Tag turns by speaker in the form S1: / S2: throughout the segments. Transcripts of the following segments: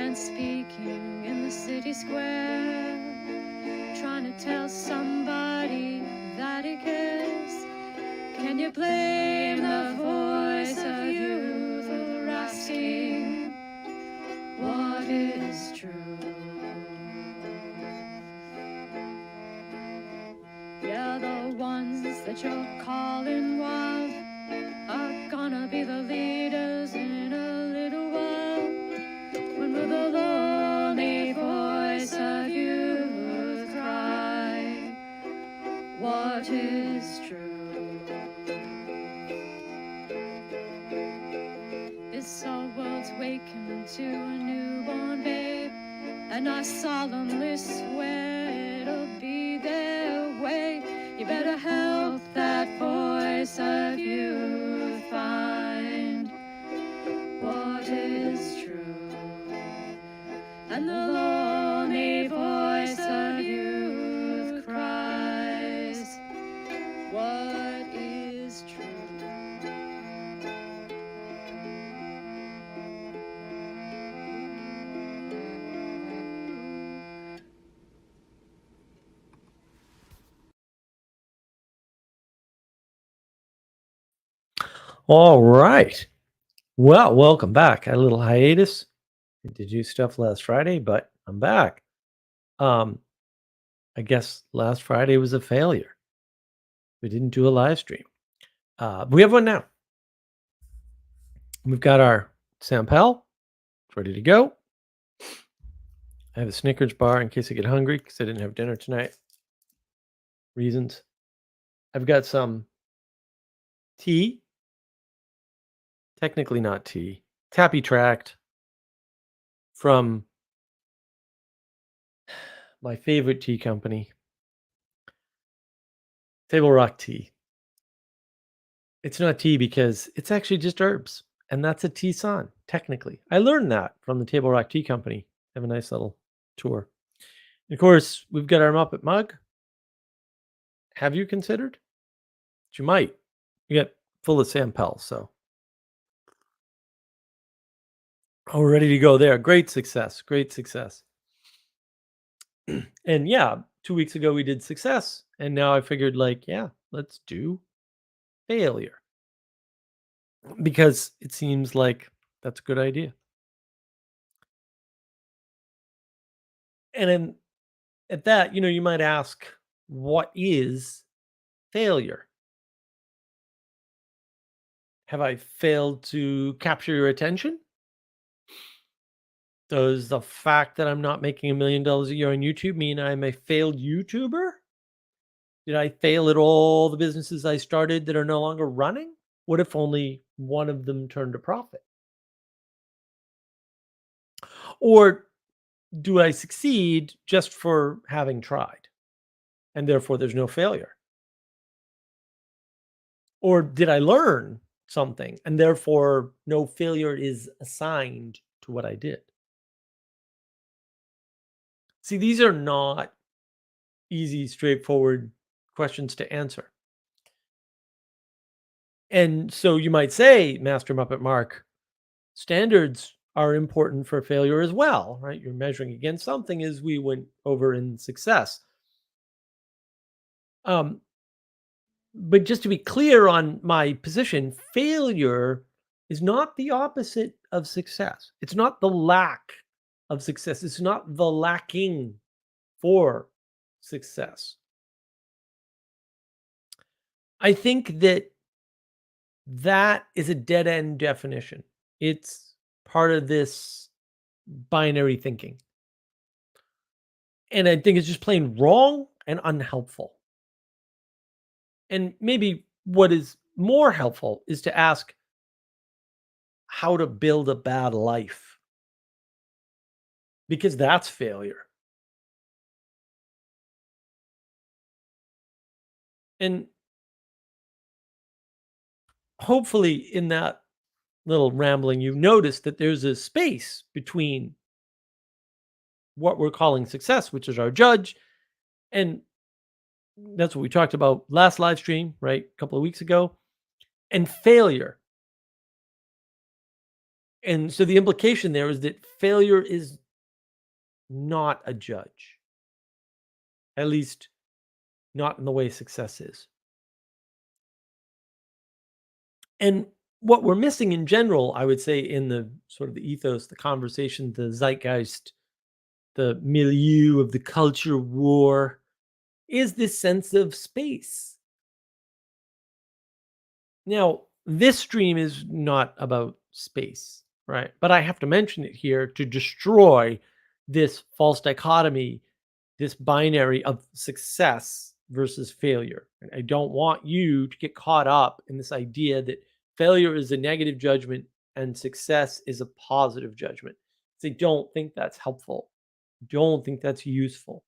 S1: man speaking in the city square, trying to tell somebody that he cares. Can you blame the voice of youth for asking what is true? Yeah, the ones that you're calling wild are gonna be the leaders in a little while, when will the lonely voice of youth cry what is true? This our world's waking to a newborn babe, and I solemnly swear it'll be their way. You better help that voice of youth find what is true. And the lonely voice of youth cries, what is true?
S2: All right. Well, welcome back. I had a little hiatus. I did do stuff last Friday, but I'm back. I guess last Friday was a failure. We didn't do a live stream. We have one now. We've got our Sampel. It's ready to go. I have a Snickers bar in case I get hungry because I didn't have dinner tonight. Reasons. I've got some tea. Technically not tea. Tappy Tract from my favorite tea company, Table Rock Tea. It's not tea because it's actually just herbs, and that's a tisane, technically. I learned that from the Table Rock Tea Company. Have a nice little tour. And of course, we've got our Muppet mug. Have you considered? You might. You get full of Sampel, so. Oh, we're ready to go there. Great success. Great success. And yeah, 2 weeks ago we did success, and now I figured, like, yeah, let's do failure. Because it seems like that's a good idea. And then at that, you might ask, what is failure? Have I failed to capture your attention? Does the fact that I'm not making $1 million a year on YouTube mean I'm a failed YouTuber? Did I fail at all the businesses I started that are no longer running? What if only one of them turned a profit? Or do I succeed just for having tried? And therefore there's no failure? Or did I learn something and therefore no failure is assigned to what I did? See, these are not easy, straightforward questions to answer. And so you might say, Master Muppet Mark, standards are important for failure as well, right? You're measuring against something, as we went over in success. But just to be clear on my position, failure is not the opposite of success. It's not the lack of success. It's not the lacking for success. I think that is a dead end definition. It's part of this binary thinking. And I think it's just plain wrong and unhelpful. And maybe what is more helpful is to ask how to build a bad life, because that's failure. And hopefully in that little rambling, you've noticed that there's a space between what we're calling success, which is our judge, and that's what we talked about last live stream, right? A couple of weeks ago, and failure. And so the implication there is that failure is not a judge, at least not in the way success is. And what we're missing in general, I would say, in the sort of the ethos, the conversation, the zeitgeist, the milieu of the culture war, is this sense of space. Now, this stream is not about space, right? But I have to mention it here to destroy this false dichotomy, this binary of success versus failure. And I don't want you to get caught up in this idea that failure is a negative judgment and success is a positive judgment. So I don't think that's helpful. Don't think that's useful.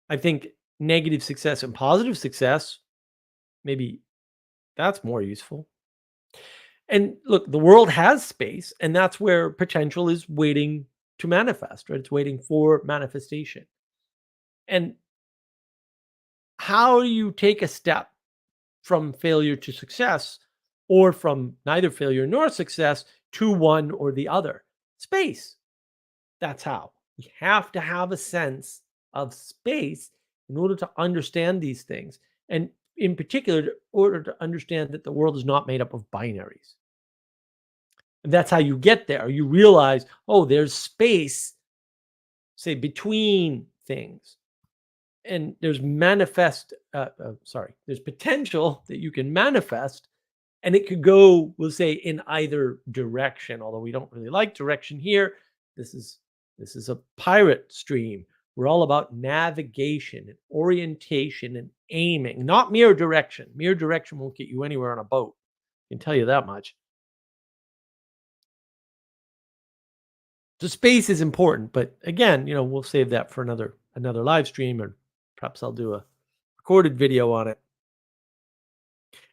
S2: I think negative success and positive success, maybe that's more useful. And look, the world has space, and that's where potential is waiting to manifest, right? It's waiting for manifestation. And how do you take a step from failure to success or from neither failure nor success to one or the other? Space. That's how. We have to have a sense of space in order to understand these things. And in particular, in order to understand that the world is not made up of binaries. And that's how you get there. You realize, oh, there's space, say, between things. And there's there's potential that you can manifest, and it could go, we'll say, in either direction, although we don't really like direction here. This is a pirate stream. We're all about navigation and orientation and aiming, not mere direction. Mere direction won't get you anywhere on a boat. I can tell you that much. So space is important, but again, we'll save that for another live stream, or perhaps I'll do a recorded video on it.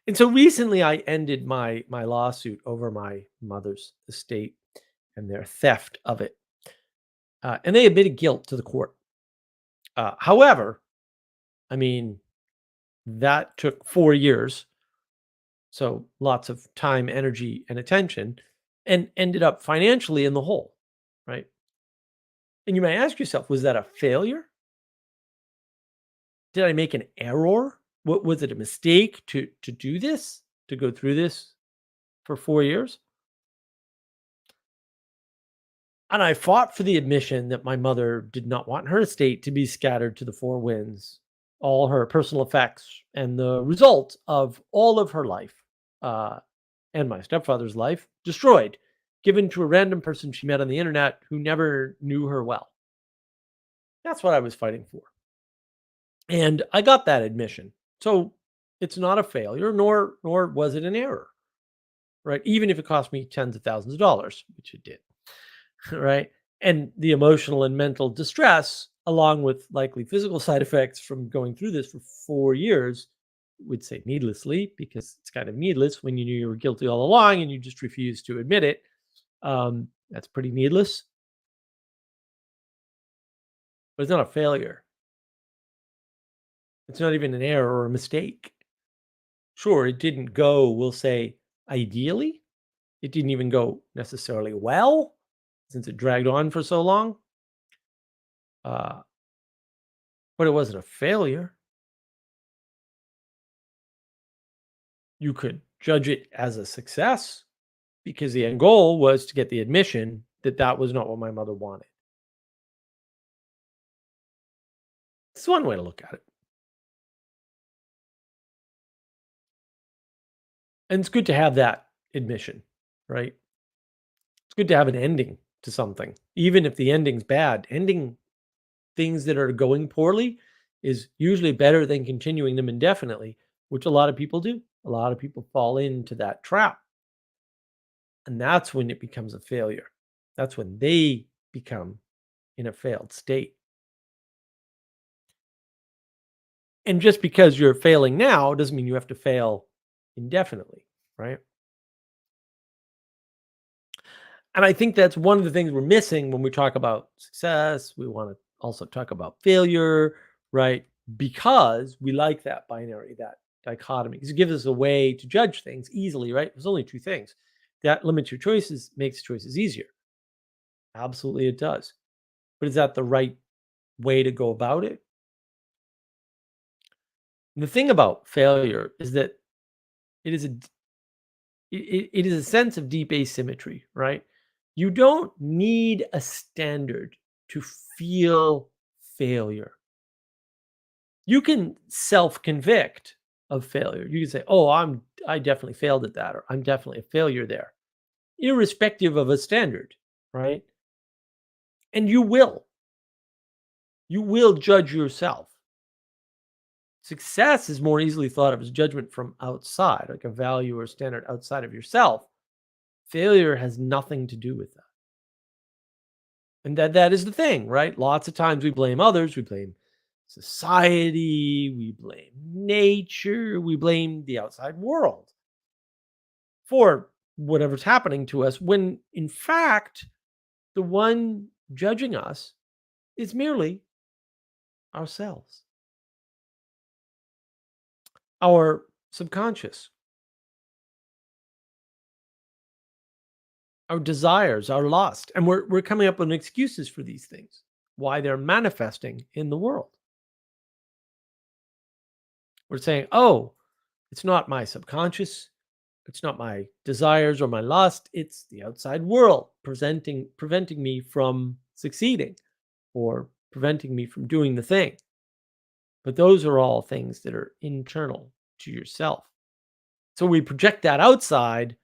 S2: And so recently I ended my lawsuit over my mother's estate and their theft of it. And they admitted guilt to the court. However, I mean, that took 4 years. So lots of time, energy, and attention, and ended up financially in the hole, right? And you may ask yourself, was that a failure? Did I make an error? What was it, a mistake to do this, to go through this for 4 years? And I fought for the admission that my mother did not want her estate to be scattered to the four winds, all her personal effects, and the result of all of her life, uh, and my stepfather's life, destroyed, given to a random person she met on the internet who never knew her well. That's what I was fighting for. And I got that admission. So it's not a failure, nor was it an error, right? Even if it cost me tens of thousands of dollars, which it did, right? And the emotional and mental distress, along with likely physical side effects from going through this for 4 years, would say needlessly, because it's kind of needless when you knew you were guilty all along and you just refused to admit it. That's pretty needless, but it's not a failure. It's not even an error or a mistake. Sure, it didn't go, we'll say, ideally. It didn't even go necessarily well since it dragged on for so long. Uh, but it wasn't a failure. You could judge it as a success because the end goal was to get the admission that that was not what my mother wanted. It's one way to look at it. And it's good to have that admission, right? It's good to have an ending to something, even if the ending's bad. Ending things that are going poorly is usually better than continuing them indefinitely, which a lot of people do. A lot of people fall into that trap. And that's when it becomes a failure. That's when they become in a failed state. And just because you're failing now doesn't mean you have to fail indefinitely, right? And I think that's one of the things we're missing when we talk about success. We want to also talk about failure, right? Because we like that binary, that dichotomy, because it gives us a way to judge things easily, right? There's only two things. that limits your choices, makes choices easier. Absolutely, it does. But is that the right way to go about it? The thing about failure is that it is a it is a sense of deep asymmetry, right? You don't need a standard to feel failure. You can self-convict of failure. You can say, "Oh, I definitely failed at that," or "I'm definitely a failure there," irrespective of a standard, right? And you will judge yourself. Success is more easily thought of as judgment from outside, like a value or standard outside of yourself. Failure has nothing to do with that. And that is the thing, right? Lots of times we blame others, we blame society, we blame nature, we blame the outside world for whatever's happening to us, when in fact, the one judging us is merely ourselves, our subconscious, our desires, our lust. And we're coming up with excuses for these things, why they're manifesting in the world. We're saying, oh, it's not my subconscious, it's not my desires or my lust, it's the outside world preventing me from succeeding or preventing me from doing the thing. But those are all things that are internal to yourself. So we project that outside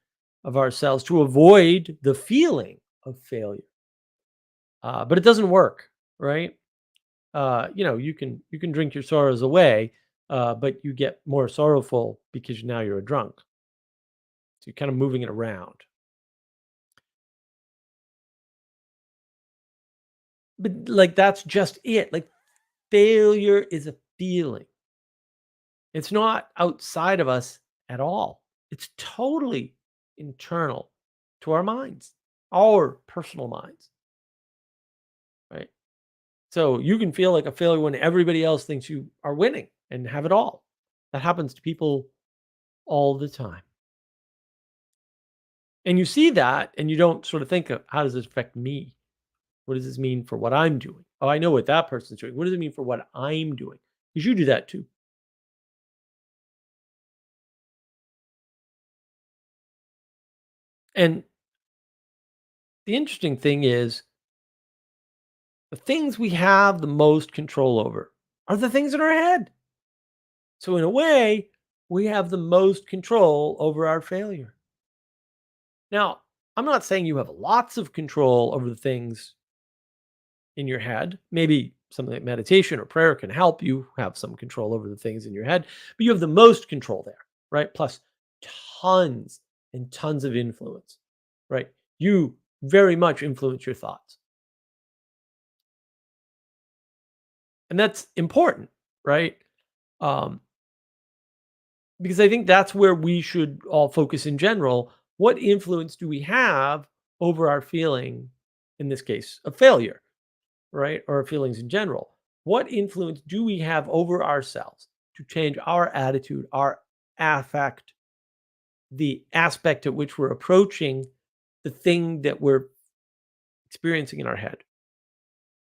S2: of ourselves to avoid the feeling of failure. But it doesn't work, right? You can drink your sorrows away, but you get more sorrowful because now you're a drunk. So you're kind of moving it around. But like that's just it. Like failure is a feeling. It's not outside of us at all. It's totally internal to our minds, our personal minds, right? So you can feel like a failure when everybody else thinks you are winning and have it all. That happens to people all the time. And you see that and you don't sort of think of how does this affect me? What does this mean for what I'm doing? Oh, I know what that person's doing. What does it mean for what I'm doing? Because you do that too. And the interesting thing is the things we have the most control over are the things in our head. So in a way, we have the most control over our failure. Now, I'm not saying you have lots of control over the things in your head. Maybe something like meditation or prayer can help you have some control over the things in your head, but you have the most control there, right? Plus tons and tons of influence, right? You very much influence your thoughts. And that's important, right? Um, because I think that's where we should all focus in general. What influence do we have over our feeling, in this case, of failure, right? Or our feelings in general? What influence do we have over ourselves to change our attitude, our affect, the aspect at which we're approaching the thing that we're experiencing in our head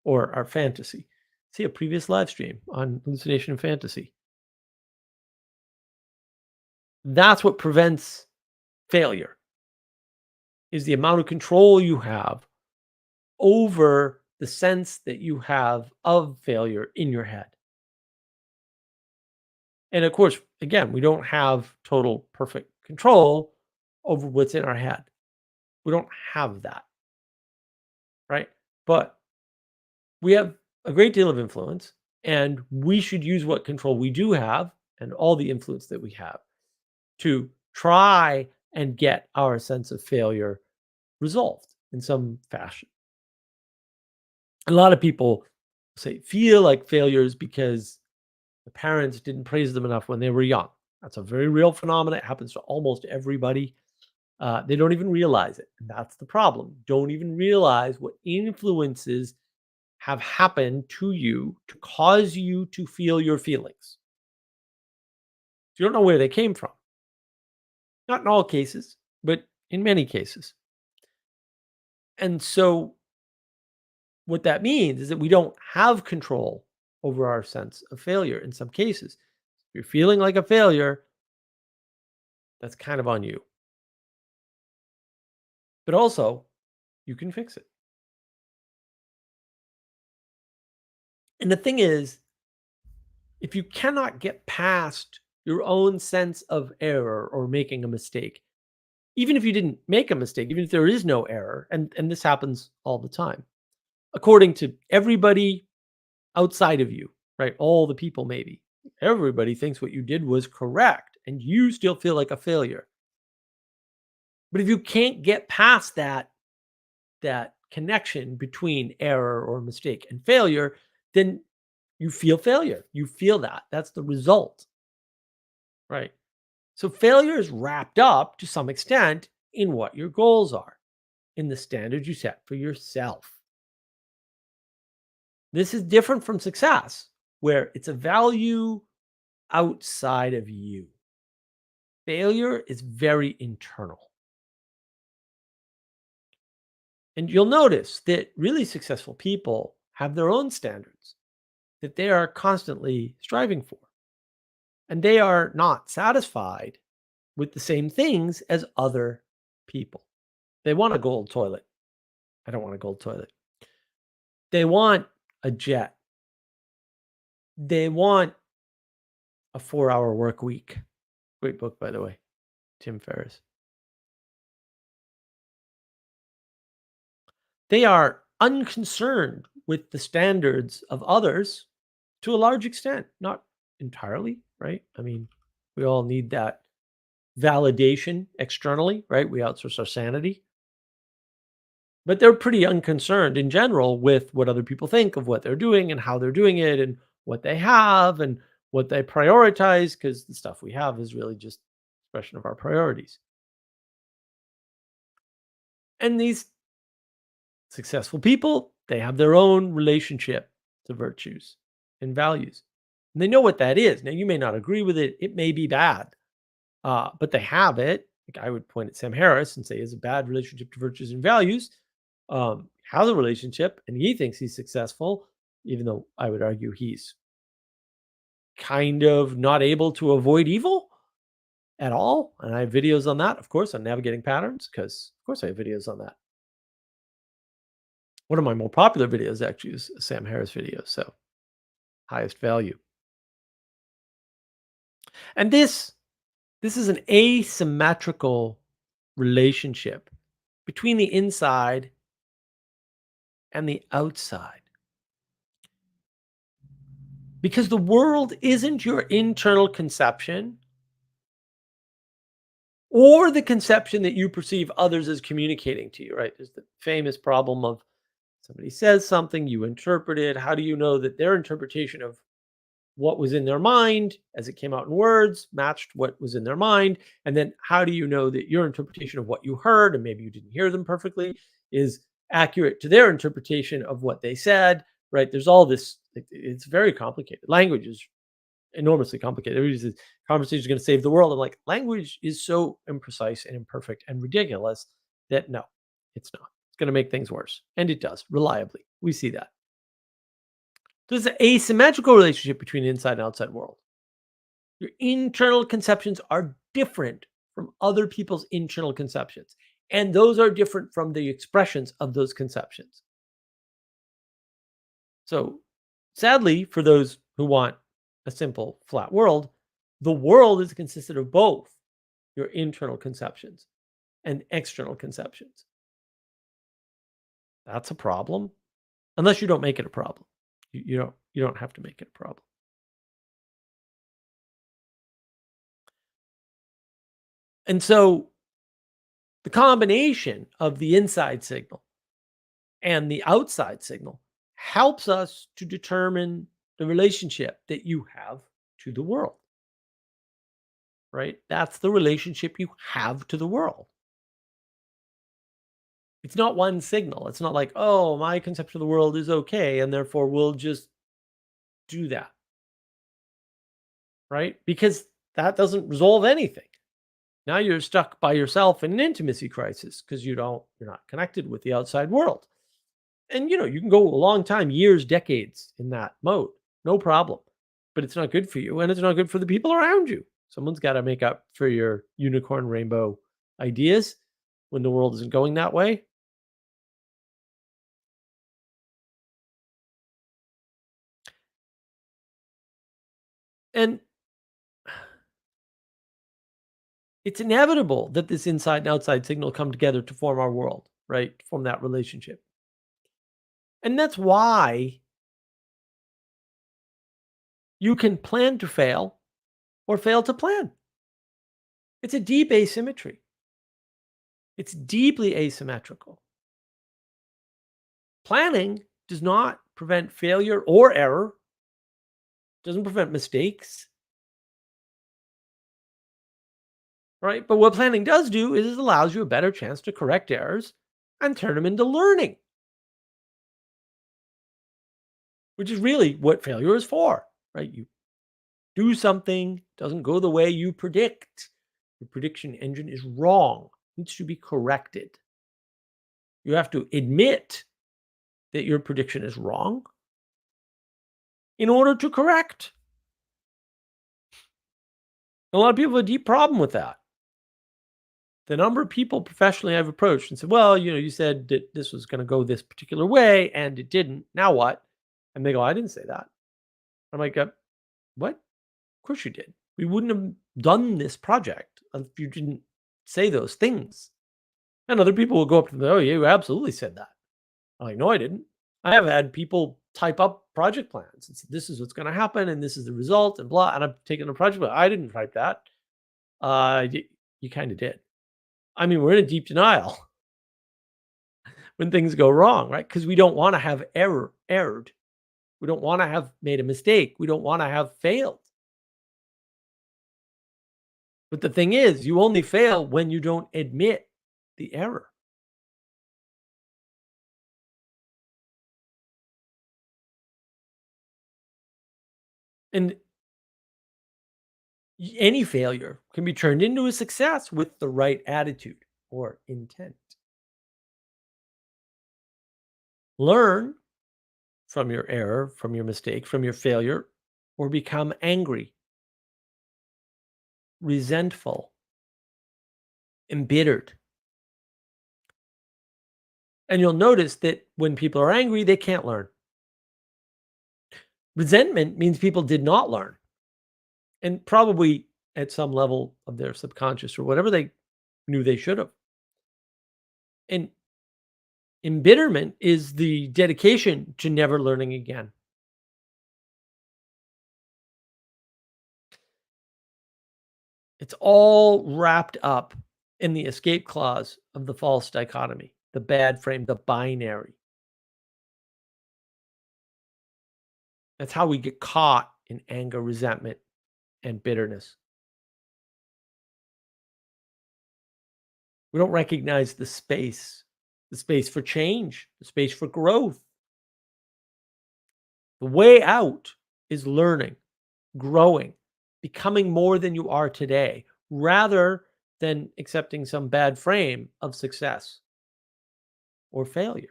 S2: or our fantasy? See a previous live stream on hallucination and fantasy. That's what prevents failure, is the amount of control you have over the sense that you have of failure in your head. And of course, again, we don't have total perfect control over what's in our head. We don't have that, right? But we have a great deal of influence, and we should use what control we do have and all the influence that we have to try and get our sense of failure resolved in some fashion. A lot of people say feel like failures because the parents didn't praise them enough when they were young. That's a very real phenomenon. It happens to almost everybody. They don't even realize it. And that's the problem. Don't even realize what influences have happened to you to cause you to feel your feelings. You don't know where they came from. Not in all cases, but in many cases. And so what that means is that we don't have control over our sense of failure in some cases. If you're feeling like a failure, that's kind of on you. But also, you can fix it. And the thing is, if you cannot get past your own sense of error or making a mistake, even if you didn't make a mistake, even if there is no error, and this happens all the time, according to everybody outside of you, right? All the people, maybe everybody thinks what you did was correct, and you still feel like a failure. But if you can't get past that connection between error or mistake and failure, then you feel failure. You feel that. That's the result, right? So failure is wrapped up to some extent in what your goals are, in the standards you set for yourself. This is different from success, where it's a value outside of you. Failure is very internal. And you'll notice that really successful people have their own standards that they are constantly striving for. And they are not satisfied with the same things as other people. They want a gold toilet. I don't want a gold toilet. They want a jet. They want a 4-hour work week. Great book, by the way, Tim Ferriss. They are unconcerned with the standards of others to a large extent, not entirely, right? I mean, we all need that validation externally, right? We outsource our sanity. But they're pretty unconcerned in general with what other people think of what they're doing and how they're doing it and what they have and what they prioritize, because the stuff we have is really just expression of our priorities. And these successful people, they have their own relationship to virtues and values. And they know what that is. Now, you may not agree with it. It may be bad, but they have it. Like I would point at Sam Harris and say, is a bad relationship to virtues and values. Has a relationship, and he thinks he's successful, even though I would argue he's kind of not able to avoid evil at all. And I have videos on that, of course, on navigating patterns, because of course I have videos on that. One of my more popular videos actually is a Sam Harris video. So highest value. And this is an asymmetrical relationship between the inside and the outside. Because the world isn't your internal conception or the conception that you perceive others as communicating to you, right? There's the famous problem of somebody says something, you interpret it. How do you know that their interpretation of what was in their mind as it came out in words matched what was in their mind? And then how do you know that your interpretation of what you heard, and maybe you didn't hear them perfectly, is accurate to their interpretation of what they said, right? There's all this, it's very complicated. Language is enormously complicated. Everybody says conversation is going to save the world. I'm like, language is so imprecise and imperfect and ridiculous that no, it's not. It's going to make things worse. And it does reliably. We see that. There's an asymmetrical relationship between the inside and outside world. Your internal conceptions are different from other people's internal conceptions. And those are different from the expressions of those conceptions. So sadly, for those who want a simple, flat world, the world is consisted of both your internal conceptions and external conceptions. That's a problem, unless you don't make it a problem. You don't have to make it a problem. And so the combination of the inside signal and the outside signal helps us to determine the relationship that you have to the world, right? That's the relationship you have to the world. It's not one signal. It's not like, oh, my conception of the world is okay, and therefore we'll just do that, right? Because that doesn't resolve anything. Now you're stuck by yourself in an intimacy crisis because you're not connected with the outside world. And you can go a long time, years, decades in that mode, no problem. But it's not good for you and it's not good for the people around you. Someone's got to make up for your unicorn rainbow ideas when the world isn't going that way. And it's inevitable that this inside and outside signal come together to form our world, right? Form that relationship. And that's why you can plan to fail or fail to plan. It's a deep asymmetry. It's deeply asymmetrical. Planning does not prevent failure or error, doesn't prevent mistakes, right? But what planning does do is it allows you a better chance to correct errors and turn them into learning, which is really what failure is for, right? You do something, doesn't go the way you predict. Your prediction engine is wrong, needs to be corrected. You have to admit that your prediction is wrong in order to correct. A lot of people have a deep problem with that. The number of people professionally I've approached and said, well, you said that this was going to go this particular way and it didn't. Now what? And they go, I didn't say that. I'm like, what? Of course you did. We wouldn't have done this project if you didn't say those things. And other people will go up to them, oh, yeah, you absolutely said that. I'm like, no, I didn't. I have had people type up project plans and said, this is what's going to happen and this is the result and blah. And I've taken a project, but I didn't type that. You kind of did. I mean, we're in a deep denial when things go wrong, right? Because we don't want to have erred. We don't want to have made a mistake. We don't want to have failed. But the thing is, you only fail when you don't admit the error. And any failure can be turned into a success with the right attitude or intent. Learn from your error, from your mistake, from your failure, or become angry, resentful, embittered. And you'll notice that when people are angry, they can't learn. Resentment means people did not learn. And probably at some level of their subconscious or whatever they knew they should have. And embitterment is the dedication to never learning again. It's all wrapped up in the escape clause of the false dichotomy, the bad frame, the binary. That's how we get caught in anger, resentment, and bitterness. We don't recognize the space for change, the space for growth. The way out is learning, growing, becoming more than you are today, rather than accepting some bad frame of success or failure.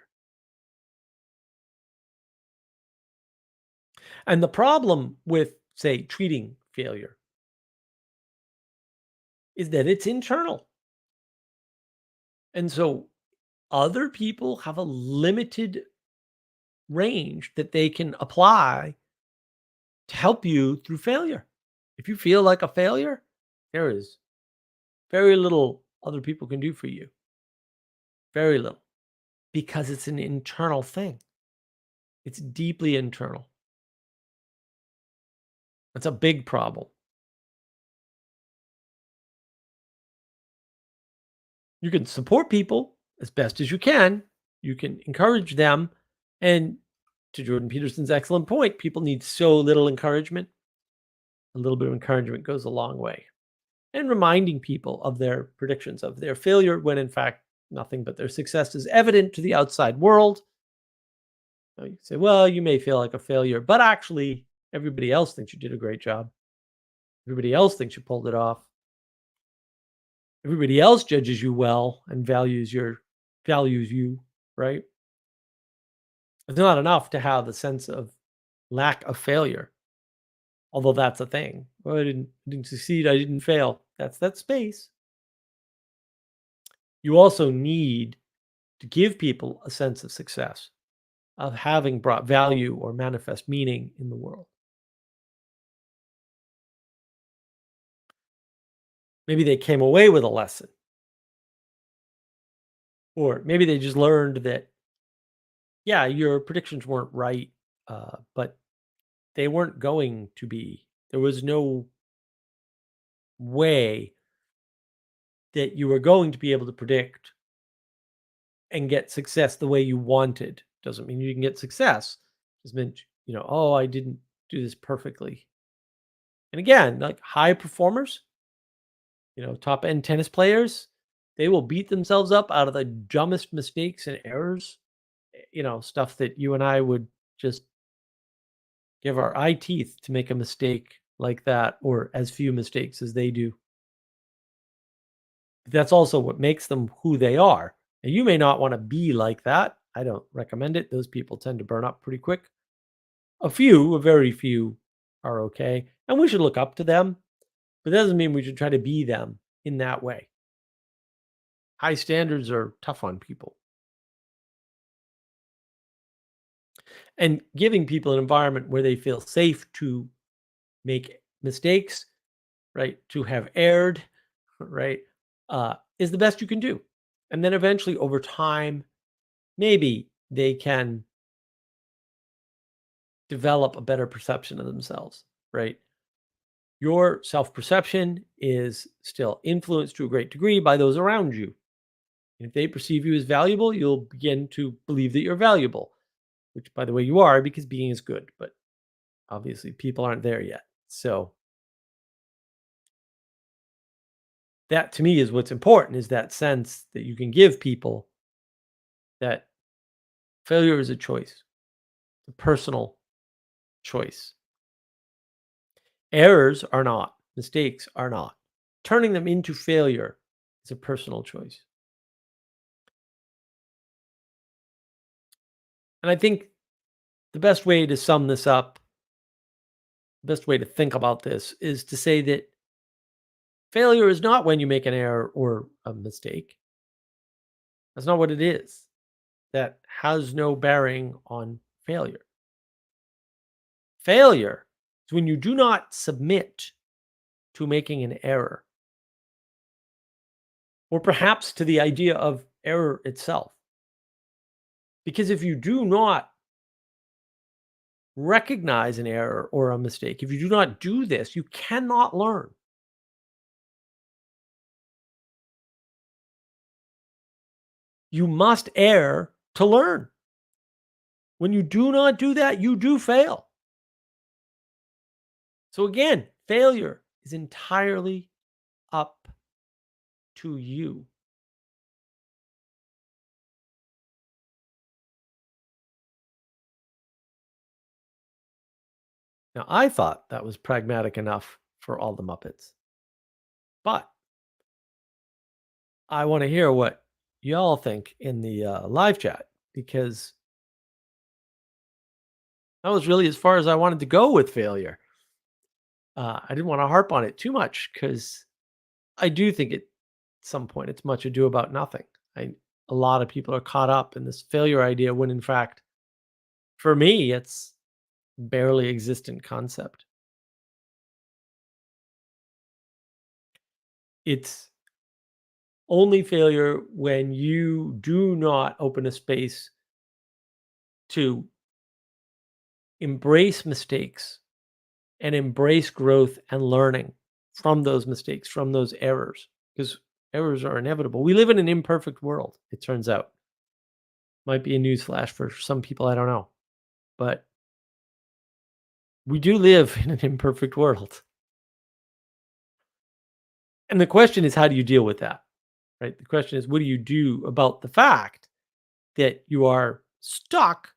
S2: And the problem with, say, treating failure is that it's internal. And so other people have a limited range that they can apply to help you through failure. If you feel like a failure, there is very little other people can do for you. Very little. Because it's an internal thing. It's deeply internal. It's a big problem. You can support people as best as you can. You can encourage them. And to Jordan Peterson's excellent point, people need so little encouragement. A little bit of encouragement goes a long way. And reminding people of their predictions of their failure when in fact nothing but their success is evident to the outside world. You say, well, you may feel like a failure, but actually everybody else thinks you did a great job. Everybody else thinks you pulled it off. everybody else judges you well and values you, right? It's not enough to have the sense of lack of failure, although that's a thing. Well, I didn't succeed, I didn't fail. That's that space. You also need to give people a sense of success, of having brought value or manifest meaning in the world. Maybe they came away with a lesson, or maybe they just learned that, yeah, your predictions weren't right, but they weren't going to be. There was no way that you were going to be able to predict and get success the way you wanted. Doesn't mean you can get success. Just meant, oh, I didn't do this perfectly. And again, like high performers, top end tennis players, they will beat themselves up out of the dumbest mistakes and errors, stuff that you and I would just give our eye teeth to make a mistake like that, or as few mistakes as they do. But that's also what makes them who they are. And you may not want to be like that. I don't recommend it. Those people tend to burn up pretty quick. A very few are okay. And we should look up to them, but that doesn't mean we should try to be them in that way. High standards are tough on people. And giving people an environment where they feel safe to make mistakes, right? To have erred, right? Is the best you can do. And then eventually over time, maybe they can develop a better perception of themselves, right? Your self perception is still influenced to a great degree by those around you. If they perceive you as valuable, you'll begin to believe that you're valuable, which, by the way, you are because being is good. But obviously, people aren't there yet. So, that to me is what's important, is that sense that you can give people that failure is a choice, a personal choice. Errors are not, mistakes are not. Turning them into failure is a personal choice. And I think the best way to sum this up, the best way to think about this is to say that failure is not when you make an error or a mistake. That's not what it is. That has no bearing on failure. Failure is when you do not submit to making an error, or perhaps to the idea of error itself. Because if you do not recognize an error or a mistake, if you do not do this, you cannot learn. You must err to learn. When you do not do that, you do fail. So again, failure is entirely up to you. Now, I thought that was pragmatic enough for all the Muppets, but I want to hear what y'all think in the live chat, because that was really as far as I wanted to go with failure. I didn't want to harp on it too much because I do think at some point it's much ado about nothing. A lot of people are caught up in this failure idea when, in fact, for me, it's barely existent concept. It's only failure when you do not open a space to embrace mistakes and embrace growth and learning from those mistakes, from those errors, because errors are inevitable. We live in an imperfect world, it turns out. Might be a newsflash for some people, I don't know. But we do live in an imperfect world. And the question is, how do you deal with that? Right? The question is, what do you do about the fact that you are stuck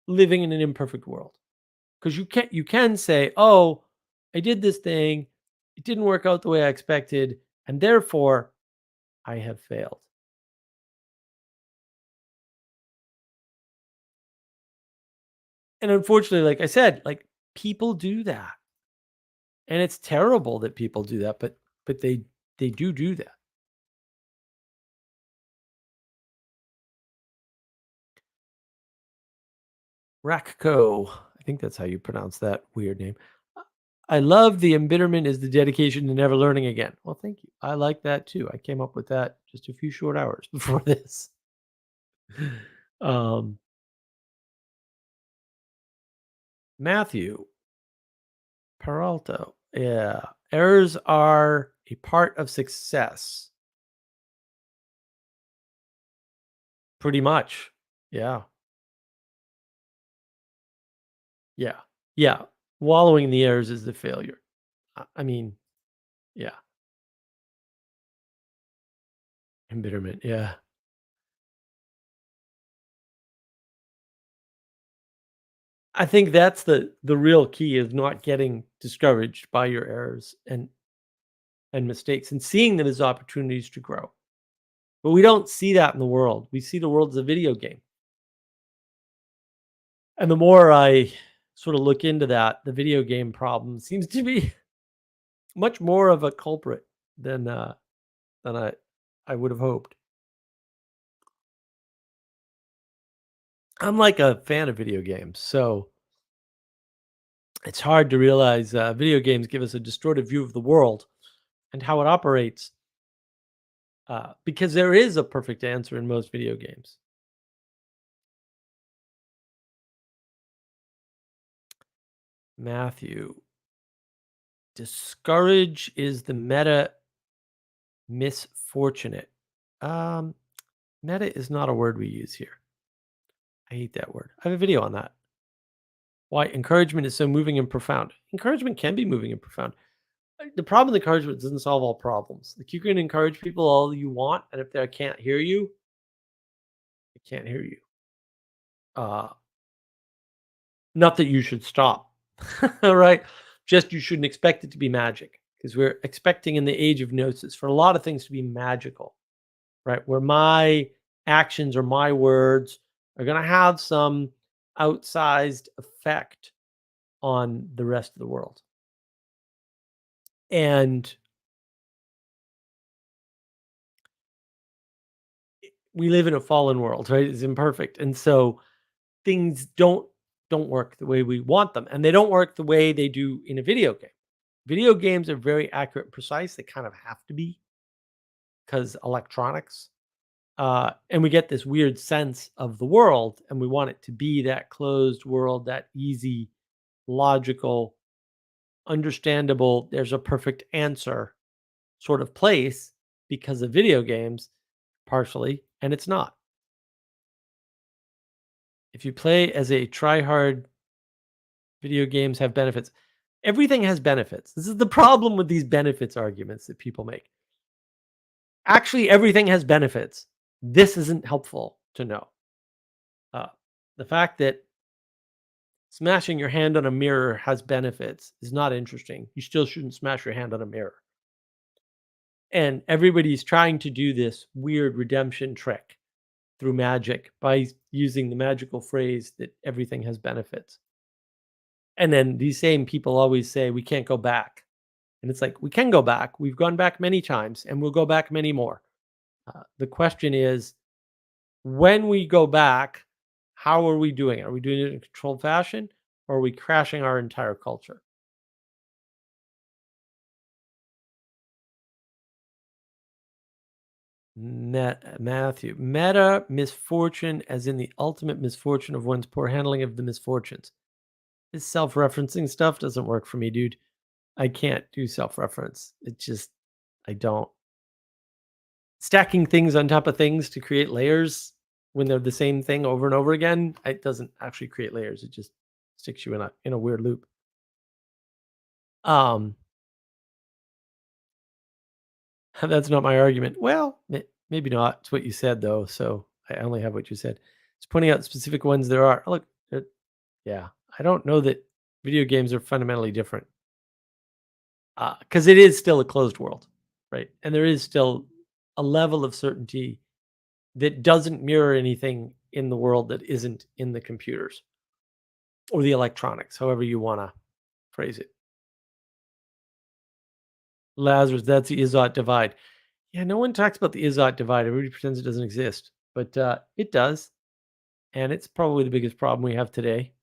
S2: living in an imperfect world? Because you can say, "Oh, I did this thing, it didn't work out the way I expected, and therefore I have failed. And unfortunately, like I said, like people do that. And it's terrible that people do that, but they do that. Rakko, I think that's how you pronounce that weird name. I love the embitterment is the dedication to never learning again. Well, thank you. I like that too. I came up with that just a few short hours before this. Um, Matthew Peralta. Yeah. Errors are a part of success. Pretty much. Yeah. Yeah. Yeah. Wallowing in the errors is the failure. I mean, yeah. Embitterment. Yeah. I think that's the real key is not getting discouraged by your errors and mistakes and seeing them as opportunities to grow. But we don't see that in the world. We see the world as a video game. And the more I sort of look into that, the video game problem seems to be much more of a culprit than than I would have hoped. I'm like a fan of video games, so it's hard to realize video games give us a distorted view of the world and how it operates because there is a perfect answer in most video games. Matthew, discourage is the meta misfortunate. Um, Meta is not a word we use here. I hate that word. I have a video on that. Why encouragement is so moving and profound. Encouragement can be moving and profound. The problem with encouragement doesn't solve all problems. Like you can encourage people all you want, and if they can't hear you, they can't hear you. Uh, Not that you should stop. All right. Just you shouldn't expect it to be magic because we're expecting in the age of gnosis for a lot of things to be magical, right? Where my actions or my words are going to have some outsized effect on the rest of the world. And we live in a fallen world, right? It's imperfect. And so things don't work the way we want them and they don't work the way they do in a video game. Video games are very accurate and precise. They kind of have to be because electronics. And we get this weird sense of the world and we want it to be that closed world, that easy, logical, understandable, there's a perfect answer sort of place because of video games, partially, and it's not. If you play as a try hard, video games have benefits. Everything has benefits. This is the problem with these benefits arguments that people make. Actually, everything has benefits. This isn't helpful to know. Uh, the fact that smashing your hand on a mirror has benefits is not interesting. You still shouldn't smash your hand on a mirror. And everybody's trying to do this weird redemption trick through magic by using the magical phrase that everything has benefits. And then these same people always say, we can't go back. And it's like, we can go back. We've gone back many times and we'll go back many more. The question is, when we go back, how are we doing it? Are we doing it in a controlled fashion or are we crashing our entire culture? Matthew, meta misfortune, as in the ultimate misfortune of one's poor handling of the misfortunes. This self referencing stuff doesn't work for me, dude. I can't do self reference. It just, I don't. Stacking things on top of things to create layers when they're the same thing over and over again, it doesn't actually create layers. It just sticks you in a weird loop. Um, that's not my argument. Well, maybe not. It's what you said though, so I only have what you said. It's pointing out specific ones there are. Look, yeah, I don't know that video games are fundamentally different because it is still a closed world, right? And there is still a level of certainty that doesn't mirror anything in the world that isn't in the computers or the electronics, however you want to phrase it. Lazarus, that's the Izot divide. Yeah, no one talks about the Izot divide. Everybody pretends it doesn't exist, but it does, and it's probably the biggest problem we have today.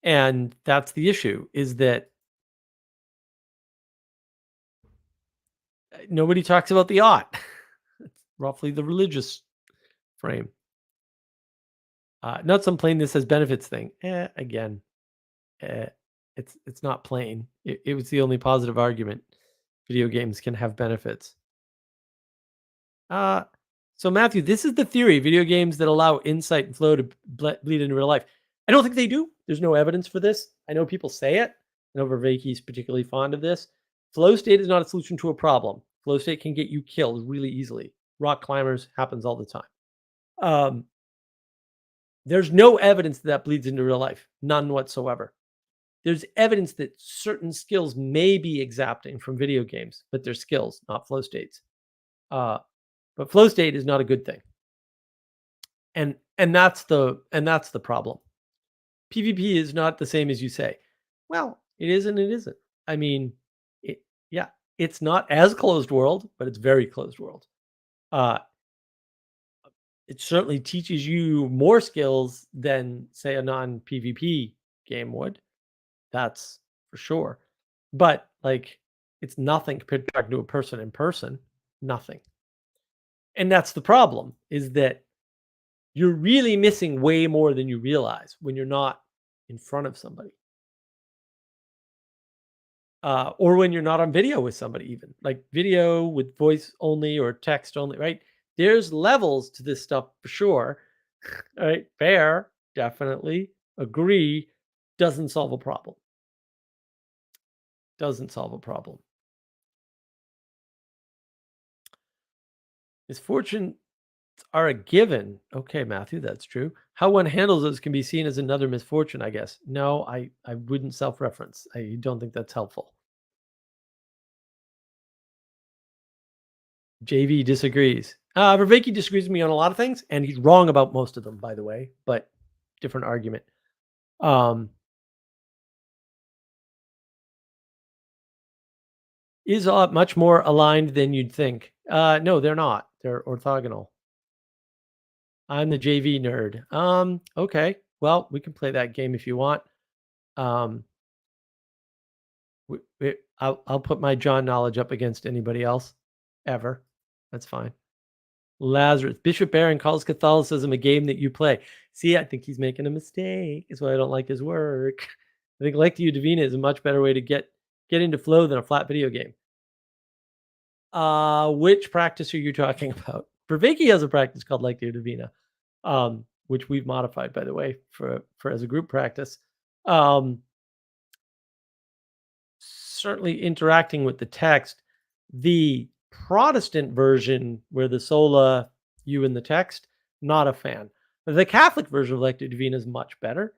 S2: And that's the issue: is that nobody talks about the ought. It's roughly the religious frame. Not some plain this has benefits thing. Again, eh, it's not plain. It was the only positive argument. Video games can have benefits. Uh, so Matthew, this is the theory: video games that allow insight and flow to bleed into real life. I don't think they do. There's no evidence for this. I know people say it. I know Vervaeke's particularly fond of this. Flow state is not a solution to a problem. Flow state can get you killed really easily. Rock climbers happens all the time. Um, there's no evidence that that bleeds into real life. None whatsoever. There's evidence that certain skills may be exacting from video games, but they're skills, not flow states. Uh, but flow state is not a good thing. And that's the problem. PvP is not the same as you say. Well, it is and it isn't. I mean, it yeah, it's not as closed world, but it's very closed world. Uh, it certainly teaches you more skills than say a non-PvP game would. That's for sure. But like it's nothing compared to talking to a person in person. Nothing. And that's the problem is that you're really missing way more than you realize when you're not in front of somebody. Or when you're not on video with somebody, even like video with voice only or text only, right? There's levels to this stuff for sure. Right? Fair, definitely agree. Doesn't solve a problem. Doesn't solve a problem. Misfortune are a given. Okay, Matthew, that's true. How one handles those can be seen as another misfortune, I guess. No, I wouldn't self-reference. I don't think that's helpful. JV disagrees. Vervaeke disagrees with me on a lot of things, and he's wrong about most of them, by the way, but different argument. Um, is much more aligned than you'd think. No, they're not. They're orthogonal. I'm the JV nerd. Okay. Well, we can play that game if you want. Um, I'll put my John knowledge up against anybody else ever. That's fine. Lazarus Bishop Barron calls Catholicism a game that you play. See, I think he's making a mistake. That's why I don't like his work. I think Lectio Divina is a much better way to get into flow than a flat video game. Which practice are you talking about? Vervaeke has a practice called Lectio Divina, which we've modified, by the way, for as a group practice. Certainly interacting with the text. The Protestant version, where the sola, you and the text, not a fan. The Catholic version of Lectio Divina is much better.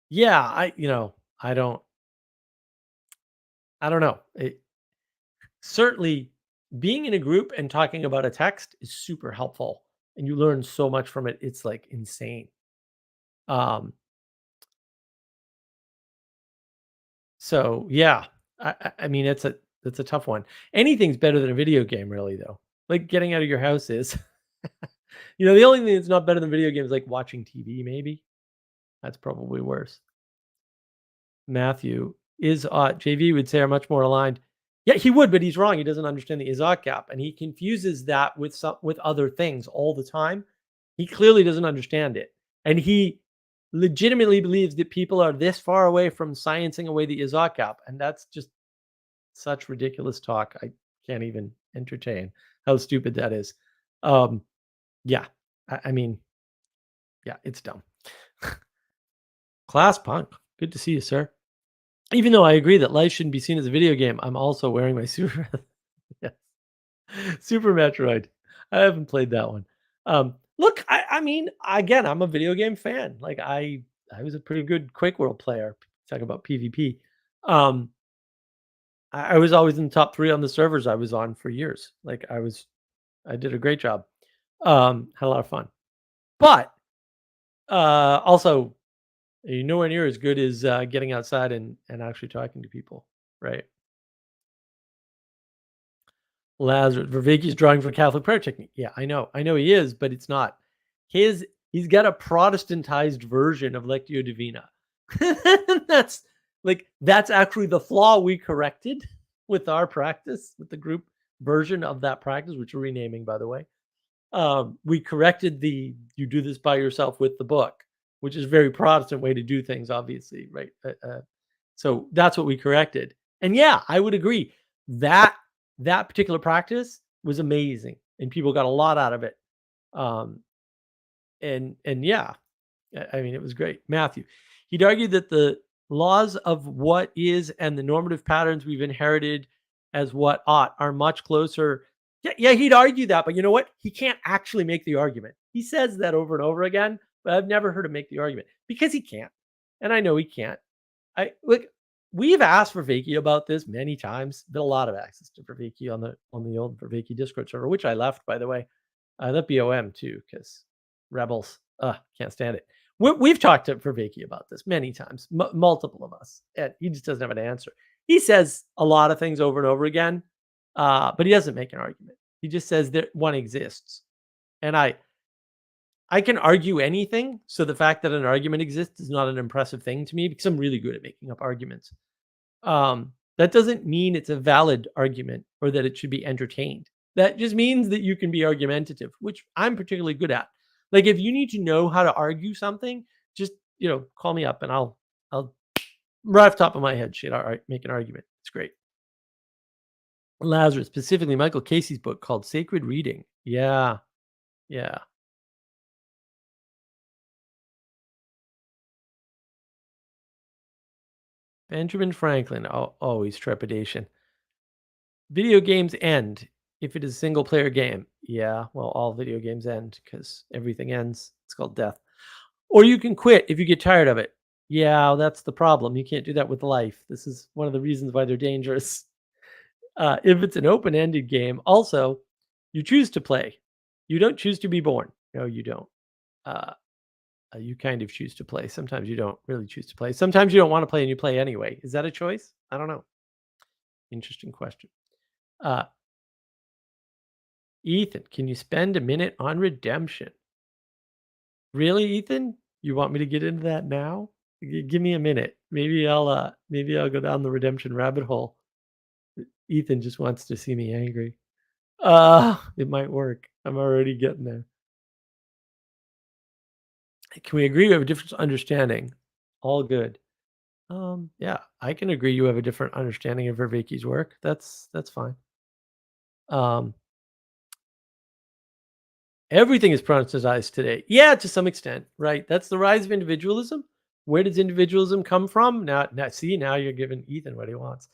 S2: Yeah, I don't know. Certainly, being in a group and talking about a text is super helpful, and you learn so much from it. It's like insane. Um, so yeah, I mean, it's a tough one. Anything's better than a video game, really, though. Like getting out of your house is, the only thing that's not better than video games, like watching TV. Maybe that's probably worse. Matthew is JV would say are much more aligned. Yeah, he would, but he's wrong. He doesn't understand the Izot gap, and he confuses that with other things all the time. He clearly doesn't understand it, and he legitimately believes that people are this far away from sciencing away the Izot gap, and that's just such ridiculous talk. I can't even entertain how stupid that is. Yeah, I mean, yeah, it's dumb. Class punk, good to see you, sir. Even though I agree that life shouldn't be seen as a video game, I'm also wearing my Super yes. Super Metroid. I haven't played that one. Look, I mean, again, I'm a video game fan. Like I was a pretty good Quake World player. Talk about PvP. Um, I was always in the top 3 on the servers I was on for years. Like, I did a great job. Had a lot of fun. But, also, you're nowhere near as good as, getting outside and actually talking to people, right? Lazarus, Vervaeke's drawing from Catholic prayer technique. Yeah, I know he is, but it's not. His he's got a Protestantized version of Lectio Divina. That's that's actually the flaw we corrected with our practice, with the group version of that practice, which we're renaming, by the way. We corrected the you do this by yourself with the book, which is a very Protestant way to do things, obviously, right? So that's what we corrected. And yeah, I would agree that that particular practice was amazing, and people got a lot out of it. Um, and yeah, I mean, it was great. Matthew, he'd argue that the laws of what is and the normative patterns we've inherited as what ought are much closer. Yeah, he'd argue that, but you know what? He can't actually make the argument. He says that over and over again, but I've never heard him make the argument because he can't. And I know he can't. I look. We've asked for Vervaeke about this many times. Been a lot of access to Vervaeke on the old Vervaeke Discord server, which I left, by the way. The BOM too, because rebels. Can't stand it. We've talked to Vervaeke about this many times, multiple of us, and he just doesn't have an answer. He says a lot of things over and over again, but he doesn't make an argument. He just says that one exists, and I can argue anything. So the fact that an argument exists is not an impressive thing to me because I'm really good at making up arguments. That doesn't mean it's a valid argument or that it should be entertained. That just means that you can be argumentative, which I'm particularly good at. Like if you need to know how to argue something, just call me up and I'll right off the top of my head, shit, all right, make an argument. It's great. Lazarus, specifically Michael Casey's book called Sacred Reading. Yeah. Yeah. Benjamin Franklin, always trepidation. Video games end if it is a single player game. Yeah, well, all video games end because everything ends. It's called death. Or you can quit if you get tired of it. Yeah, well, that's the problem. You can't do that with life. This is one of the reasons why they're dangerous. If it's an open ended game, also, you choose to play. You don't choose to be born. No, you don't. Uh, you kind of choose to play. Sometimes you don't really choose to play. Sometimes you don't want to play and you play anyway. Is that a choice? I don't know. Interesting question. Uh, Ethan, can you spend a minute on redemption? Really, Ethan? You want me to get into that now? Give me a minute. Maybe I'll go down the redemption rabbit hole. Ethan just wants to see me angry. It might work. I'm already getting there. Can we agree we have a different understanding? All good. Yeah, I can agree you have a different understanding of Vervaeke's work. That's fine. Um, Everything is Protestantized today. Yeah, to some extent, right? That's the rise of individualism. Where does individualism come from? Now you're giving Ethan what he wants.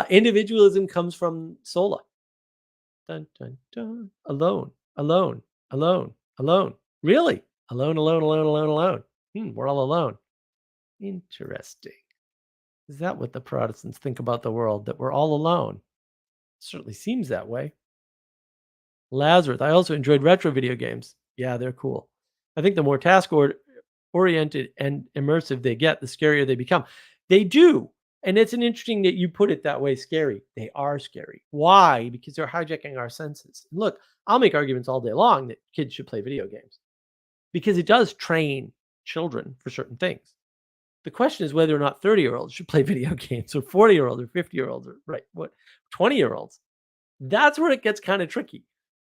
S2: Individualism comes from sola. Dun, dun, dun. Alone, alone, alone, alone. Really? Alone, alone, alone, alone, alone. We're all alone. Interesting. Is that what the Protestants think about the world? That we're all alone? Certainly seems that way. Lazarus. I also enjoyed retro video games. Yeah, they're cool. I think the more oriented and immersive they get, the scarier they become. They do. And it's an interesting that you put it that way, scary. They are scary. Why? Because they're hijacking our senses. Look, I'll make arguments all day long that kids should play video games because it does train children for certain things. The question is whether or not 30-year-olds should play video games or 40-year-olds or 50-year-olds or 20-year-olds. That's where it gets kind of tricky.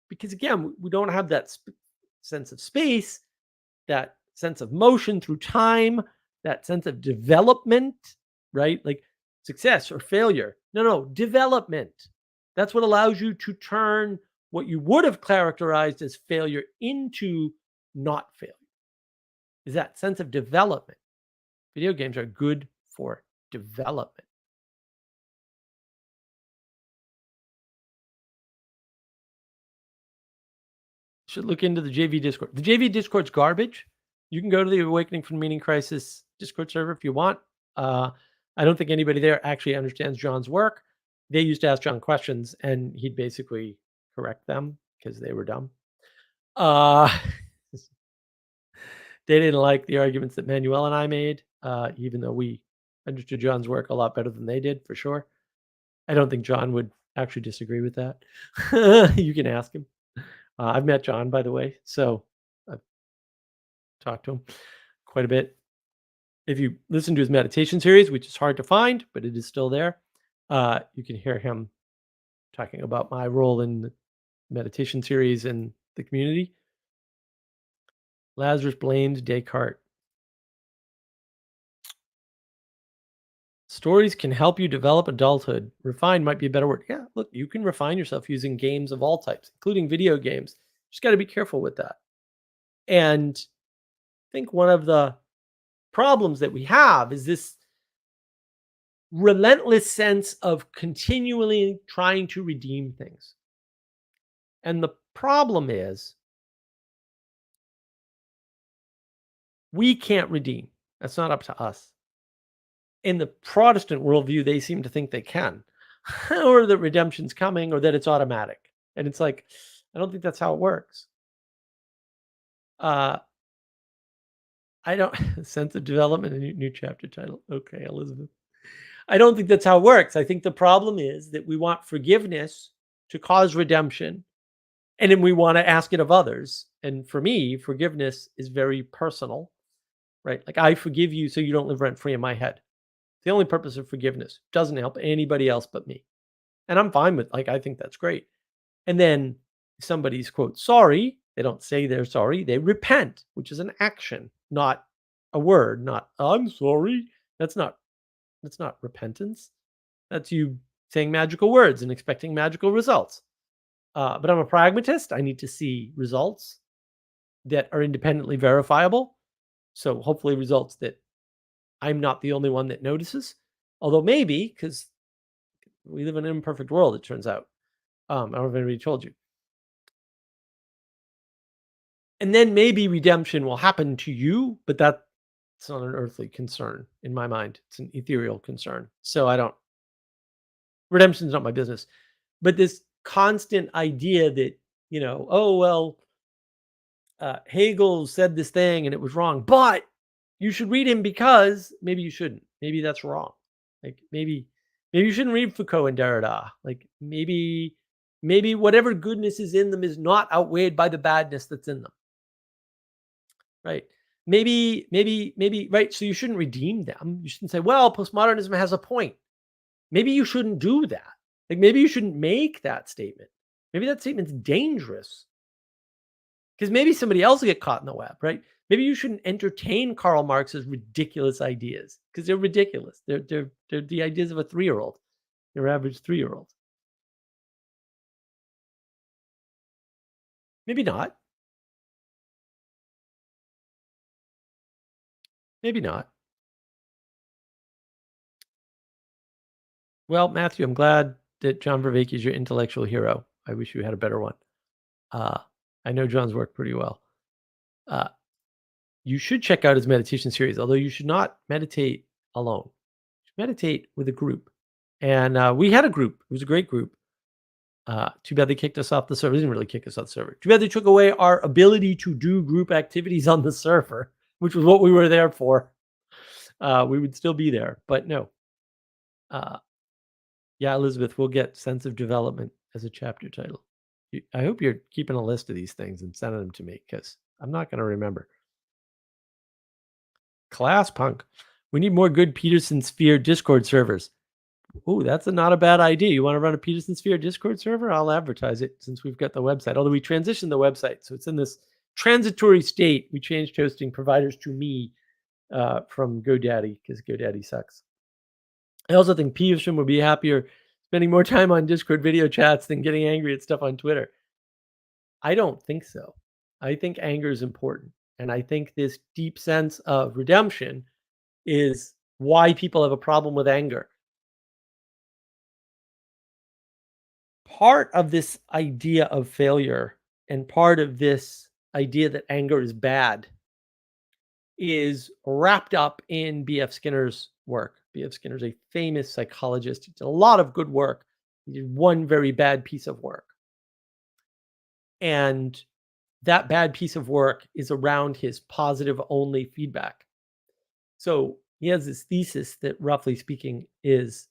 S2: Because again, we don't have that sense of space, that sense of motion through time, that sense of development, right? Like success or failure. No, development. That's what allows you to turn what you would have characterized as failure into not failure. Is that sense of development. Video games are good for development. Should look into the JV Discord. The JV Discord's garbage. You can go to the Awakening from Meaning Crisis Discord server if you want. I don't think anybody there actually understands John's work. they used to ask John questions, and he'd basically correct them because they were dumb. Uh, they didn't like the arguments that Manuel and I made, even though we understood John's work a lot better than they did, for sure. I don't think John would actually disagree with that. You can ask him. I've met John, by the way, so I've talked to him quite a bit. If you listen to his meditation series, which is hard to find, but it is still there, you can hear him talking about my role in the meditation series and the community. Lazarus blamed Descartes. Stories can help you develop adulthood. Refine might be a better word. Yeah, look, you can refine yourself using games of all types, including video games. Just got to be careful with that. And I think one of the problems that we have is this relentless sense of continually trying to redeem things. And the problem is we can't redeem. That's not up to us. In the Protestant worldview, they seem to think they can, or that redemption's coming, or that it's automatic. And it's like, I don't think that's how it works. Uh, I don't sense of development, a new chapter title. Okay, Elizabeth. I don't think that's how it works. I think the problem is that we want forgiveness to cause redemption, and then we want to ask it of others. And for me, forgiveness is very personal, right? Like, I forgive you so you don't live rent free in my head. The only purpose of forgiveness doesn't help anybody else but me. And I'm fine with, like, I think that's great. And then if somebody's quote sorry, they don't say they're sorry, they repent, which is an action, not a word, not I'm sorry. That's not repentance. That's you saying magical words and expecting magical results. But I'm a pragmatist. I need to see results that are independently verifiable. So hopefully results that I'm not the only one that notices. Although maybe, because we live in an imperfect world, it turns out. I don't know if anybody told you. And then maybe redemption will happen to you, but that's not an earthly concern in my mind. It's an ethereal concern. So I don't, redemption's not my business. But this constant idea that, oh, well, Hegel said this thing and it was wrong, but you should read him because maybe you shouldn't. Maybe that's wrong. Like maybe you shouldn't read Foucault and Derrida. Like maybe whatever goodness is in them is not outweighed by the badness that's in them. Right. Maybe, right. So you shouldn't redeem them. You shouldn't say, well, postmodernism has a point. Maybe you shouldn't do that. Like maybe you shouldn't make that statement. Maybe that statement's dangerous. Because maybe somebody else will get caught in the web, right? Maybe you shouldn't entertain Karl Marx's ridiculous ideas because they're ridiculous. They're the ideas of a 3-year-old, your average 3-year-old. Maybe not. Maybe not. Well, Matthew, I'm glad that John Vervaeke is your intellectual hero. I wish you had a better one. I know John's work pretty well. You should check out his meditation series, although you should not meditate alone. You should meditate with a group. And we had a group. It was a great group. Too bad they kicked us off the server. They didn't really kick us off the server. Too bad they took away our ability to do group activities on the server, which was what we were there for. We would still be there, but no. Yeah, Elizabeth, we'll get sense of development as a chapter title. I hope you're keeping a list of these things and sending them to me because I'm not going to remember. Class punk. We need more good Peterson Sphere Discord servers. Oh, that's not a bad idea. You want to run a Peterson Sphere Discord server? I'll advertise it since we've got the website. Although we transitioned the website, so it's in this transitory state. We changed hosting providers to me from GoDaddy because GoDaddy sucks. I also think Peterson would be happier spending more time on Discord video chats than getting angry at stuff on Twitter. I don't think so. I think anger is important. And I think this deep sense of redemption is why people have a problem with anger. Part of this idea of failure and part of this idea that anger is bad is wrapped up in B.F. Skinner's work. B.F. Skinner's a famous psychologist. He did a lot of good work He did one very bad piece of work. And that bad piece of work is around his positive only feedback. So he has this thesis that, roughly speaking, is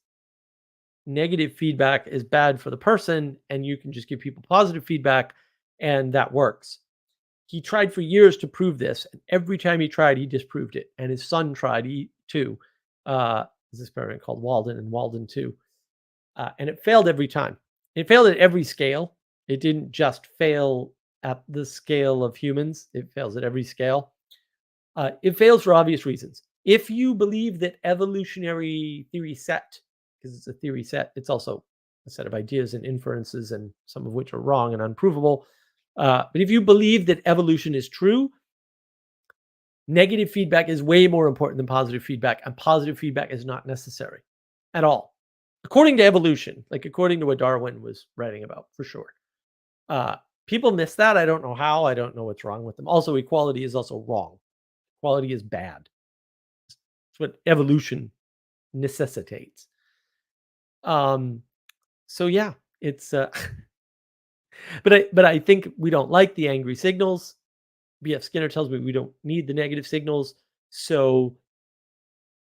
S2: negative feedback is bad for the person, and you can just give people positive feedback, and that works. He tried for years to prove this, and every time he tried, he disproved it. And his son tried too. This experiment called Walden and Walden 2. And it failed every time. It failed at every scale. It didn't just fail at the scale of humans, it fails at every scale. It fails for obvious reasons. If you believe that evolutionary theory set, because it's a theory set, it's also a set of ideas and inferences, and some of which are wrong and unprovable. But if you believe that evolution is true, negative feedback is way more important than positive feedback, and positive feedback is not necessary at all. According to evolution, like according to what Darwin was writing about, for sure. People miss that. I don't know how. I don't know what's wrong with them. Also, equality is also wrong. Equality is bad. It's what evolution necessitates. So yeah, it's but I think we don't like the angry signals. B.F. Skinner tells me we don't need the negative signals. So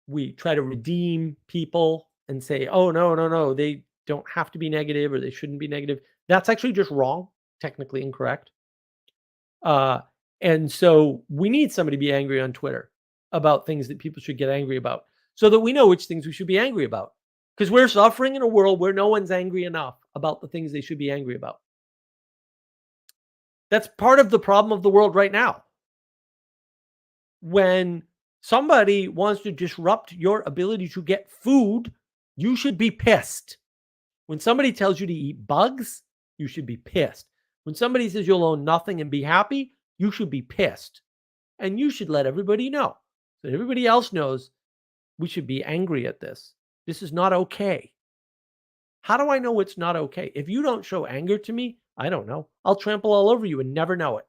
S2: we try to redeem people and say, oh, no, no, no, they don't have to be negative, or they shouldn't be negative. That's actually just wrong, technically incorrect. And so we need somebody to be angry on Twitter about things that people should get angry about, so that we know which things we should be angry about. Because we're suffering in a world where no one's angry enough about the things they should be angry about. That's part of the problem of the world right now. When somebody wants to disrupt your ability to get food, you should be pissed. When somebody tells you to eat bugs, you should be pissed. When somebody says you'll own nothing and be happy, you should be pissed. And you should let everybody know, so everybody else knows we should be angry at this. This is not okay. How do I know it's not okay? If you don't show anger to me, I don't know. I'll trample all over you and never know it.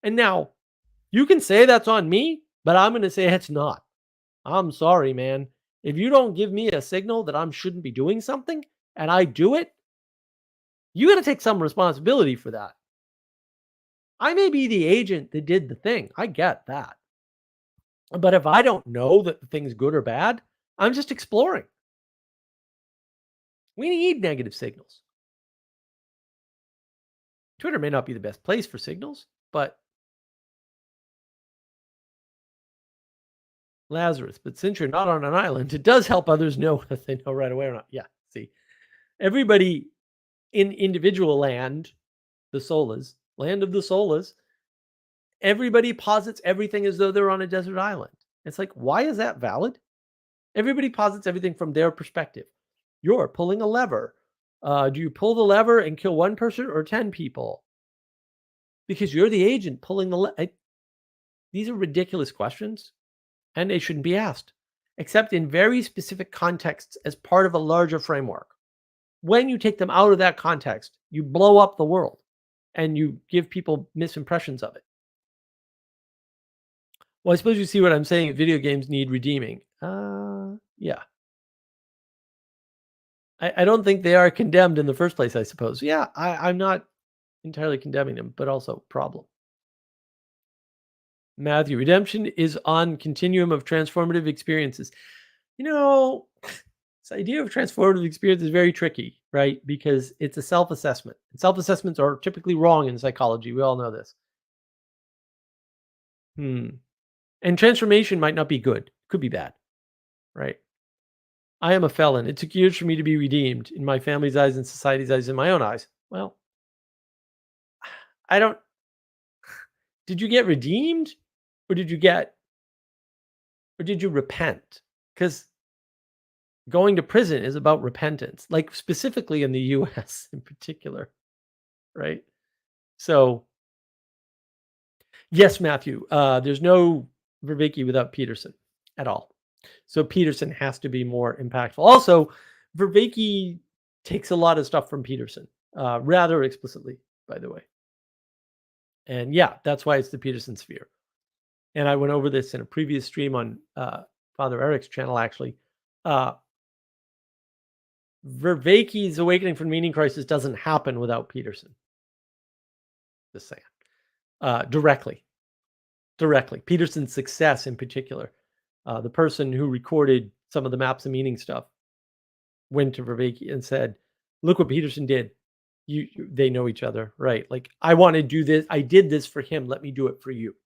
S2: And now, you can say that's on me, but I'm going to say it's not. I'm sorry, man. If you don't give me a signal that I shouldn't be doing something and I do it, you got to take some responsibility for that. I may be the agent that did the thing. I get that. But if I don't know that the thing's good or bad, I'm just exploring. We need negative signals. Twitter may not be the best place for signals, but Lazarus, but since you're not on an island, it does help others know if they know right away or not. Yeah, see, everybody in individual land, the Solas, land of the Solas, everybody posits everything as though they're on a desert island. It's like, why is that valid? Everybody posits everything from their perspective. You're pulling a lever. Do you pull the lever and kill one person or 10 people? Because you're the agent pulling the lever. These are ridiculous questions, and they shouldn't be asked, except in very specific contexts as part of a larger framework. When you take them out of that context, you blow up the world and you give people misimpressions of it. Well, I suppose you see what I'm saying. Video games need redeeming. Yeah. I don't think they are condemned in the first place, I suppose. Yeah, I'm not entirely condemning them, but also problem. Matthew, redemption is on continuum of transformative experiences. You know, this idea of transformative experience is very tricky, right? Because it's a self-assessment. Self-assessments are typically wrong in psychology. We all know this. And transformation might not be good. Could be bad, right? I am a felon. It took years for me to be redeemed in my family's eyes, and society's eyes, and my own eyes. Well, I don't. Did you get redeemed, or did you repent? Because going to prison is about repentance, like specifically in the U.S. in particular, right? So, yes, Matthew, there's no Vervaeke without Peterson at all. So Peterson has to be more impactful. Also, Vervaeke takes a lot of stuff from Peterson, rather explicitly, by the way. And yeah, that's why it's the Peterson sphere. And I went over this in a previous stream on Father Eric's channel, actually. Vervaeke's awakening from meaning crisis doesn't happen without Peterson. Just saying. Directly. Peterson's success in particular. The person who recorded some of the maps of meaning stuff went to Vervaeke and said, "Look what Peterson did. They know each other, right? Like, I want to do this. I did this for him. Let me do it for you."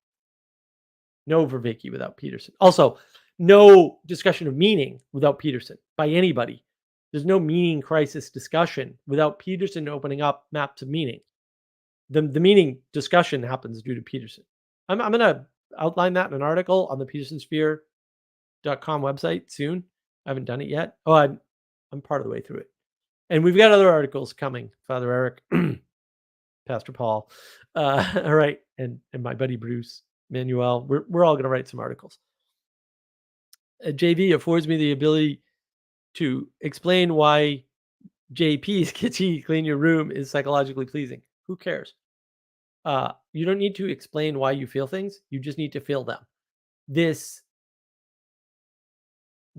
S2: No Vervaeke without Peterson. Also, no discussion of meaning without Peterson by anybody. There's no meaning crisis discussion without Peterson opening up maps of meaning. The meaning discussion happens due to Peterson. I'm going to outline that in an article on the petersonsphere.com website soon. I haven't done it yet. Oh, I'm part of the way through it. And we've got other articles coming, Father Eric, Pastor Paul, all right, and my buddy Bruce, Manuel. We're all going to write some articles. JV affords me the ability to explain why JP's kitty clean your room is psychologically pleasing. Who cares? You don't need to explain why you feel things. You just need to feel them. This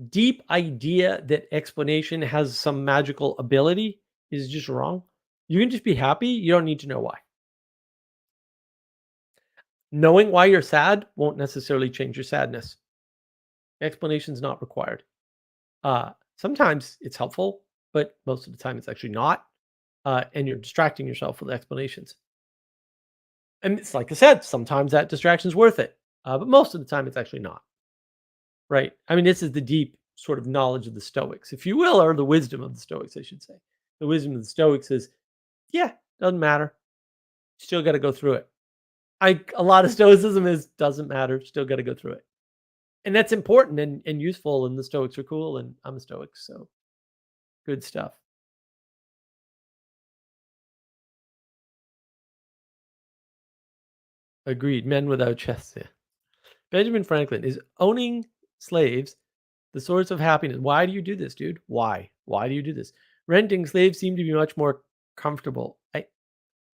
S2: deep idea that explanation has some magical ability is just wrong. You can just be happy. You don't need to know why. Knowing why you're sad won't necessarily change your sadness. Explanation is not required. Sometimes it's helpful, but most of the time it's actually not. And you're distracting yourself with explanations. And it's like I said, sometimes that distraction is worth it. But most of the time it's actually not. Right? I mean, this is the deep sort of knowledge of the Stoics, if you will, or the wisdom of the Stoics, I should say. The wisdom of the Stoics is, yeah, doesn't matter. Still got to go through it. A lot of Stoicism is doesn't matter. Still got to go through it. And that's important and useful, and the Stoics are cool, and I'm a Stoic, so good stuff. Agreed. Men without chests. Yeah. Benjamin Franklin, is owning slaves the source of happiness? Why do you do this, dude? Why? Why do you do this? Renting slaves seem to be much more comfortable.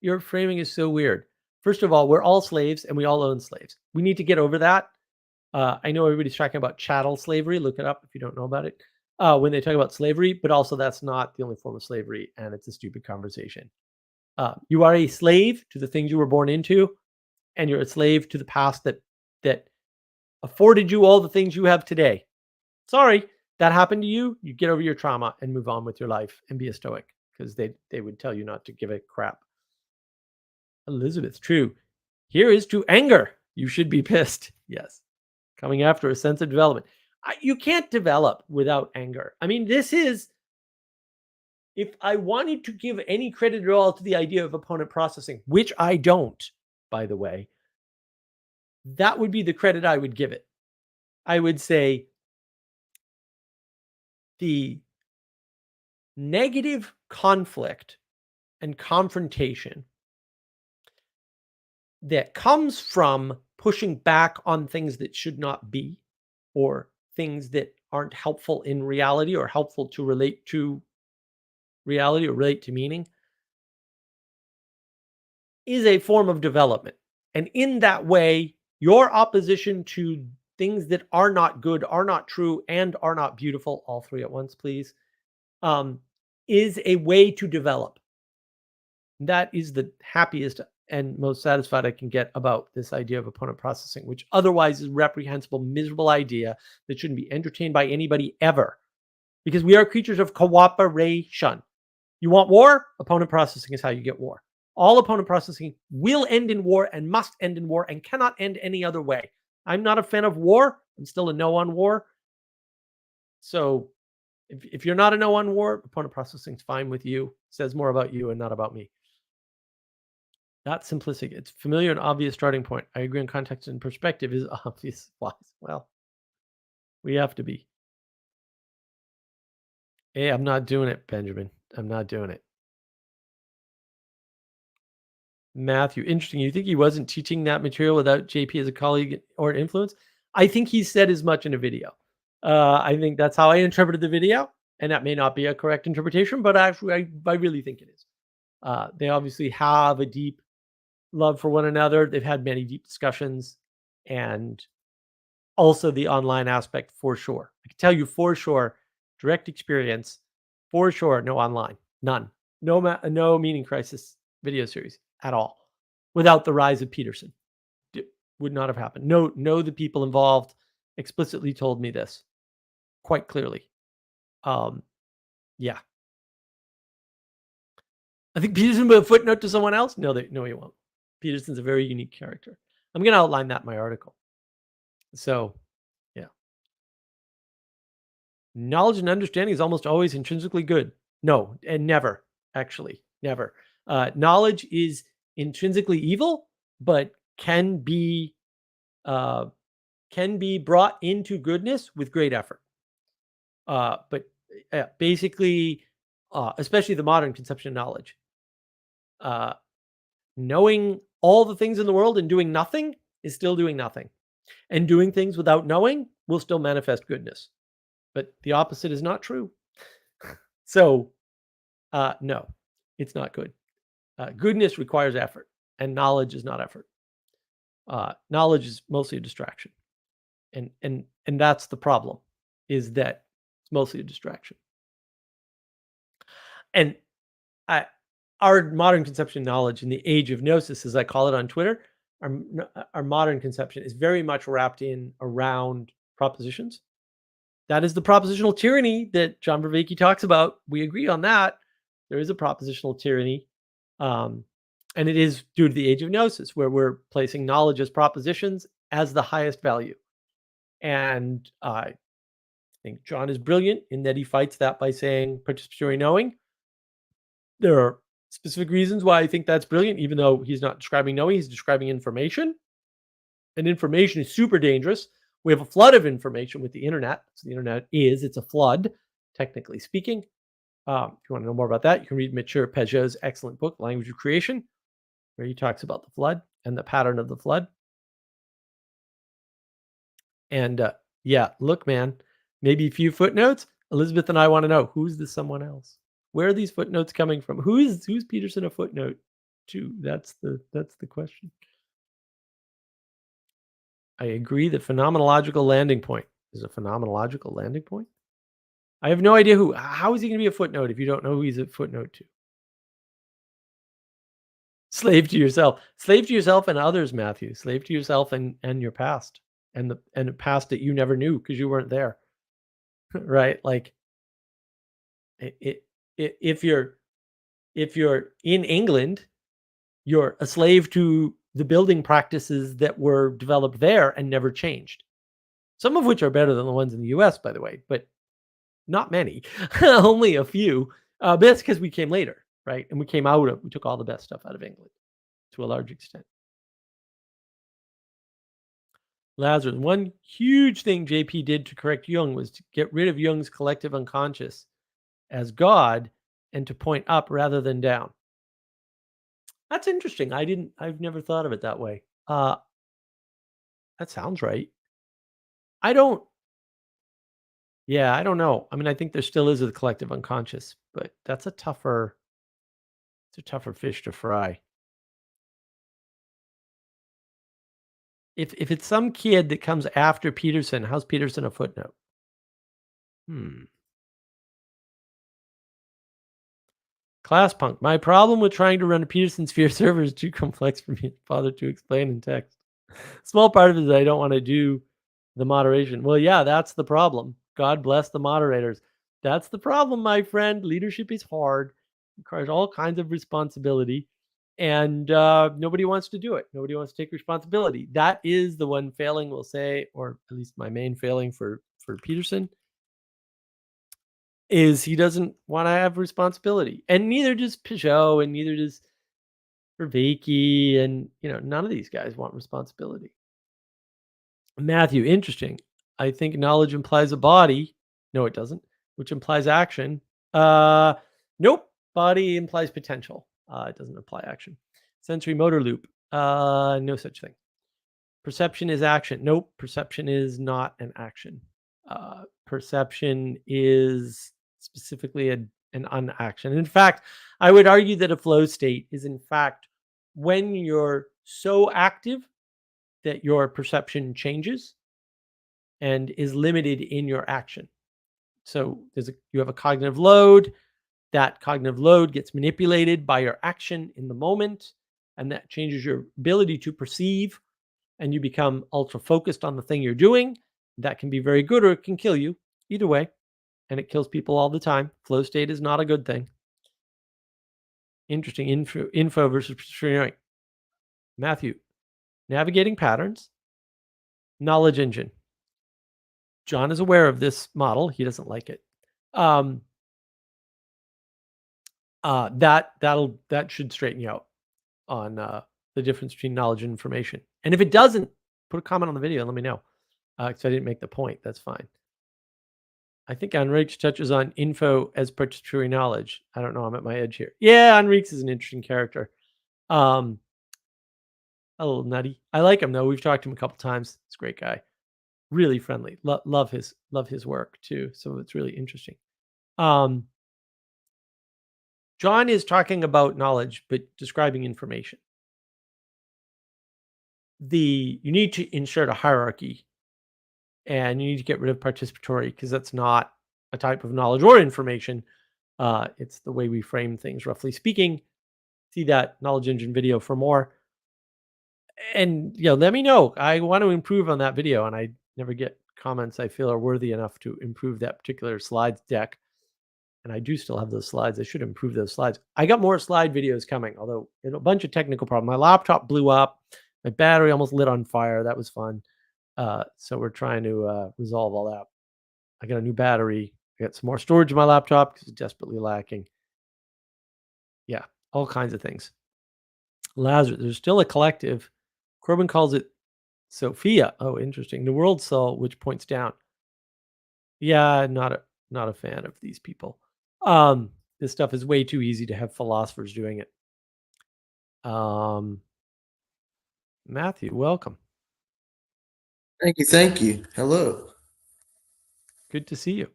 S2: Your framing is so weird. First of all, we're all slaves and we all own slaves. We need to get over that. I know everybody's talking about chattel slavery. Look it up if you don't know about it. When they talk about slavery, but also that's not the only form of slavery, and it's a stupid conversation. You are a slave to the things you were born into, and you're a slave to the past that afforded you all the things you have today. Sorry, that happened to you. You get over your trauma and move on with your life and be a Stoic, because they would tell you not to give a crap. Elizabeth, true. Here is to anger. You should be pissed. Yes. Coming after a sense of development. You can't develop without anger. I mean, this is, if I wanted to give any credit at all to the idea of opponent processing, which I don't, by the way, that would be the credit I would give it. I would say the negative conflict and confrontation that comes from pushing back on things that should not be, or things that aren't helpful in reality or helpful to relate to reality or relate to meaning, is a form of development. And in that way, your opposition to things that are not good, are not true, and are not beautiful, all three at once, please, is a way to develop. That is the happiest and most satisfied I can get about this idea of opponent processing, which otherwise is a reprehensible, miserable idea that shouldn't be entertained by anybody ever, because we are creatures of cooperation. You want war? Opponent processing is how you get war. All opponent processing will end in war and must end in war and cannot end any other way. I'm not a fan of war. I'm still a no on war. So if you're not a no on war, opponent processing is fine with you. It says more about you and not about me. Not simplistic. It's familiar and obvious starting point. I agree on context and perspective is obvious. Well, we have to be. Hey, I'm not doing it, Benjamin. I'm not doing it. Matthew, interesting. You think he wasn't teaching that material without JP as a colleague or influence? I think he said as much in a video. I think that's how I interpreted the video, and that may not be a correct interpretation, but actually, I really think it is. They obviously have a deep love for one another. They've had many deep discussions, and also the online aspect for sure. I can tell you for sure, direct experience For sure, no online. None. No Meaning Crisis video series at all. Without the rise of Peterson. It would not have happened. No, the people involved explicitly told me this quite clearly. Yeah. I think Peterson will footnote to someone else. No, he won't. Peterson's a very unique character. I'm going to outline that in my article. So, yeah. Knowledge and understanding is almost always intrinsically good. No, and never, actually, never. Knowledge is intrinsically evil, but uh, can be brought into goodness with great effort. But basically, especially the modern conception of knowledge, uh, knowing all the things in the world and doing nothing is still doing nothing. And doing things without knowing will still manifest goodness. But the opposite is not true. So, no, it's not good. Goodness requires effort, and knowledge is not effort. Knowledge is mostly a distraction. And that's the problem, is that it's mostly a distraction. And I, our modern conception of knowledge in the age of gnosis, as I call it on Twitter, our modern conception is very much wrapped in around propositions. That is the propositional tyranny that John Vervaeke talks about. We agree on that. There is a propositional tyranny. And it is due to the age of gnosis, where we're placing knowledge as propositions as the highest value. And I think John is brilliant in that he fights that by saying participatory knowing. There are specific reasons why I think that's brilliant, even though he's not describing knowing, he's describing information. And information is super dangerous. We have a flood of information with the internet. So the internet it's a flood, technically speaking. If you want to know more about that, you can read Mature Peugeot's excellent book, Language of Creation, where he talks about the flood and the pattern of the flood. And yeah, look, man, maybe a few footnotes. Elizabeth and I want to know, who's the someone else? Where are these footnotes coming from? Who's Peterson a footnote to? That's the question. I agree that phenomenological landing point is a phenomenological landing point. I have no idea how is he going to be a footnote if you don't know who he's a footnote to? Slave to yourself and others, Matthew. Slave to yourself and your past, and the past that you never knew because you weren't there. Right? Like if you're in England, you're a slave to the building practices that were developed there and never changed. Some of which are better than the ones in the US, by the way, but not many. Only a few. But that's because we came later, right? And we took all the best stuff out of England to a large extent. Lazarus, one huge thing JP did to correct Jung was to get rid of Jung's collective unconscious as God and to point up rather than down. That's interesting. I've never thought of it that way. That sounds right. I don't know. I mean, I think there still is a collective unconscious, but it's a tougher fish to fry. If it's some kid that comes after Peterson, how's Peterson a footnote? Class punk. My problem with trying to run a Peterson Sphere server is too complex for me to bother to explain in text. Small part of it is I don't want to do the moderation. Well, yeah, that's the problem. God bless the moderators. That's the problem, my friend. Leadership is hard. It requires all kinds of responsibility. And nobody wants to do it. Nobody wants to take responsibility. That is the one failing, we'll say, or at least my main failing for Peterson, is he doesn't want to have responsibility. And neither does Peugeot, and neither does Vervaeke, and none of these guys want responsibility. Matthew, interesting. I think knowledge implies a body. No, it doesn't. Which implies action. Nope. Body implies potential. It doesn't imply action. Sensory motor loop. No such thing. Perception is action. Nope. Perception is not an action. Perception is specifically an unaction. In fact, I would argue that a flow state is in fact when you're so active that your perception changes and is limited in your action. So you have a cognitive load. that cognitive load gets manipulated by your action in the moment, and that changes your ability to perceive, and you become ultra focused on the thing you're doing. That can be very good, or it can kill you. Either way, and it kills people all the time. Flow state is not a good thing. Interesting info versus perception. Matthew, navigating patterns, knowledge engine. John is aware of this model. He doesn't like it. That should straighten you out on the difference between knowledge and information. And if it doesn't, put a comment on the video and let me know. Because I didn't make the point. That's fine. I think Enrique touches on info as participatory knowledge. I don't know. I'm at my edge here. Yeah, Enrique is an interesting character. A little nutty. I like him though. We've talked to him a couple times. He's a great guy. Really friendly. Love his work too. So it's really interesting. John is talking about knowledge, but describing information. You need to insert a hierarchy, and you need to get rid of participatory because that's not a type of knowledge or information. It's the way we frame things, roughly speaking. See that knowledge engine video for more. And let me know. I want to improve on that video, and I never get comments I feel are worthy enough to improve that particular slides deck. And I do still have those slides. I should improve those slides. I got more slide videos coming, although a bunch of technical problems. My laptop blew up. My battery almost lit on fire. That was fun. So we're trying to resolve all that. I got a new battery. I got some more storage in my laptop because it's desperately lacking. Yeah, all kinds of things. Lazarus, there's still a collective. Corbin calls it Sophia. Oh, interesting. The world soul, which points down. Yeah, not a fan of these people. This stuff is way too easy to have philosophers doing it. Matthew, welcome.
S3: Thank you. Hello.
S2: Good to see you.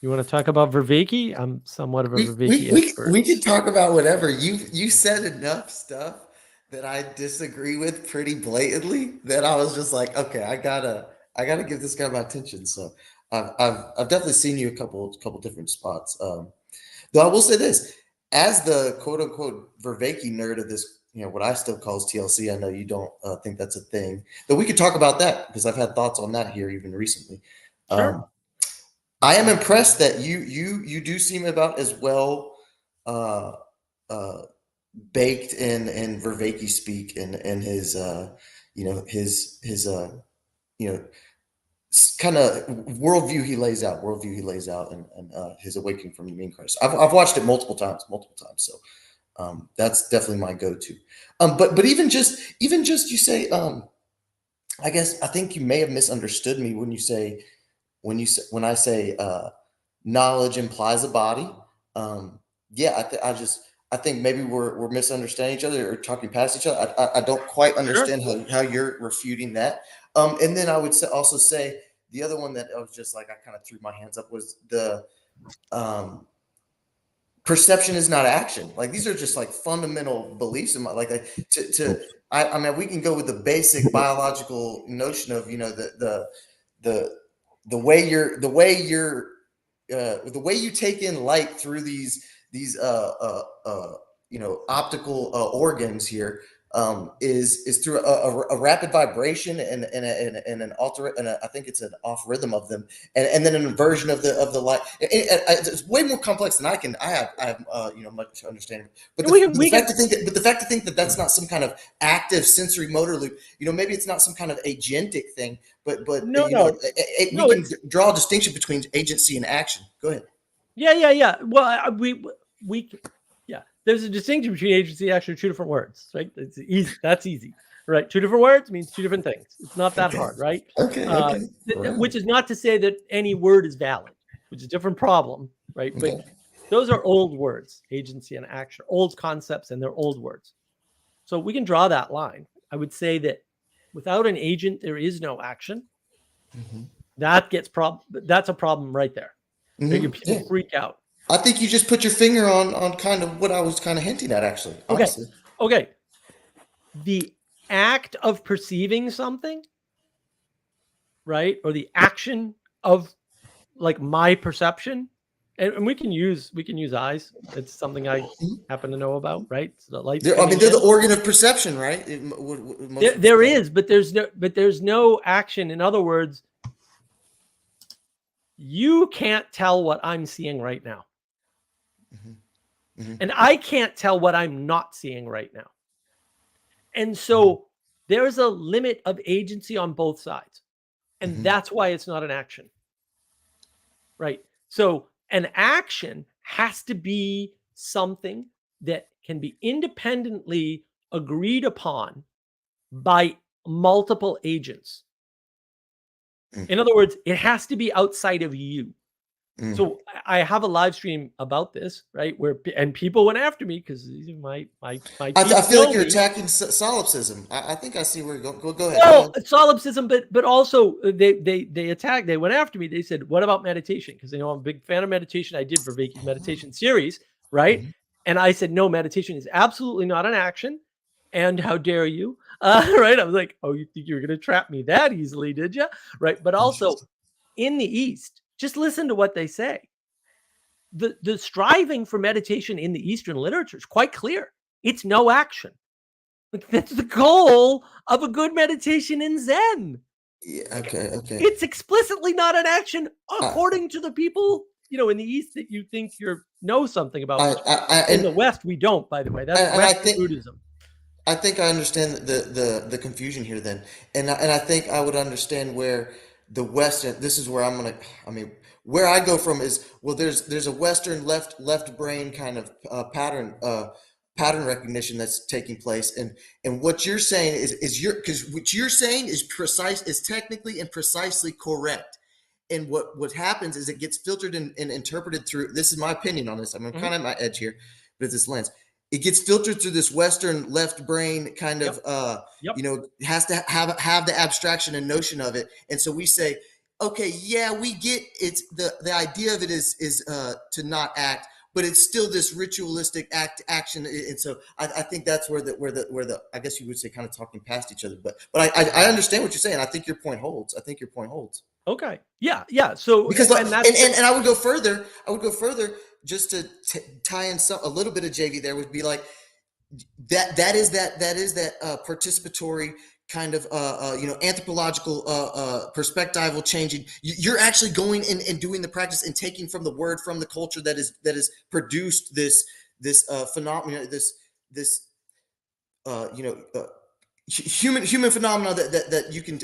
S2: You want to talk about Vervaeke? I'm somewhat of a Vervaeke expert.
S3: We can talk about whatever. You said enough stuff that I disagree with pretty blatantly that I was just like, okay, I gotta give this guy my attention. So I've definitely seen you a couple different spots. Though I will say this, as the quote unquote Vervaeke nerd of this, what I still calls TLC. I know you don't think that's a thing, though we could talk about that because I've had thoughts on that here even recently.
S2: Sure.
S3: I am impressed that you do seem about as well baked in Vervaeke speak and his kind of worldview he lays out and his awakening from the mean Christ. I've watched it multiple times. So that's definitely my go-to. But even just you say, I guess I think you may have misunderstood me when I say knowledge implies a body. I think maybe we're misunderstanding each other or talking past each other. I don't quite understand how you're refuting that. And then I would also say the other one that I was just like I kind of threw my hands up was the perception is not action. Like these are just like fundamental beliefs in my I mean we can go with the basic biological notion of the way you take in light through these optical organs here is through a rapid vibration and I think it's an off rhythm of them and then an inversion of the light. It's way more complex than I have much understanding. But the fact to think that that's not some kind of active sensory motor loop, maybe it's not some kind of agentic thing, but we can draw a distinction between agency and action. Go ahead.
S2: Yeah. Well, there's a distinction between agency and action, two different words, right? It's easy. That's easy, right? Two different words means two different things. It's not that hard, right?
S3: Okay.
S2: Which is not to say that any word is valid, which is a different problem, right?
S3: Okay.
S2: But those are old words, agency and action, old concepts, and they're old words. So we can draw that line. I would say that without an agent, there is no action. Mm-hmm. That's a problem right there.
S3: Mm-hmm.
S2: People freak out.
S3: I think you just put your finger on kind of what I was kind of hinting at, actually. Honestly.
S2: Okay. The act of perceiving something, right? Or the action of like my perception And we can use eyes. It's something I happen to know about, right? So the light
S3: I mean,
S2: streaming
S3: they're the
S2: in.
S3: organ of perception, right?
S2: There is, but there's no action. In other words, you can't tell what I'm seeing right now. And I can't tell what I'm not seeing right now. And so there's a limit of agency on both sides. And that's why it's not an action. Right? So an action has to be something that can be independently agreed upon by multiple agents. In other words, it has to be outside of you. So I have a live stream about this, right? Where and people went after me because my
S3: I
S2: peeps
S3: feel
S2: know
S3: like you're
S2: me.
S3: attacking solipsism. I think I see where you're going. Go ahead.
S2: Well, solipsism, but also they attacked. They went after me. They said, "What about meditation?" Because they know I'm a big fan of meditation. I did for Vicky's meditation series, right? And I said, "No, meditation is absolutely not an action." And how dare you? Right? I was like, "Oh, you think you were going to trap me that easily, did you?" Right? But also in the East, just listen to what they say. The striving for meditation in the Eastern literature is quite clear. It's no action. Like, that's the goal of a good meditation in Zen.
S3: Yeah, okay.
S2: It's explicitly not an action according to the people, in the East that you think you know something about. In the West, we don't, by the way. That's Western Buddhism.
S3: I think I understand the confusion here then. And I think I would understand where the Western, this is where where I go from is, well, there's a Western left brain kind of pattern recognition that's taking place, and what you're saying is because what you're saying is technically and precisely correct. And what happens is it gets filtered and interpreted through, this is my opinion on this, I'm kind of at my edge here, but it's this lens. It gets filtered through this Western left brain kind of, has to have the abstraction and notion of it. And so we say, okay, yeah, we get it's the idea of it is to not act, but it's still this ritualistic action. And so I think that's where the I guess you would say kind of talking past each other. But I understand what you're saying. I think your point holds.
S2: Okay. Yeah. So
S3: because and I would go further. Just to tie in a little bit of JV there would be like that is that participatory kind of anthropological perspectival changing. You're actually going and doing the practice and taking from the word, from the culture that is produced this phenomenon, this human phenomena that you can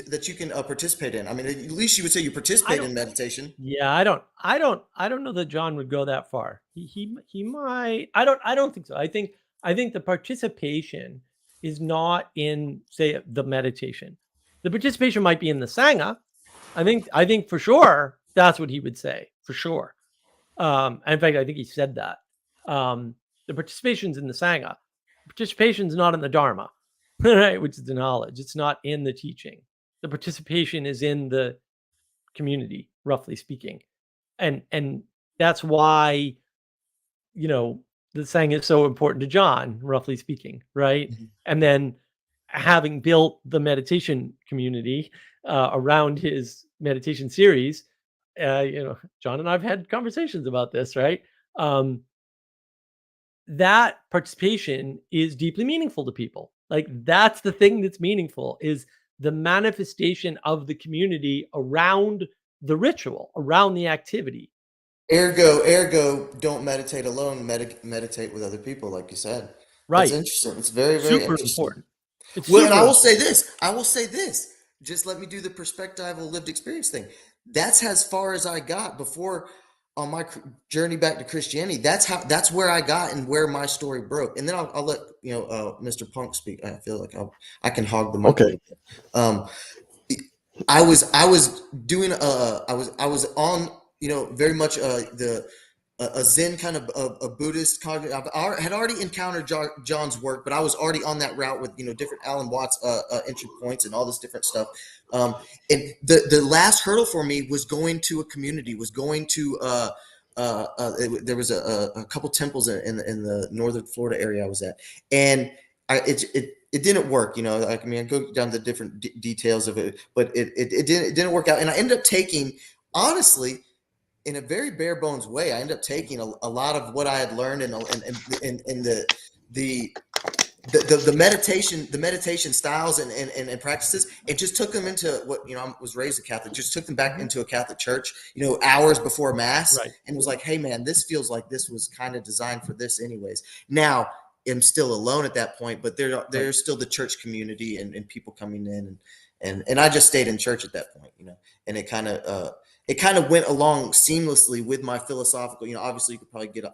S3: participate in. I mean, at least you would say you participate in meditation.
S2: Yeah, I don't know that John would go that far. He might. I don't think so. I think the participation is not in, say, the meditation. The participation might be in the Sangha. I think for sure that's what he would say, for sure. In fact, I think he said that. The participation's in the Sangha. Participation's not in the Dharma, right? Which is the knowledge. It's not in the teaching. The participation is in the community, roughly speaking. And that's why, the Sangha is so important to John, roughly speaking, right? And then having built the meditation community around his meditation series, John and I've had conversations about this, right? That participation is deeply meaningful to people. Like, that's the thing that's meaningful, is the manifestation of the community around the ritual, around the activity.
S3: Ergo, don't meditate alone. Meditate with other people, like you said.
S2: Right.
S3: That's interesting. It's very, very
S2: super
S3: interesting.
S2: important. It's
S3: well,
S2: super
S3: and I will say this. Just let me do the perspectival lived experience thing. That's as far as I got before on my journey back to Christianity. That's where I got and where my story broke. And then I'll let Mr. Punk speak. I feel like I can hog the mic.
S4: Okay.
S3: I was doing I was on very much a Zen kind of a Buddhist cognitive. I had already encountered John's work, but I was already on that route with different Alan Watts entry points and all this different stuff. And the last hurdle for me was going to a community. Was going to there was a couple temples in the northern Florida area I was at, and it didn't work. I go down the different details of it, but it didn't work out. And I ended up taking, honestly, in a very bare bones way, I ended up taking a lot of what I had learned in the meditation styles and practices, and just took them into what, I was raised a Catholic, just took them back into a Catholic church, hours before mass,
S2: Right.
S3: and was like, hey man, this feels like this was kind of designed for this anyways. Now I'm still alone at that point, but there's still the church community and people coming in, and I just stayed in church at that point, and it kind of went along seamlessly with my philosophical, obviously you could probably get,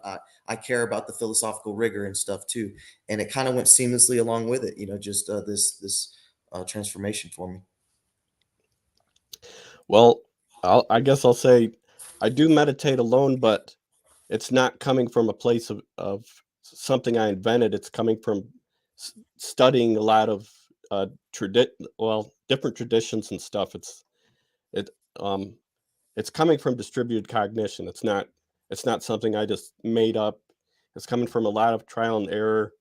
S3: I care about the philosophical rigor and stuff too. And it kind of went seamlessly along with it, just this transformation for me.
S4: Well, I guess I'll say I do meditate alone, but it's not coming from a place of something I invented. It's coming from studying a lot of different traditions and stuff. It's coming from distributed cognition. It's not something I just made up. It's coming from a lot of trial and error,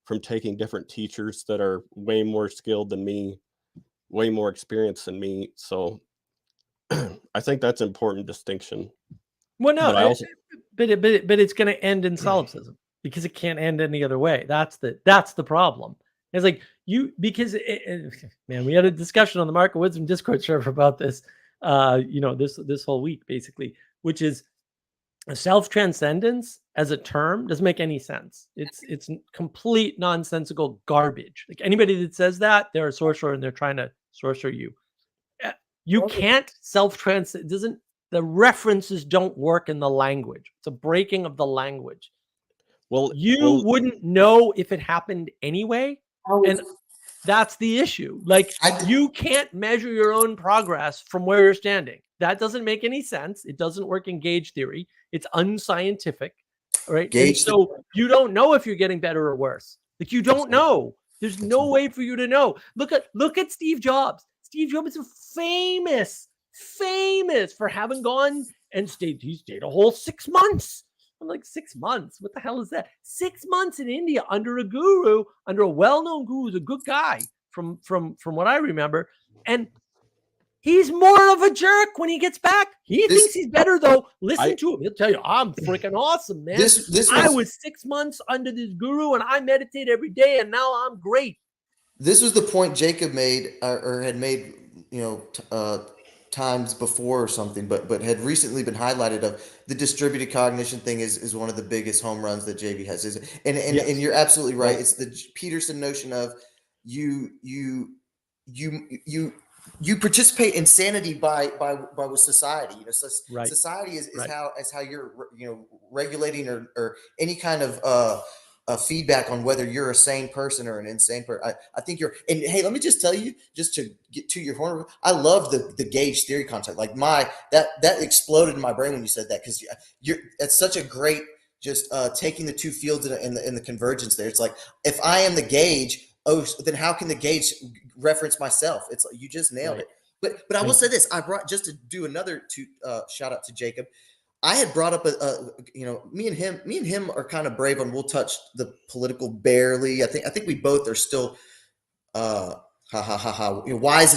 S4: from taking different teachers that are way more skilled than me, way more experienced than me. So I think that's an important distinction.
S2: Well, no,
S4: But I also,
S2: but it's going to end in solipsism because it can't end any other way. That's the problem. It's like because man, we had a discussion on the Mark of Wisdom Discord server about this, this whole week basically, which is self-transcendence as a term doesn't make any sense. It's complete nonsensical garbage. Like anybody that says that, they're a sorcerer and they're trying to sorcerer you. You can't self-transcend. The references don't work in the language. It's a breaking of the language. You wouldn't know if it happened anyway. And that's the issue. Like you can't measure your own progress from where you're standing. That doesn't make any sense. It doesn't work in gauge theory. It's unscientific, right? And so you don't know if you're getting better or worse. Like you don't know. There's no way for you to know. Look at Steve Jobs. Steve Jobs is famous for having gone and he stayed a whole 6 months. I'm like, 6 months? What the hell is that? 6 months in India under a guru, under a well-known guru, who's a good guy from what I remember. And he's more of a jerk when he gets back. He thinks he's better though. Listen to him. He'll tell you, I'm freaking awesome, man. I was 6 months under this guru and I meditate every day and now I'm great.
S3: This was the point Jacob made or had made, times before or something, but had recently been highlighted of the distributed cognition thing is one of the biggest home runs that JV has. And you're absolutely right. It's the Peterson notion of you participate in sanity by with society. Society is how you're regulating or any kind of feedback on whether you're a sane person or an insane person. I think you're, and hey, let me just tell you, just to get to your horn, I love the gauge theory concept. Like that exploded in my brain when you said that, because that's such a great, just taking the two fields in the convergence there. It's like, if I am the gauge, then how can the gauge reference myself? It's like, you just nailed it. But I will say this, I brought, just to do another shout out to Jacob. I had brought up me and him are kind of brave, and we'll touch the political barely. I think we both are still wise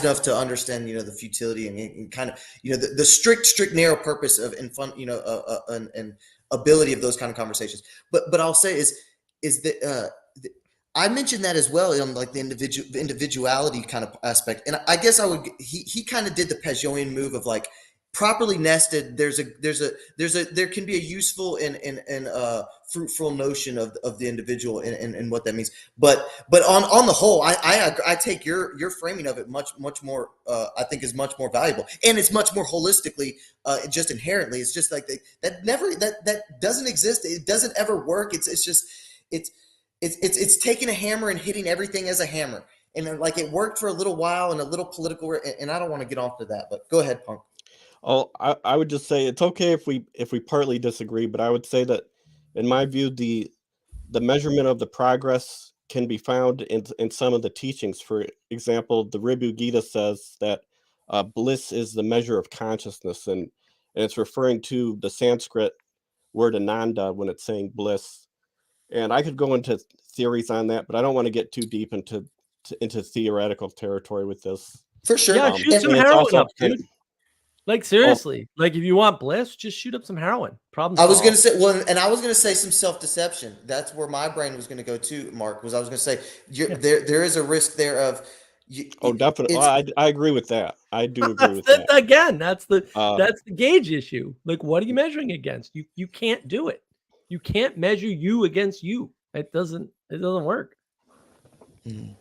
S3: enough to understand the futility and kind of the strict narrow purpose of and fun and ability of those kind of conversations. But I'll say is that I mentioned that as well on like the individuality kind of aspect, and I guess he kind of did the Pageauian move of like, properly nested, there can be a useful and fruitful notion of the individual and what that means. But on the whole, I take your framing of it much more. I think is much more valuable, and it's much more holistically, just inherently. It's just like that doesn't exist. It doesn't ever work. It's taking a hammer and hitting everything as a hammer, and like it worked for a little while and a little political. And I don't want to get off to that, but go ahead, Punk.
S4: Oh, I would just say it's okay if we partly disagree, but I would say that in my view, the measurement of the progress can be found in some of the teachings. For example, the Ribhu Gita says that bliss is the measure of consciousness, and it's referring to the Sanskrit word ananda when it's saying bliss. And I could go into theories on that, but I don't want to get too deep into theoretical territory with this.
S3: For sure.
S2: Yeah, shoot some heroin up, dude. Like, seriously, like, if you want bliss, just shoot up some heroin. Problem
S3: I was
S2: solved.
S3: going to say, well, and I was going to say some self-deception. That's where my brain was going to go to, Mark, was I was going to say,
S2: Yeah.
S3: there is a risk there of,
S4: Oh, definitely.
S3: it's,
S4: I agree with that. I do agree with
S2: That's
S4: that.
S2: again, that's the
S4: Uh,
S2: gauge issue. Like, what are you measuring against? You can't do it. You can't measure you against you. It doesn't work.
S3: Mhm.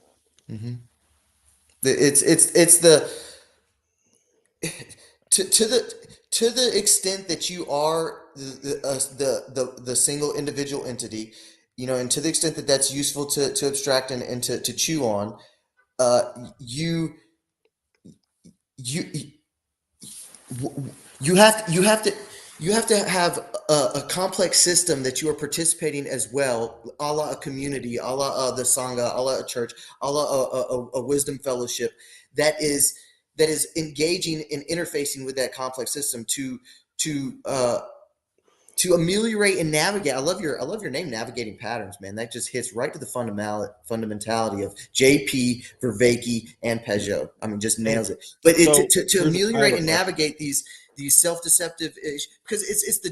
S3: It's the to the extent that you are the single individual entity, and to the extent that that's useful to abstract and to chew on, you you you have to have a complex system that you are participating as well, a la a community, a la the sangha, a la a church, a la a wisdom fellowship that is engaging and interfacing with that complex system to to ameliorate and navigate. I love your name, Navigating Patterns, man. That just hits right to the fundamentality of JP, Vervaeke, and Peugeot. I mean, just nails it. But
S4: so
S3: to
S4: I have
S3: ameliorate
S4: a
S3: and
S4: question.
S3: navigate these self-deceptive issues, because it's the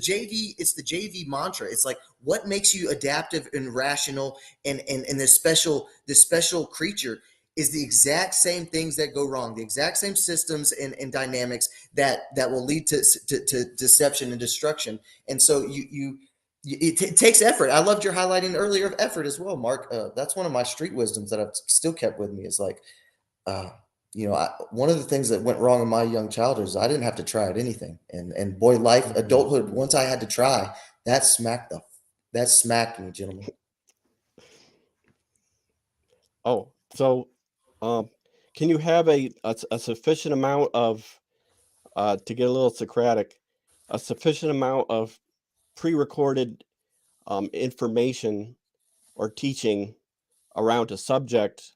S3: JV mantra. It's like, what makes you adaptive and rational and this special creature is the exact same things that go wrong, the exact same systems and dynamics that will lead to deception and destruction. And so it takes effort. I loved your highlighting earlier of effort as well, Mark. That's one of my street wisdoms that I've still kept with me, is like, one of the things that went wrong in my young childhood is I didn't have to try at anything. And boy, adulthood, once I had to try, that smacked me, gentlemen.
S4: Oh, so can you have a sufficient amount of to get a little Socratic, a sufficient amount of pre-recorded information or teaching around a subject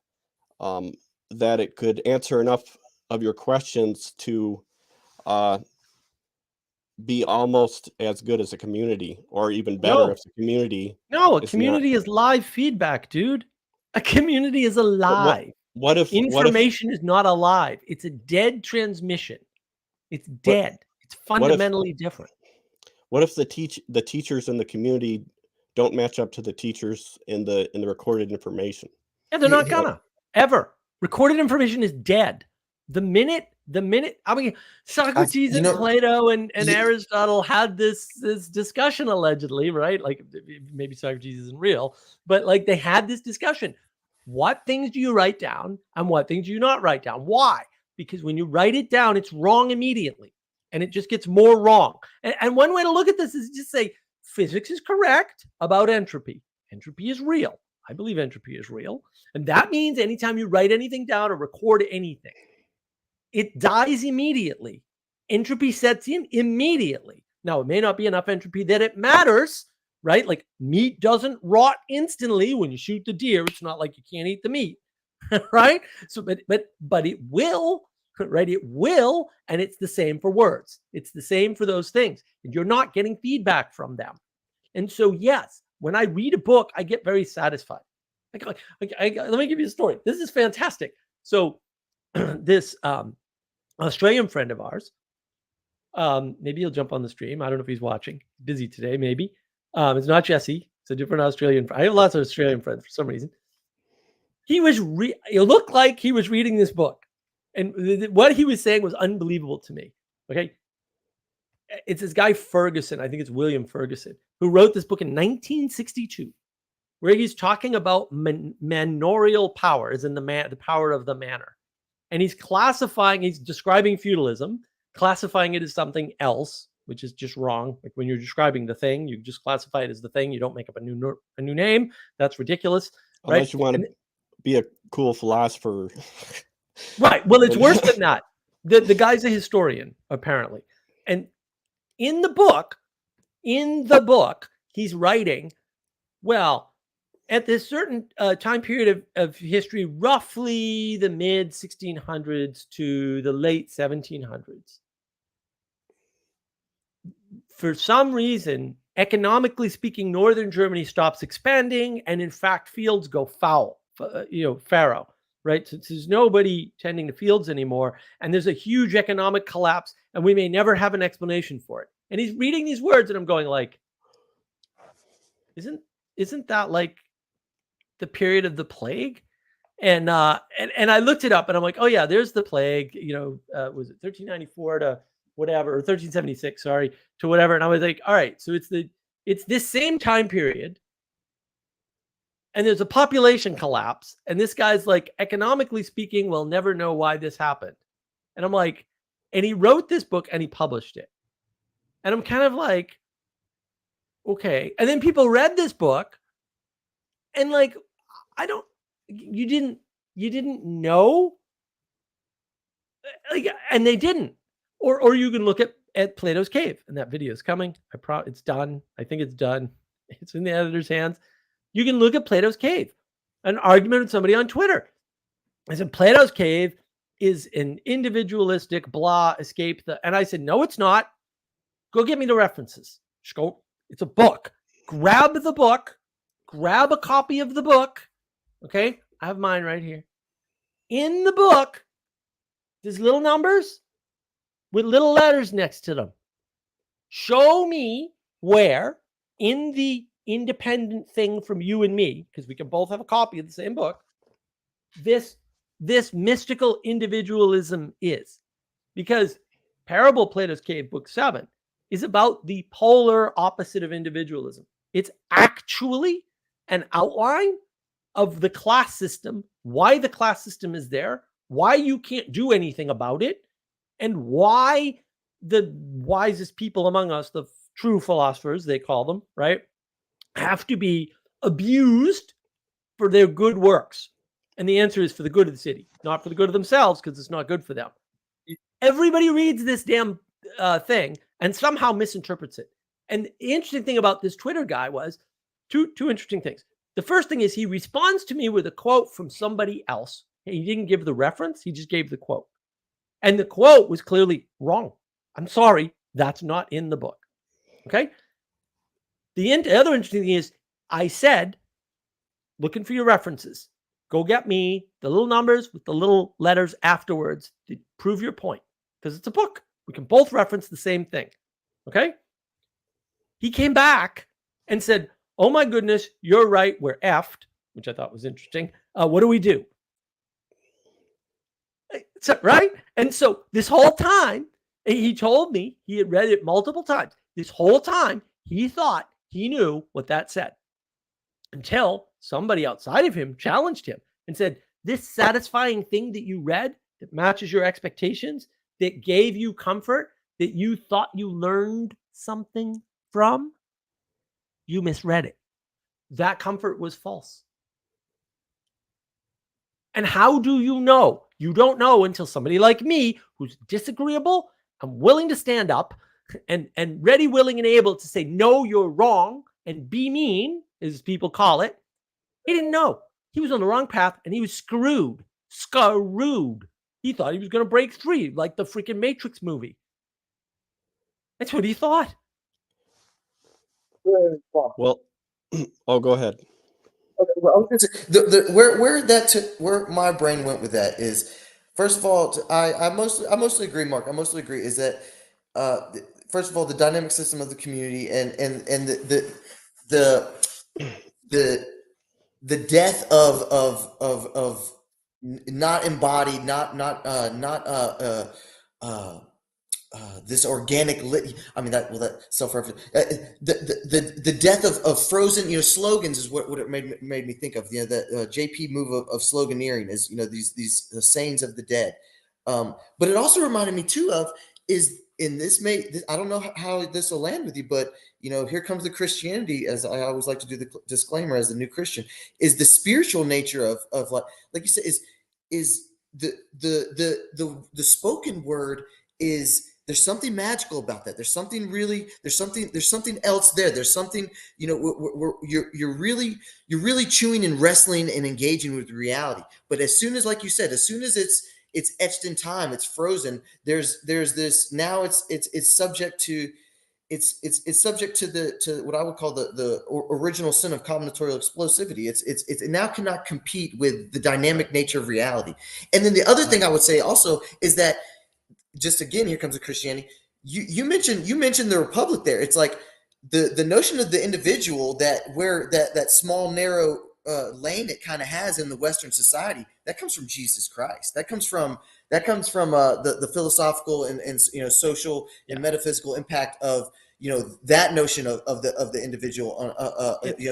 S4: that it could answer enough of your questions to uh, be almost as good as a community, or even better
S2: No,
S4: if the community
S2: no, a
S4: is not.
S2: community is live feedback, dude. A community is
S4: But
S2: alive.
S4: what if
S2: Information is not alive. It's a dead transmission. It's
S4: what
S2: dead. It's
S4: what if
S2: fundamentally different.
S4: what if the teachers in the community don't match up to the teachers in the recorded information?
S2: Yeah, they're not
S4: What
S2: gonna ever. Recorded information is dead. The minute, I mean, Socrates
S3: You
S2: and
S3: know,
S2: Plato and
S3: you,
S2: Aristotle had this discussion allegedly, right? Like, maybe Socrates isn't real, but like, they had this discussion. What things do you write down and what things do you not write down? Why? Because when you write it down, it's wrong immediately, and it just gets more wrong. And one way to look at this is just say physics is correct about entropy. Entropy is real. I believe entropy is real. And that means anytime you write anything down or record anything, it dies immediately. Entropy sets in immediately. Now, it may not be enough entropy that it matters, right? Like, meat doesn't rot instantly when you shoot the deer. It's not like you can't eat the meat, right? So, but it will, right? It will, and it's the same for words. It's the same for those things. And you're not getting feedback from them. And so, yes, when I read a book, I get very satisfied. Let me give you a story. This is fantastic. So, this Australian friend of ours, maybe he'll jump on the stream. I don't know if he's watching. Busy today, maybe. It's not Jesse. It's a different Australian friend. I have lots of Australian friends for some reason. He was it looked like he was reading this book, and what he was saying was unbelievable to me. Okay, it's this guy Ferguson. I think it's William Ferguson, who wrote this book in 1962, where he's talking about manorial power, as in the power of the manor. And he's describing feudalism, classifying it as something else, which is just wrong. Like, when you're describing the thing, you just classify it as the thing. You don't make up a new name. That's ridiculous, right?
S4: Unless you want to be a cool philosopher.
S2: Right. Well, it's worse than that. The guy's a historian, apparently. And in the book, he's writing, well, at this certain time period of history, roughly the mid 1600s to the late 1700s, for some reason, economically speaking, northern Germany stops expanding, and in fact, fields go fallow. right? So there's nobody tending the fields anymore, and there's a huge economic collapse, and we may never have an explanation for it. And he's reading these words, and I'm going like, isn't that like the period of the plague? And I looked it up, and I'm like, oh yeah, there's the plague. Was it 1394 to whatever, or 1376? Sorry, to whatever. And I was like, all right, so it's this same time period, and there's a population collapse, and this guy's like, economically speaking, we'll never know why this happened. And I'm like, and he wrote this book and he published it, and I'm kind of like, okay. And then people read this book, and like, you didn't know, like, and they didn't. Or you can look at Plato's Cave, and that video is coming. It's done. I think it's done. It's in the editor's hands. You can look at Plato's Cave, an argument with somebody on Twitter. I said, Plato's Cave is an individualistic blah escape. And I said, no, it's not. Go get me the references. Just go. It's a book. Grab the book. Grab a copy of the book. Okay, I have mine right here. In the book, there's little numbers with little letters next to them. Show me where in the independent thing from you and me, because we can both have a copy of the same book, this mystical individualism is. Because Parable Plato's Cave, book 7, is about the polar opposite of individualism. It's actually an outline of the class system, why the class system is there, why you can't do anything about it, and why the wisest people among us, the true philosophers, they call them, right, have to be abused for their good works. And the answer is for the good of the city, not for the good of themselves, because it's not good for them. Everybody reads this damn thing and somehow misinterprets it. And the interesting thing about this Twitter guy was two interesting things. The first thing is he responds to me with a quote from somebody else. He didn't give the reference. He just gave the quote. And the quote was clearly wrong. I'm sorry. That's not in the book. Okay. The other interesting thing is I said, looking for your references, go get me the little numbers with the little letters afterwards to prove your point. Because it's a book. We can both reference the same thing. Okay. He came back and said, oh my goodness, you're right. We're effed, which I thought was interesting. What do we do? So, right? And so this whole time, he told me he had read it multiple times. This whole time, he thought he knew what that said until somebody outside of him challenged him and said, this satisfying thing that you read that matches your expectations, that gave you comfort, that you thought you learned something from, you misread it. That comfort was false. And how do you know? You don't know until somebody like me, who's disagreeable and willing to stand up and ready, willing, and able to say, no, you're wrong, and be mean, as people call it. He didn't know. He was on the wrong path, and he was screwed. Screwed. He thought he was going to break free, like the freaking Matrix movie. That's what he thought.
S4: Well, oh, go ahead.
S3: Okay, well, I was gonna say, where my brain went with that is, first of all, I mostly agree, Mark. I mostly agree is that first of all, the dynamic system of the community and the death of not embodied, this organic that self-reference, the death of frozen slogans is what it made me think of. The JP move of sloganeering is these sayings of the dead. But it also reminded me too of is in this I don't know how this will land with you, but here comes the Christianity, as I always like to do the disclaimer as a new Christian, is the spiritual nature of like you said is the spoken word is. There's something magical about that. There's something else there. There's something, you're really chewing and wrestling and engaging with reality. But as soon as, like you said, as soon as it's etched in time, it's frozen. There's this, now it's subject to it's subject to what I would call the original sin of combinatorial explosivity. It now cannot compete with the dynamic nature of reality. And then the other thing I would say also is that, just again, here comes the Christianity. You mentioned the Republic there. It's like the notion of the individual, that small narrow lane it kind of has in the Western society, that comes from Jesus Christ. That comes from the philosophical and social and metaphysical impact of that notion of the individual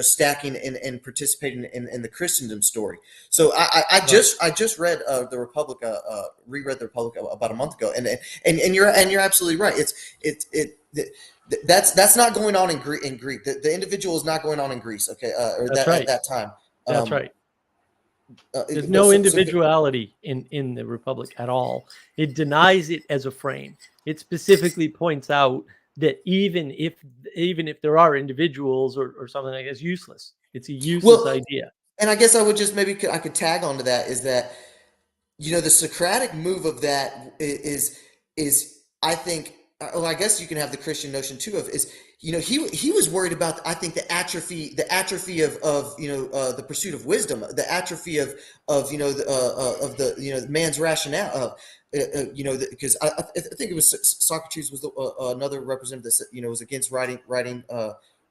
S3: stacking and participating in the Christendom story. So I just read the Republic, reread the Republic about a month ago, and you're absolutely right. That's not going on in Greek. The individual is not going on in Greece. Okay, at that time.
S2: That's right. There's no individuality in the Republic at all. It denies it as a frame. It specifically points out that even if there are individuals or something like that, it's useless. It's a useless idea.
S3: And I guess I would just I could tag onto that, is that the Socratic move of that is I think, well, I guess you can have the Christian notion too of is he was worried about, I think, the atrophy of the pursuit of wisdom, the atrophy of the man's rationale, because I think it was Socrates was another representative that was against writing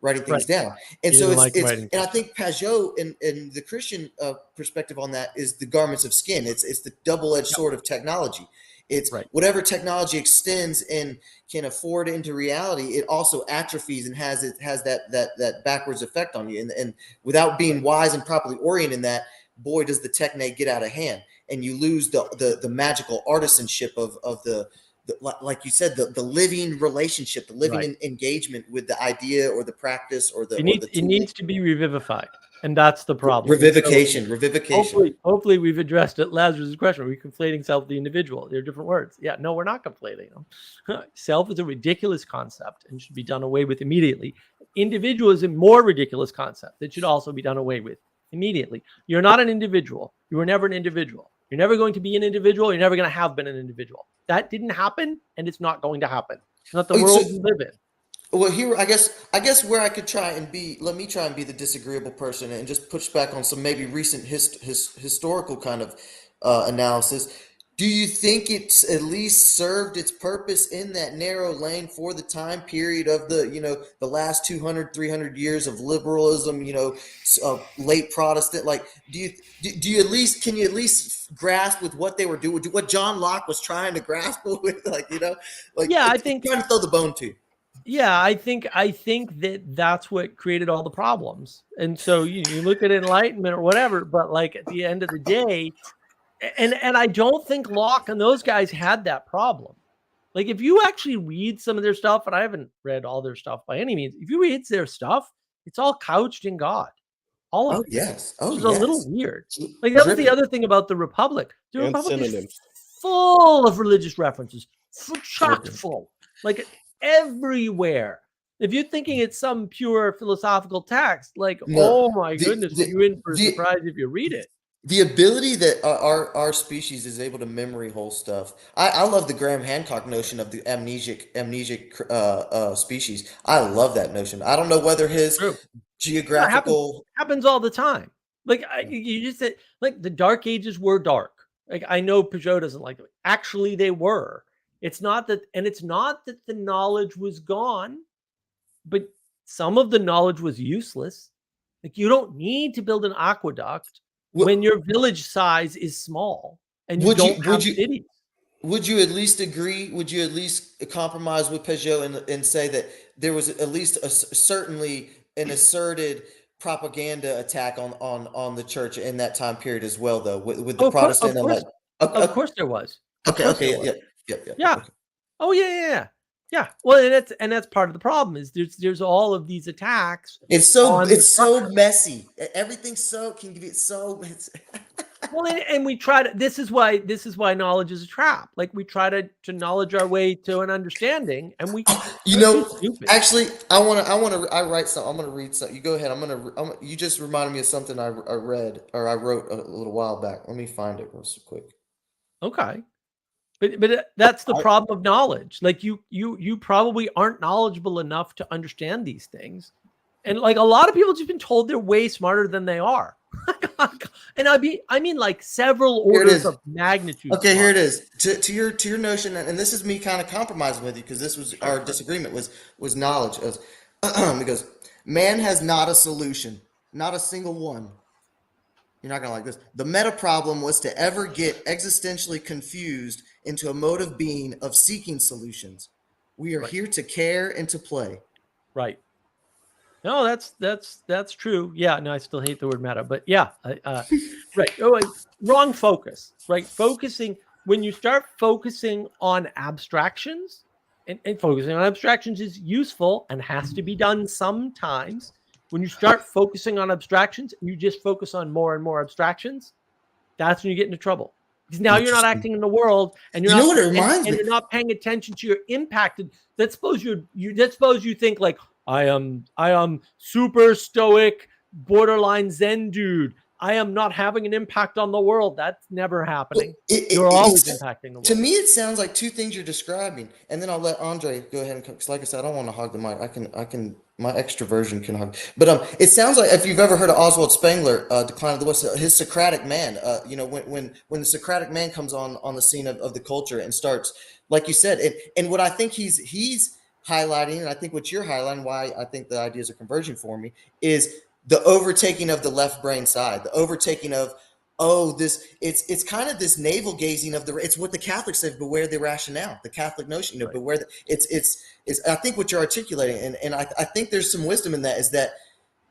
S3: things down. And so and I think Pajot in the Christian perspective on that is the garments of skin. It's the double-edged sword of technology. It's whatever technology extends and can afford into reality, it also atrophies and has that backwards effect on you. And without being wise and properly oriented in that, boy, does the techne get out of hand, and you lose the magical artisanship of the like you said, the living relationship, the living engagement with the idea or the practice or the
S2: it needs to be revivified. And that's the problem.
S3: Revivication.
S2: Hopefully we've addressed it. Lazarus' question. Are we conflating self with the individual? They're different words. Yeah, no, we're not conflating them. Self is a ridiculous concept and should be done away with immediately. Individual is a more ridiculous concept that should also be done away with immediately. You're not an individual. You were never an individual. You're never going to be an individual. You're never going to have been an individual. That didn't happen, and it's not going to happen. It's not the world we live in.
S3: Well, here, I guess where I could let me try and be the disagreeable person and just push back on some maybe recent historical kind of analysis. Do you think it's at least served its purpose in that narrow lane for the time period of the last 200, 300 years of liberalism, late Protestant? Like, can you at least grasp with what they were doing, what John Locke was trying to grasp with,
S2: I think
S3: trying to throw the bone to.
S2: Yeah, I think that's what created all the problems. And so you look at Enlightenment or whatever, but like at the end of the day, and I don't think Locke and those guys had that problem. Like if you actually read some of their stuff, and I haven't read all their stuff by any means, if you read their stuff, it's all couched in God. All of it.
S3: Yes.
S2: Which is a little weird. Like that was the other thing about the Republic. The Republic is full of religious references, chock full, like everywhere. If you're thinking it's some pure philosophical text, like, oh my goodness, you're in for a surprise if you read it.
S3: The ability that our species is able to memory hold stuff. I love the Graham Hancock notion of the amnesic species. I love that notion. I don't know whether his geographical
S2: happens all the time. Like you just said, like the Dark Ages were dark. Like I know Pajot doesn't like it. Actually, they were. It's not that the knowledge was gone, but some of the knowledge was useless. Like you don't need to build an aqueduct when your village size is small and you don't have cities.
S3: Would you at least agree? Would you at least compromise with Pajot and say that there was at least certainly an asserted propaganda attack on the church in that time period as well, though, with the Protestant?
S2: Of course there was.
S3: Okay.
S2: Yeah. Oh yeah. Well, and that's part of the problem is there's all of these attacks.
S3: It's so messy. Everything's can be so.
S2: Well, and we try to. This is why knowledge is a trap. Like we try to knowledge our way to an understanding, and we.
S3: Actually, I write something. I'm gonna read something. You go ahead. You just reminded me of something I read or I wrote a little while back. Let me find it real quick.
S2: Okay. But that's the
S4: I-
S2: problem of knowledge. Like you probably aren't knowledgeable enough to understand these things. And like a lot of people just been told they're way smarter than they are. And I mean like several
S3: Here it
S2: orders
S3: is.
S2: of magnitude.
S3: Okay, here it
S2: smarter.
S3: is. To your notion, and this is me kind of compromising with you because this was our disagreement was knowledge. Because man has not a solution, not a single one. You're not gonna like this. The meta problem was to ever get existentially confused into a mode of being of seeking solutions. We are
S2: Right.
S3: here to care and to play.
S2: Right. No, that's true. Yeah, no, I still hate the word meta, but yeah, right. Oh, wrong focus. Right, focusing when you start focusing on abstractions, and focusing on abstractions is useful and has to be done sometimes. When you start focusing on abstractions, and you just focus on more and more abstractions. That's when you get into trouble because now you're not
S3: Interesting.
S2: acting in the world, and you're
S3: You know
S2: not,
S3: what it reminds
S2: and
S3: me?
S2: you're not paying attention to your impacted. Let's suppose let's suppose you think like I am super stoic, borderline Zen dude. I am not having an impact on the world. That's never happening. You're always impacting the
S3: To
S2: world.
S3: me, it sounds like two things you're describing, and then I'll let Andre go ahead and because, like I said, I don't want to hog the mic. I can, my extroversion can hog. But it sounds like if you've ever heard of Oswald Spengler, Decline of the West, his Socratic man. You know, when the Socratic man comes on the scene of the culture and starts, like you said, and what I think he's highlighting, and I think what you're highlighting, why I think the ideas are converging for me, is the overtaking of the left brain side, the overtaking of this it's kind of this navel gazing of it's what the Catholics say, beware the rationale, the Catholic notion,
S2: Right.
S3: beware it's I think what you're articulating, and I think there's some wisdom in that, is that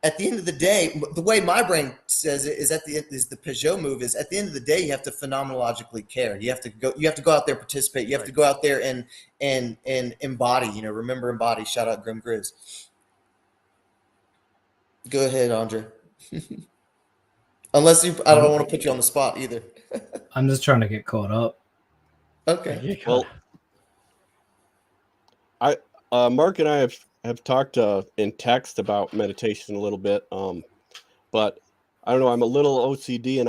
S3: at the end of the day, the way my brain says it is is the Peugeot move is at the end of the day, you have to phenomenologically care. You have to go out there, participate. You have to go out there and embody, remember, embody. Shout out Grim Grizz. Go ahead, Andre. Unless I don't want to put you on the spot either.
S5: I'm just trying to get caught up.
S3: Okay.
S4: Well, Mark and I have talked in text about meditation a little bit, but I don't know. I'm a little OCD,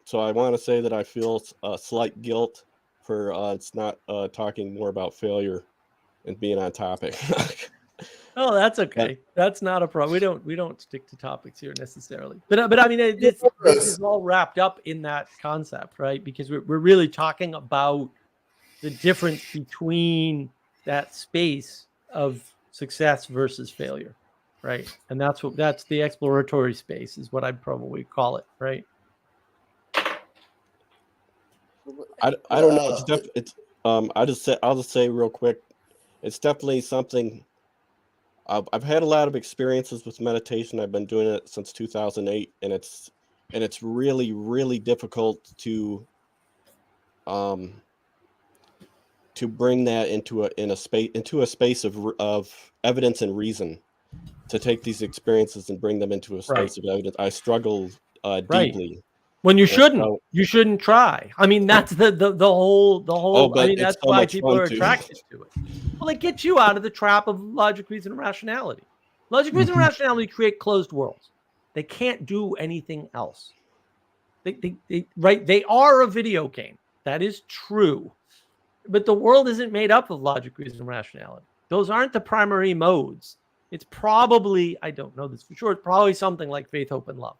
S4: so I want to say that I feel a slight guilt for it's not talking more about failure and being on topic.
S2: Oh, that's okay. That's not a problem. We don't stick to topics here necessarily. But I mean, this is all wrapped up in that concept, right? Because we're really talking about the difference between that space of success versus failure, right? And that's the exploratory space is what I'd probably call it, right?
S4: I don't know. I'll just say real quick, it's definitely something. I've had a lot of experiences with meditation. I've been doing it since 2008, and it's really, really difficult to bring that into a space of evidence and reason, to take these experiences and bring them into a space of evidence. I struggle deeply.
S2: When you shouldn't try. I mean, that's the whole.
S4: But
S2: I mean, that's
S4: so
S2: why
S4: much
S2: people
S4: fun
S2: are
S4: too.
S2: attracted to it. Well, it gets you out of the trap of logic, reason, and rationality. Logic, reason, and rationality create closed worlds. They can't do anything else. They are a video game. That is true. But the world isn't made up of logic, reason, and rationality. Those aren't the primary modes. It's probably, I don't know this for sure, it's probably something like faith, hope, and love.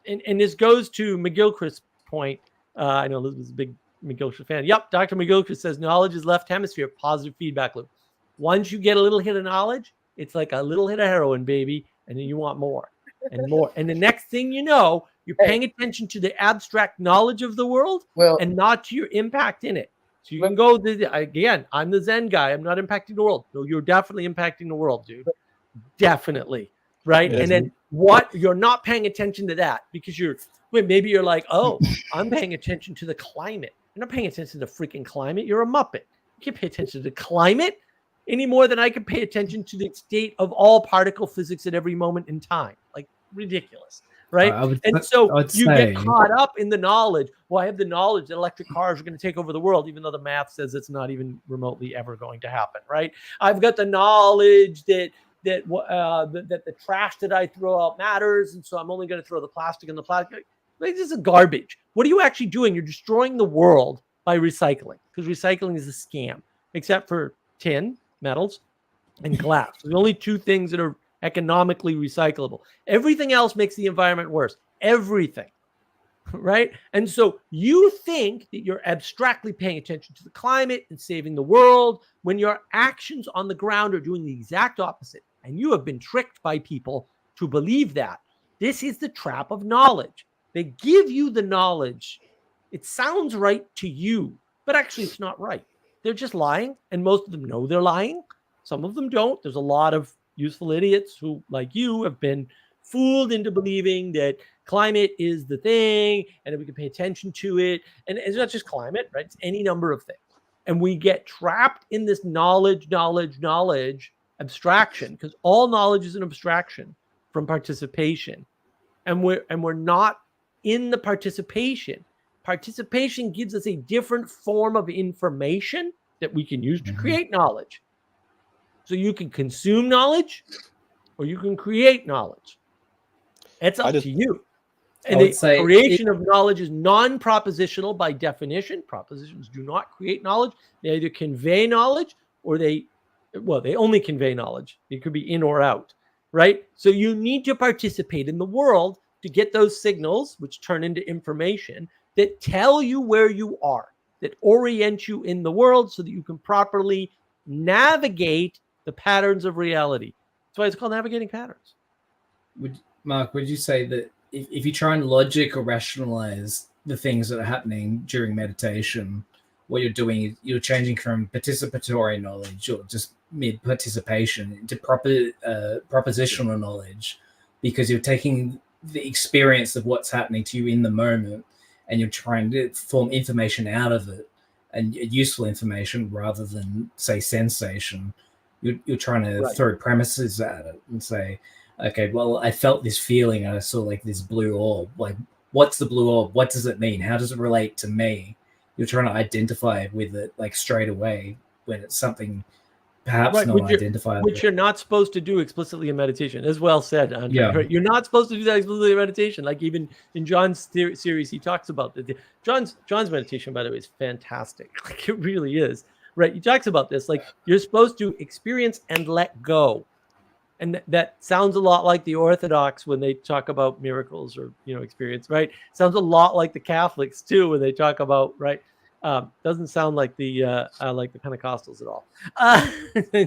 S2: And this goes to McGilchrist's point. I know Elizabeth's a big McGilchrist fan. Yep, Dr. McGilchrist says knowledge is left hemisphere, positive feedback loop. Once you get a little hit of knowledge, it's like a little hit of heroin, baby, and then you want more and more. And the next thing you know, you're paying attention to the abstract knowledge of the world and not to your impact in it. So you can go, again, I'm the Zen guy. I'm not impacting the world. No, you're definitely impacting the world, dude. Definitely. Right. And then you're not paying attention to that because maybe you're like, oh, I'm paying attention to the climate. You're not paying attention to the freaking climate. You're a Muppet. You can't pay attention to the climate any more than I can pay attention to the state of all particle physics at every moment in time. Like, ridiculous. Right. Get caught up in the knowledge. Well, I have the knowledge that electric cars are going to take over the world, even though the math says it's not even remotely ever going to happen. Right. I've got the knowledge that the trash that I throw out matters. And so I'm only going to throw the plastic in the plastic. Like, this is garbage. What are you actually doing? You're destroying the world by recycling, because recycling is a scam, except for tin, metals, and glass. The only two things that are economically recyclable. Everything else makes the environment worse. Everything. Right? And so you think that you're abstractly paying attention to the climate and saving the world when your actions on the ground are doing the exact opposite. And you have been tricked by people to believe that. This is the trap of knowledge. They give you the knowledge. It sounds right to you, but actually it's not right. They're just lying, and most of them know they're lying. Some of them don't. There's a lot of useful idiots who, like you, have been fooled into believing that climate is the thing and that we can pay attention to it. And it's not just climate, right? It's any number of things. And we get trapped in this knowledge abstraction, because all knowledge is an abstraction from participation. And we're not in the participation. Participation gives us a different form of information that we can use to create knowledge. So you can consume knowledge or you can create knowledge. It's up to you. And the creation of knowledge is non-propositional by definition. Propositions do not create knowledge. They either convey knowledge or they only convey knowledge. It could be in or out, right? So you need to participate in the world to get those signals, which turn into information that tell you where you are, that orient you in the world so that you can properly navigate the patterns of reality. That's why it's called navigating patterns.
S5: Mark, would you say that if you try and logic or rationalize the things that are happening during meditation, what you're doing is you're changing from participatory knowledge or just mid-participation into propositional knowledge, because you're taking the experience of what's happening to you in the moment and you're trying to form information out of it, and useful information rather than, say, sensation. You're trying to throw premises at it and say, okay, well, I felt this feeling and I saw like this blue orb. Like, what's the blue orb? What does it mean? How does it relate to me? You're trying to identify with it like straight away when it's something perhaps not identifiable.
S2: Which you're not supposed to do explicitly in meditation. As well said, Andre. Yeah. Right? You're not supposed to do that explicitly in meditation. Like even in John's series, he talks about that. John's meditation, by the way, is fantastic. Like it really is. Right? He talks about this. Like you're supposed to experience and let go. And that sounds a lot like the Orthodox when they talk about miracles or, experience, right? Sounds a lot like the Catholics too, when they talk about, right? Doesn't sound like the Pentecostals at all.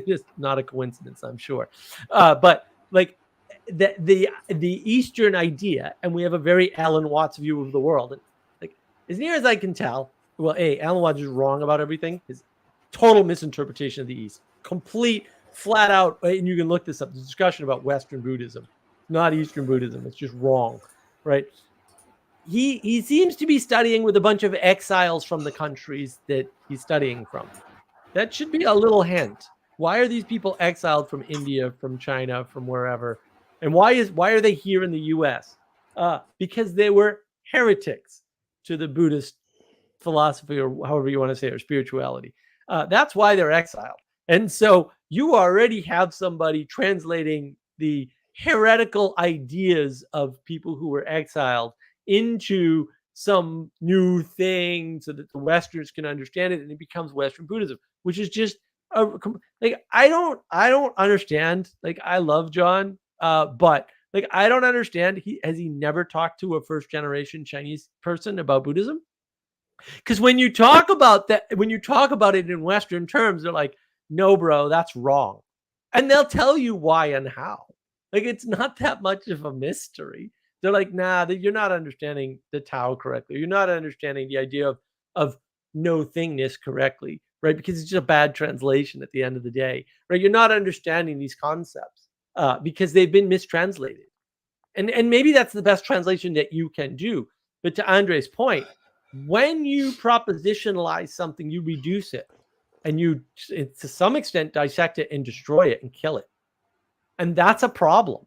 S2: Just not a coincidence, I'm sure. But like the Eastern idea, and we have a very Alan Watts view of the world. And like as near as I can tell, well, Alan Watts is wrong about everything. His total misinterpretation of the East, complete. Flat out, and you can look this up. There's a discussion about Western Buddhism, not Eastern Buddhism. It's just wrong, right? He seems to be studying with a bunch of exiles from the countries that he's studying from. That should be a little hint. Why are these people exiled from India, from China, from wherever? And why are they here in the U.S.? Because they were heretics to the Buddhist philosophy, or however you want to say it, or spirituality. That's why they're exiled. And so you already have somebody translating the heretical ideas of people who were exiled into some new thing so that the Westerners can understand it, and it becomes Western Buddhism, which is just like I don't understand. Like I love John, but like I don't understand. Has he never talked to a first generation Chinese person about Buddhism? Because when you talk about that, when you talk about it in Western terms, they're like, no, bro, that's wrong. And they'll tell you why and how. Like, it's not that much of a mystery. They're like, nah, you're not understanding the Tao correctly. You're not understanding the idea of no thingness correctly, right? Because it's just a bad translation at the end of the day, right? You're not understanding these concepts because they've been mistranslated. And maybe that's the best translation that you can do. But to Andre's point, when you propositionalize something, you reduce it. And you, to some extent, dissect it and destroy it and kill it. And that's a problem.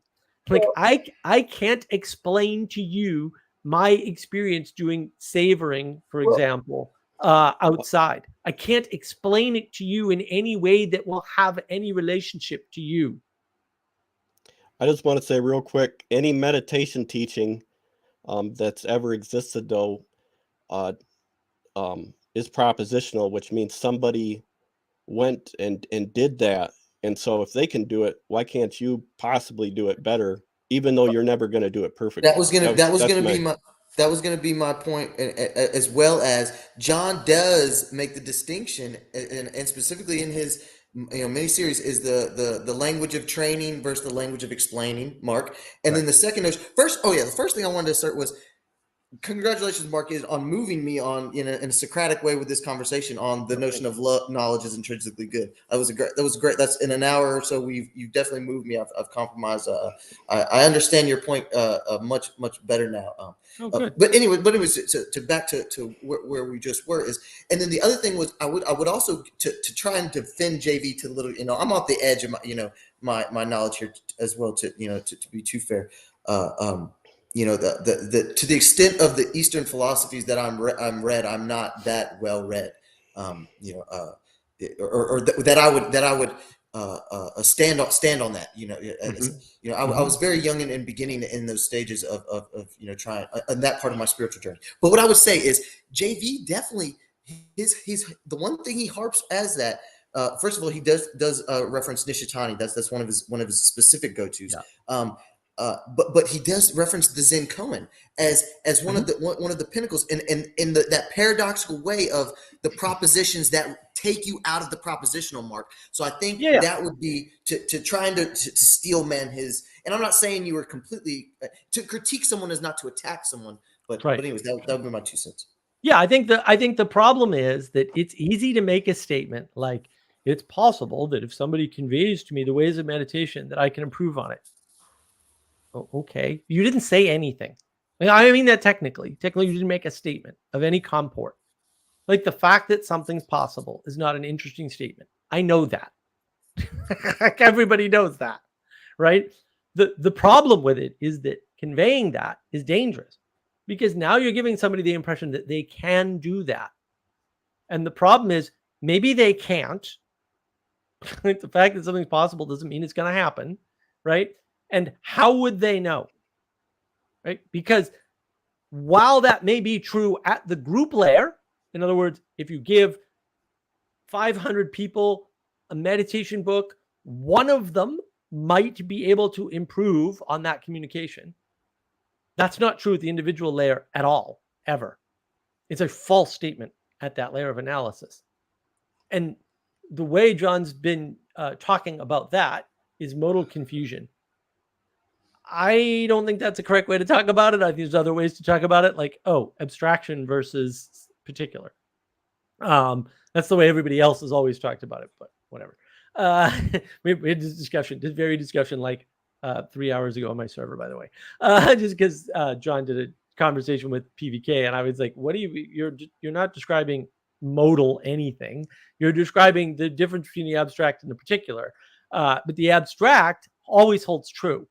S2: Like, I can't explain to you my experience doing savoring, for example, outside. I can't explain it to you in any way that will have any relationship to you.
S4: I just want to say real quick, any meditation teaching that's ever existed, though, is propositional, which means somebody went and did that. And so if they can do it, why can't you possibly do it better, even though you're never going to do it perfectly?
S3: That was gonna be my point, as well as John does make the distinction, and specifically in his mini series, is the language of training versus the language of explaining, Mark. And then the second is the first thing I wanted to start was, congratulations, Mark, is on moving me on in a Socratic way with this conversation on the notion of knowledge is intrinsically good. That was great. That's in an hour or so. You definitely moved me. I've compromised. I understand your point much better now. But anyway, to back to where we just were is, and then the other thing was I would also to try and defend JV to the little, I'm off the edge of my knowledge here as well, to be too fair. The to the extent of the Eastern philosophies that I'm read, I'm not that well read, or that I would stand on that. I was very young and beginning in those stages of trying in that part of my spiritual journey. But what I would say is JV definitely he's the one thing he harps as that. First of all, he does reference Nishitani. That's one of his specific go-tos. Yeah. But he does reference the Zen koan as one of the pinnacles in that paradoxical way of the propositions that take you out of the propositional, Mark. So I think that would be to trying to steel man his. And I'm not saying you were completely to critique someone is not to attack someone, but anyways, that would be my 2 cents.
S2: Yeah, I think the problem is that it's easy to make a statement like, it's possible that if somebody conveys to me the ways of meditation that I can improve on it. Oh, okay. You didn't say anything. I mean that technically you didn't make a statement of any comport. Like, the fact that something's possible is not an interesting statement. I know that. Everybody knows that, right? The problem with it is that conveying that is dangerous, because now you're giving somebody the impression that they can do that. And the problem is, maybe they can't. Like, the fact that something's possible doesn't mean it's going to happen, right? And how would they know? Right? Because while that may be true at the group layer, in other words, if you give 500 people a meditation book, one of them might be able to improve on that communication. That's not true at the individual layer at all, ever. It's a false statement at that layer of analysis. And the way John's been talking about that is modal confusion. I don't think that's a correct way to talk about it. I think there's other ways to talk about it, like, abstraction versus particular. That's the way everybody else has always talked about it, but whatever. We had this discussion like 3 hours ago on my server, by the way, just because John did a conversation with PVK, and I was like, what do you're not describing modal anything. You're describing the difference between the abstract and the particular. But the abstract always holds true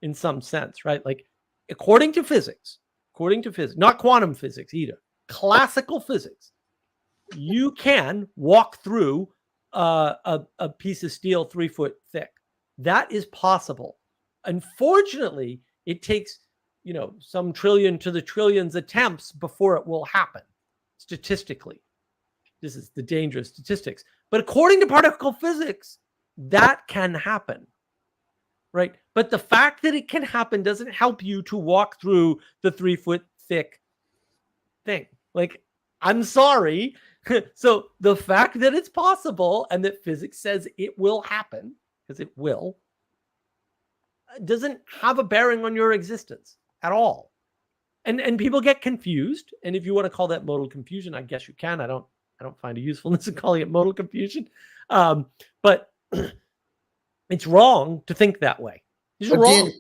S2: in some sense, right? Like, according to physics, not quantum physics either, classical physics, you can walk through a piece of steel 3 foot thick. That is possible. Unfortunately, it takes, some trillion to the trillions attempts before it will happen, statistically. This is the dangerous statistics. But according to particle physics, that can happen, right? But the fact that it can happen doesn't help you to walk through the 3 foot thick thing. Like, I'm sorry. So the fact that it's possible and that physics says it will happen, because it will, doesn't have a bearing on your existence at all. And people get confused. And if you want to call that modal confusion, I guess you can. I don't find a usefulness in calling it modal confusion. But it's wrong to think that way. It's wrong.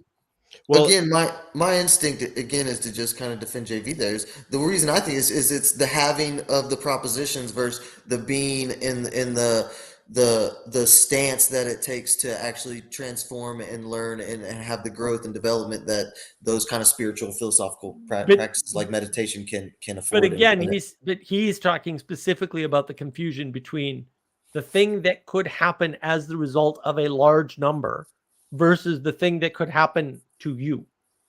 S3: Well, again, my instinct again is to just kind of defend JV there. The reason I think is it's the having of the propositions versus the being in the stance that it takes to actually transform and learn and have the growth and development that those kind of spiritual philosophical practices like meditation can afford.
S2: But again, he's talking specifically about the confusion between the thing that could happen as the result of a large number versus the thing that could happen to you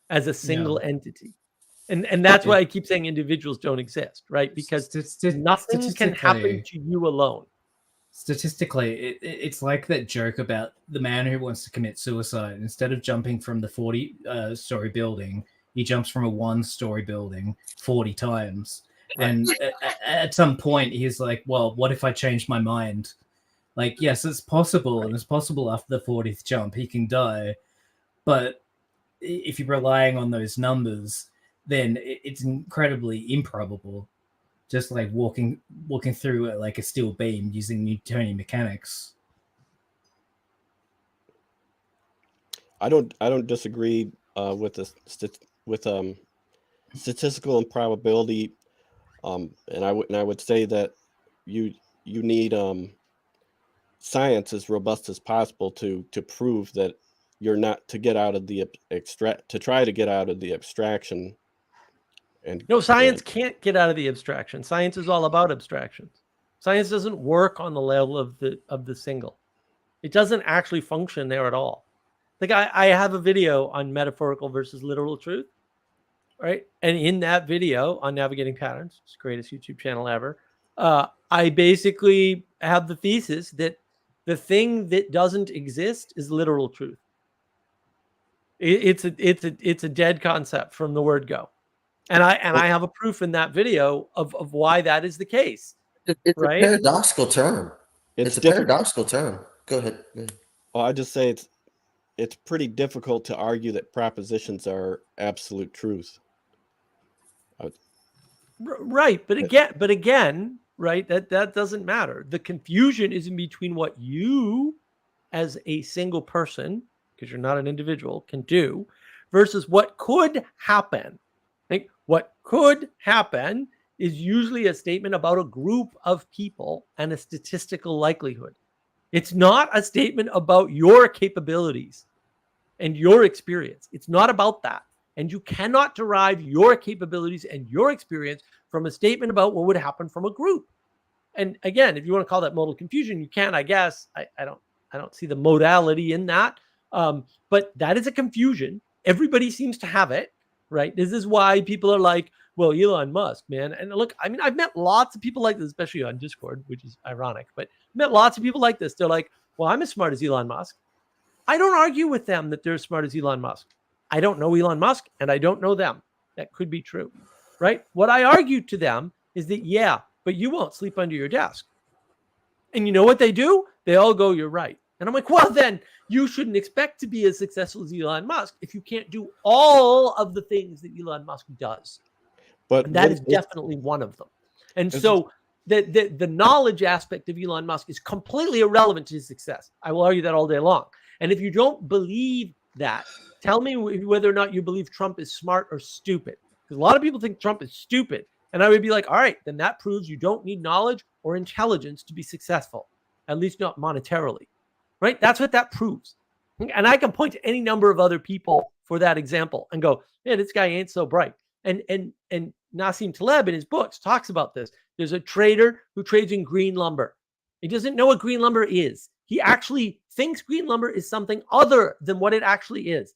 S2: as a single entity. And that's why I keep saying individuals don't exist, right? Because nothing can happen to you alone.
S5: Statistically, it's like that joke about the man who wants to commit suicide. Instead of jumping from the 40-story building, he jumps from a 1-story building 40 times.
S2: Right.
S5: And at some point, he's like, well, what if I change my mind? Like, yes, it's possible,
S2: Right.
S5: and it's possible after the 40th jump, he can die. But if you're relying on those numbers, then it's incredibly improbable. Just like walking through like a steel beam using Newtonian mechanics.
S4: I don't disagree with statistical improbability, and I would say that you need science as robust as possible to prove that you're not to get out of the try to get out of the abstraction. And
S2: no, science can't get out of the abstraction. Science is all about abstractions. Science doesn't work on the level of the single. It doesn't actually function there at all. Like I have a video on metaphorical versus literal truth, right? And in that video on navigating patterns, it's the greatest YouTube channel ever, I basically have the thesis that the thing that doesn't exist is literal truth. It's a dead concept from the word go. And I have a proof in that video of why that is the case.
S3: It's
S2: right?
S3: a paradoxical term. It's a paradoxical term. Go ahead.
S4: Well, I just say it's pretty difficult to argue that propositions are absolute truth.
S2: Right, but again, right? That doesn't matter. The confusion is in between what you, as a single person, because you're not an individual, can do, versus what could happen. Like what could happen is usually a statement about a group of people and a statistical likelihood. It's not a statement about your capabilities and your experience. It's not about that. And you cannot derive your capabilities and your experience from a statement about what would happen from a group. And again, if you want to call that modal confusion, you can, I guess. I don't see the modality in that. But that is a confusion. Everybody seems to have it, right? This is why people are like, well, Elon Musk, man. And look, I mean, I've met lots of people like this, especially on Discord, which is ironic, but I've met lots of people like this. They're like, well, I'm as smart as Elon Musk. I don't argue with them that they're as smart as Elon Musk. I don't know Elon Musk and I don't know them. That could be true, right? What I argue to them is that, yeah, but you won't sleep under your desk. And you know what they do? They all go, you're right. And I'm like, well, then you shouldn't expect to be as successful as Elon Musk if you can't do all of the things that Elon Musk does. But that is definitely one of them. And so the knowledge aspect of Elon Musk is completely irrelevant to his success. I will argue that all day long. And if you don't believe that, tell me whether or not you believe Trump is smart or stupid. Because a lot of people think Trump is stupid. And I would be like, all right, then that proves you don't need knowledge or intelligence to be successful, at least not monetarily, right? That's what that proves. And I can point to any number of other people for that example and go, yeah, this guy ain't so bright. And Nassim Taleb in his books talks about this. There's a trader who trades in green lumber. He doesn't know what green lumber is. He actually thinks green lumber is something other than what it actually is.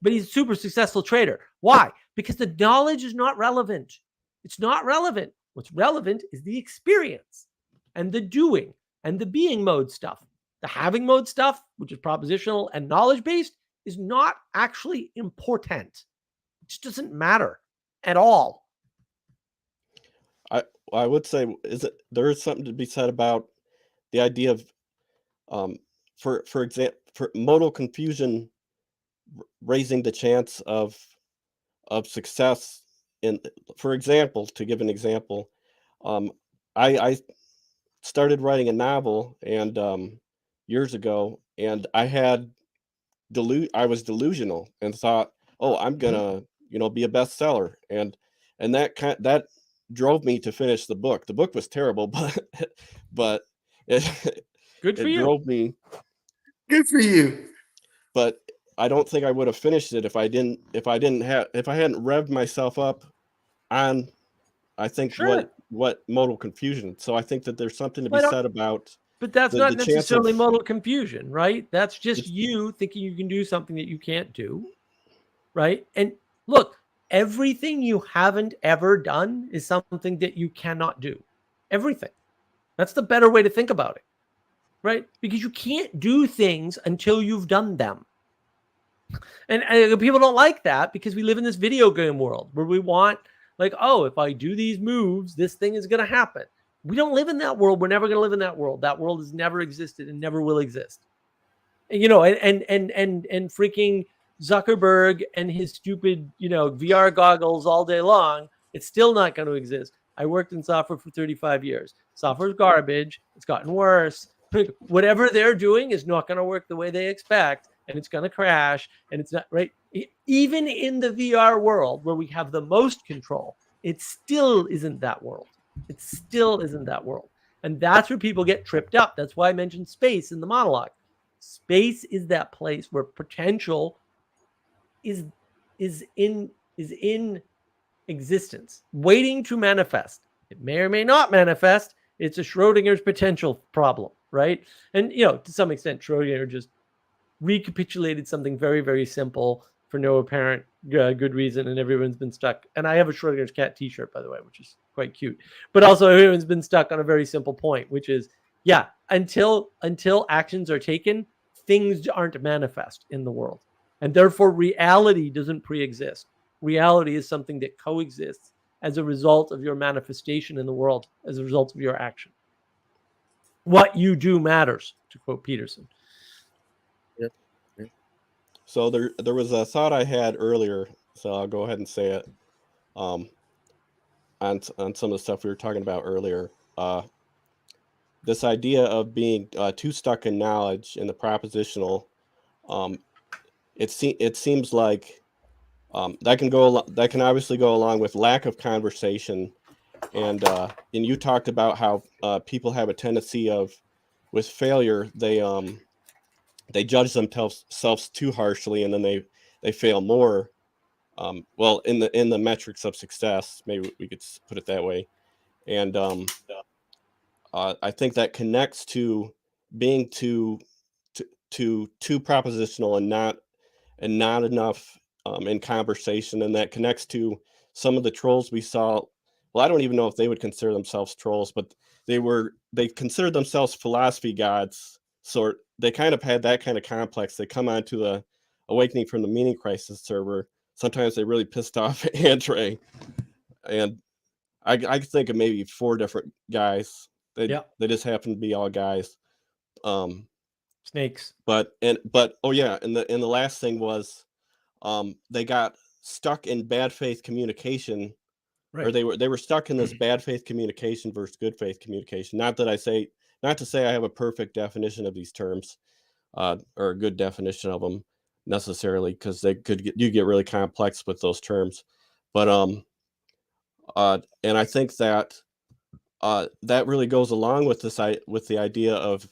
S2: But he's a super successful trader. Why? Because the knowledge is not relevant. It's not relevant. What's relevant is the experience and the doing and the being mode stuff. The having mode stuff, which is propositional and knowledge-based, is not actually important. It just doesn't matter at all.
S4: I would say there is something to be said about the idea of, for example, for modal confusion raising the chance of success. For example, to give an example, I started writing a novel and years ago, and I was delusional and thought, oh, I'm gonna be a bestseller, and that drove me to finish the book. The book was terrible, but it
S2: Good for you.
S4: drove me.
S3: Good for you.
S4: But I don't think I would have finished it if I hadn't revved myself up on, I think,
S2: Sure.
S4: what modal confusion. So I think that there's something to be said about.
S2: But that's not necessarily
S4: of,
S2: modal confusion, right? That's just you thinking you can do something that you can't do, right? And look, everything you haven't ever done is something that you cannot do. Everything. That's the better way to think about it, right? Because you can't do things until you've done them. And people don't like that because we live in this video game world where we want, like, oh, if I do these moves, this thing is going to happen. We don't live in that world. We're never going to live in that world. That world has never existed and never will exist. You know, and freaking Zuckerberg and his stupid, you know, VR goggles all day long, it's still not going to exist. I worked in software for 35 years. Software's garbage. It's gotten worse. Whatever they're doing is not going to work the way they expect, and it's going to crash, and it's not right. Even in the VR world where we have the most control, it still isn't that world. It still isn't that world. And that's where people get tripped up. That's why I mentioned space in the monologue. Space is that place where potential is in existence, waiting to manifest. It may or may not manifest. It's a Schrodinger's potential problem, right? And, you know, to some extent, Schrodinger just recapitulated something very, very simple for no apparent good reason, and everyone's been stuck. And I have a Schrodinger's cat t-shirt, by the way, which is quite cute. But also everyone's been stuck on a very simple point, which is, yeah, until actions are taken, things aren't manifest in the world. And therefore, reality doesn't pre-exist. Reality is something that coexists as a result of your manifestation in the world, as a result of your action. What you do matters, to quote Peterson.
S3: Yep.
S4: So there was a thought I had earlier, so I'll go ahead and say it. On some of the stuff we were talking about earlier, this idea of being too stuck in knowledge in the propositional, it seems like that can obviously go along with lack of conversation, and you talked about how people have a tendency of, with failure, they judge themselves too harshly, and then they fail more. Well, in the metrics of success, maybe we could put it that way. And I think that connects to being too propositional and not enough in conversation, and that connects to some of the trolls we saw. Well, I don't even know if they would consider themselves trolls, but they considered themselves philosophy gods. So they kind of had that kind of complex. They come onto the Awakening from the Meaning Crisis server. Sometimes they really pissed off Andre, and I think of maybe 4 different guys. They just happen to be all guys.
S2: Snakes.
S4: But oh yeah, and the last thing was, they got stuck in bad faith communication, right. Or they were stuck in this bad faith communication versus good faith communication. Not to say I have a perfect definition of these terms, or a good definition of them necessarily, because you get really complex with those terms. But and I think that that really goes along with the idea of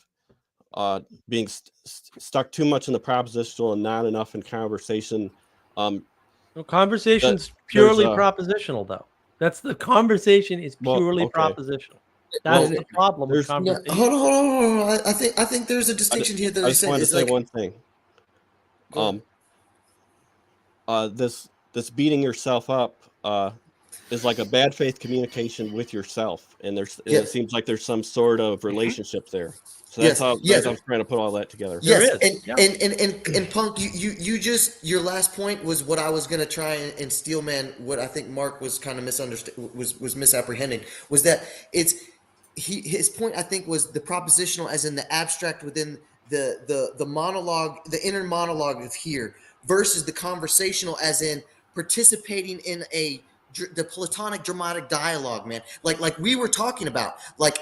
S4: being stuck too much in the propositional and not enough in conversation.
S2: Conversation's purely propositional, though. That's the conversation is purely propositional. That's the problem with conversation.
S3: No, hold on. I think there's a distinction here that
S4: I just wanted to say one thing. This beating yourself up is like a bad faith communication with yourself, and it seems like there's some sort of relationship there. So that's how I'm trying to put all that together.
S3: Yes, and Punk, you just, your last point was what I was going to try and Steelman, what I think Mark was kind of was misapprehending, was that his point, I think, was the propositional as in the abstract within the monologue, the inner monologue of here, versus the conversational as in participating in the Platonic dramatic dialogue, man. Like we were talking about, like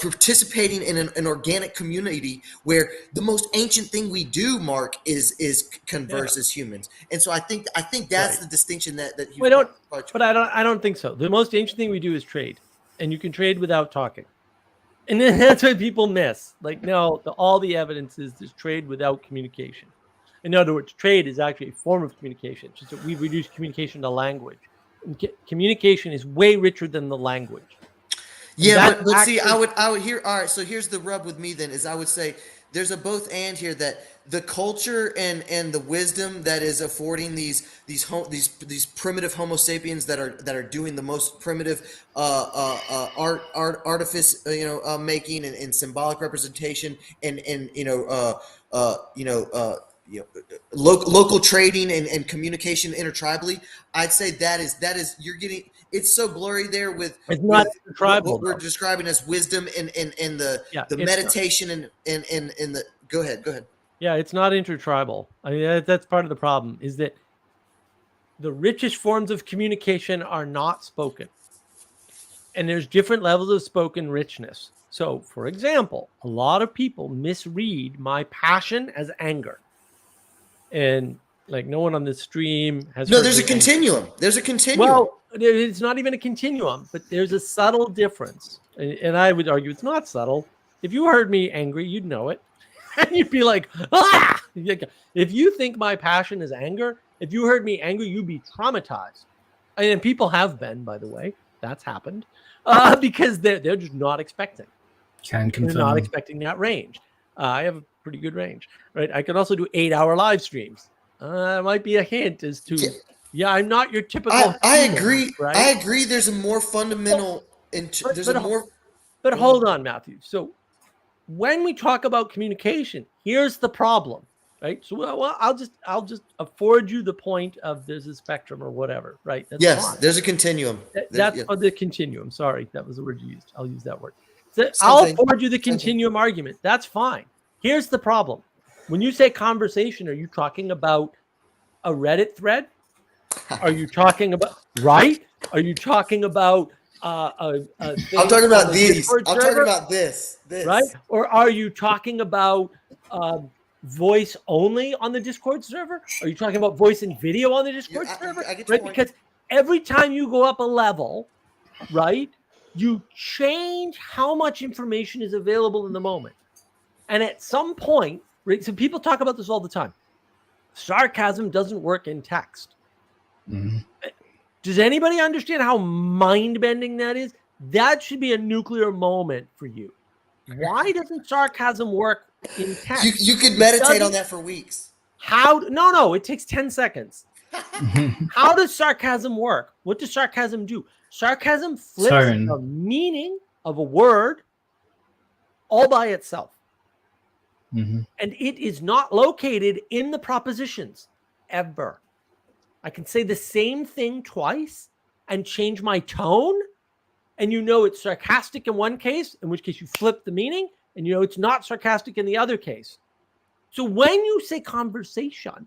S3: participating in an organic community where the most ancient thing we do, Mark, is converse as humans. And so I think that's the distinction that you
S2: but I don't think so. The most ancient thing we do is trade, and you can trade without talking. And then that's what people miss. Like, no, all the evidence is there's trade without communication. In other words, trade is actually a form of communication. It's just that we've reduced communication to language. And communication is way richer than the language.
S3: Yeah, but see, I would hear. All right, so here's the rub with me then, is I would say there's a both and here, that the culture and the wisdom that is affording these primitive Homo sapiens that are doing the most primitive artifice, making and symbolic representation, and local trading and communication intertribally. I'd say that is you're getting, it's so blurry there with
S2: It's not tribal,
S3: what we're
S2: though.
S3: describing as wisdom and the
S2: Yeah,
S3: the
S2: it's not.
S3: meditation and the go ahead.
S2: Yeah, it's not intertribal. I mean, that's part of the problem, is that the richest forms of communication are not spoken. And there's different levels of spoken richness. So, for example, a lot of people misread my passion as anger. And like, no one on this stream has
S3: No,
S2: heard
S3: there's a
S2: me angry.
S3: continuum. There's a continuum.
S2: Well, it's not even a continuum, but there's a subtle difference. And I would argue it's not subtle. If you heard me angry, you'd know it. And you'd be like, ah! If you think my passion is anger, if you heard me angry, you'd be traumatized. And people have been, by the way. That's happened. Because they're just not expecting.
S5: Can confirm.
S2: They're not expecting that range. I have a pretty good range, right? I can also do 8-hour live streams. That might be a hint as to, yeah, I'm not your typical.
S3: I
S2: human,
S3: agree.
S2: right?
S3: I agree. There's a more fundamental.
S2: But hold on, Matthew. So when we talk about communication, here's the problem, right? So I'll just afford you the point of there's a spectrum or whatever, right? That's
S3: yes,
S2: fine.
S3: there's a continuum.
S2: That's the continuum. Sorry, that was the word you used. I'll use that word. So I'll afford you the continuum argument. That's fine. Here's the problem. When you say conversation, are you talking about a Reddit thread? Are you talking about Are you talking about I'm
S3: talking about these. I'm talking about this.
S2: Right? Or are you talking about voice only on the Discord server? Are you talking about voice and video on the Discord server?
S3: I get your
S2: right?
S3: point.
S2: Because every time you go up a level, right, you change how much information is available in the moment. And at some point, right, so people talk about this all the time. Sarcasm doesn't work in text.
S5: Mm-hmm.
S2: Does anybody understand how mind-bending that is? That should be a nuclear moment for you. Why doesn't sarcasm work in text?
S3: You could meditate on that for weeks.
S2: No, it takes 10 seconds. How does sarcasm work? What does sarcasm do? Sarcasm flips the meaning of a word all by itself.
S5: Mm-hmm.
S2: And it is not located in the propositions ever. I can say the same thing twice and change my tone, and you know it's sarcastic in one case, in which case you flip the meaning, and you know it's not sarcastic in the other case. So when you say conversation,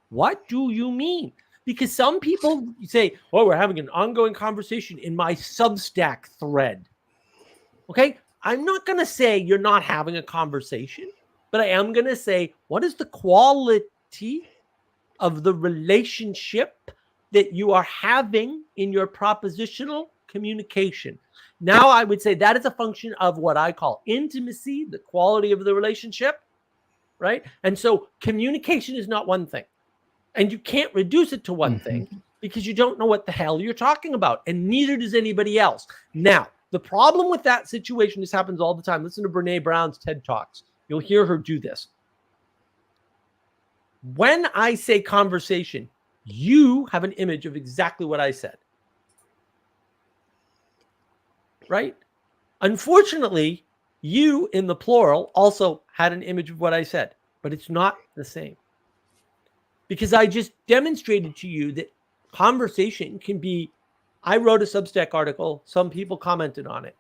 S2: what do you mean? Because some people say, oh, we're having an ongoing conversation in my Substack thread. Okay, I'm not going to say you're not having a conversation, but I am going to say, what is the quality of the relationship that you are having in your propositional communication? Now, I would say that is a function of what I call intimacy, the quality of the relationship, right? And so communication is not one thing. And you can't reduce it to one thing because you don't know what the hell you're talking about. And neither does anybody else. Now, the problem with that situation, this happens all the time. Listen to Brene Brown's TED Talks. You'll hear her do this. When I say conversation, you have an image of exactly what I said. Right? Unfortunately, you in the plural also had an image of what I said, but it's not the same. Because I just demonstrated to you that conversation can be, I wrote a Substack article, some people commented on it.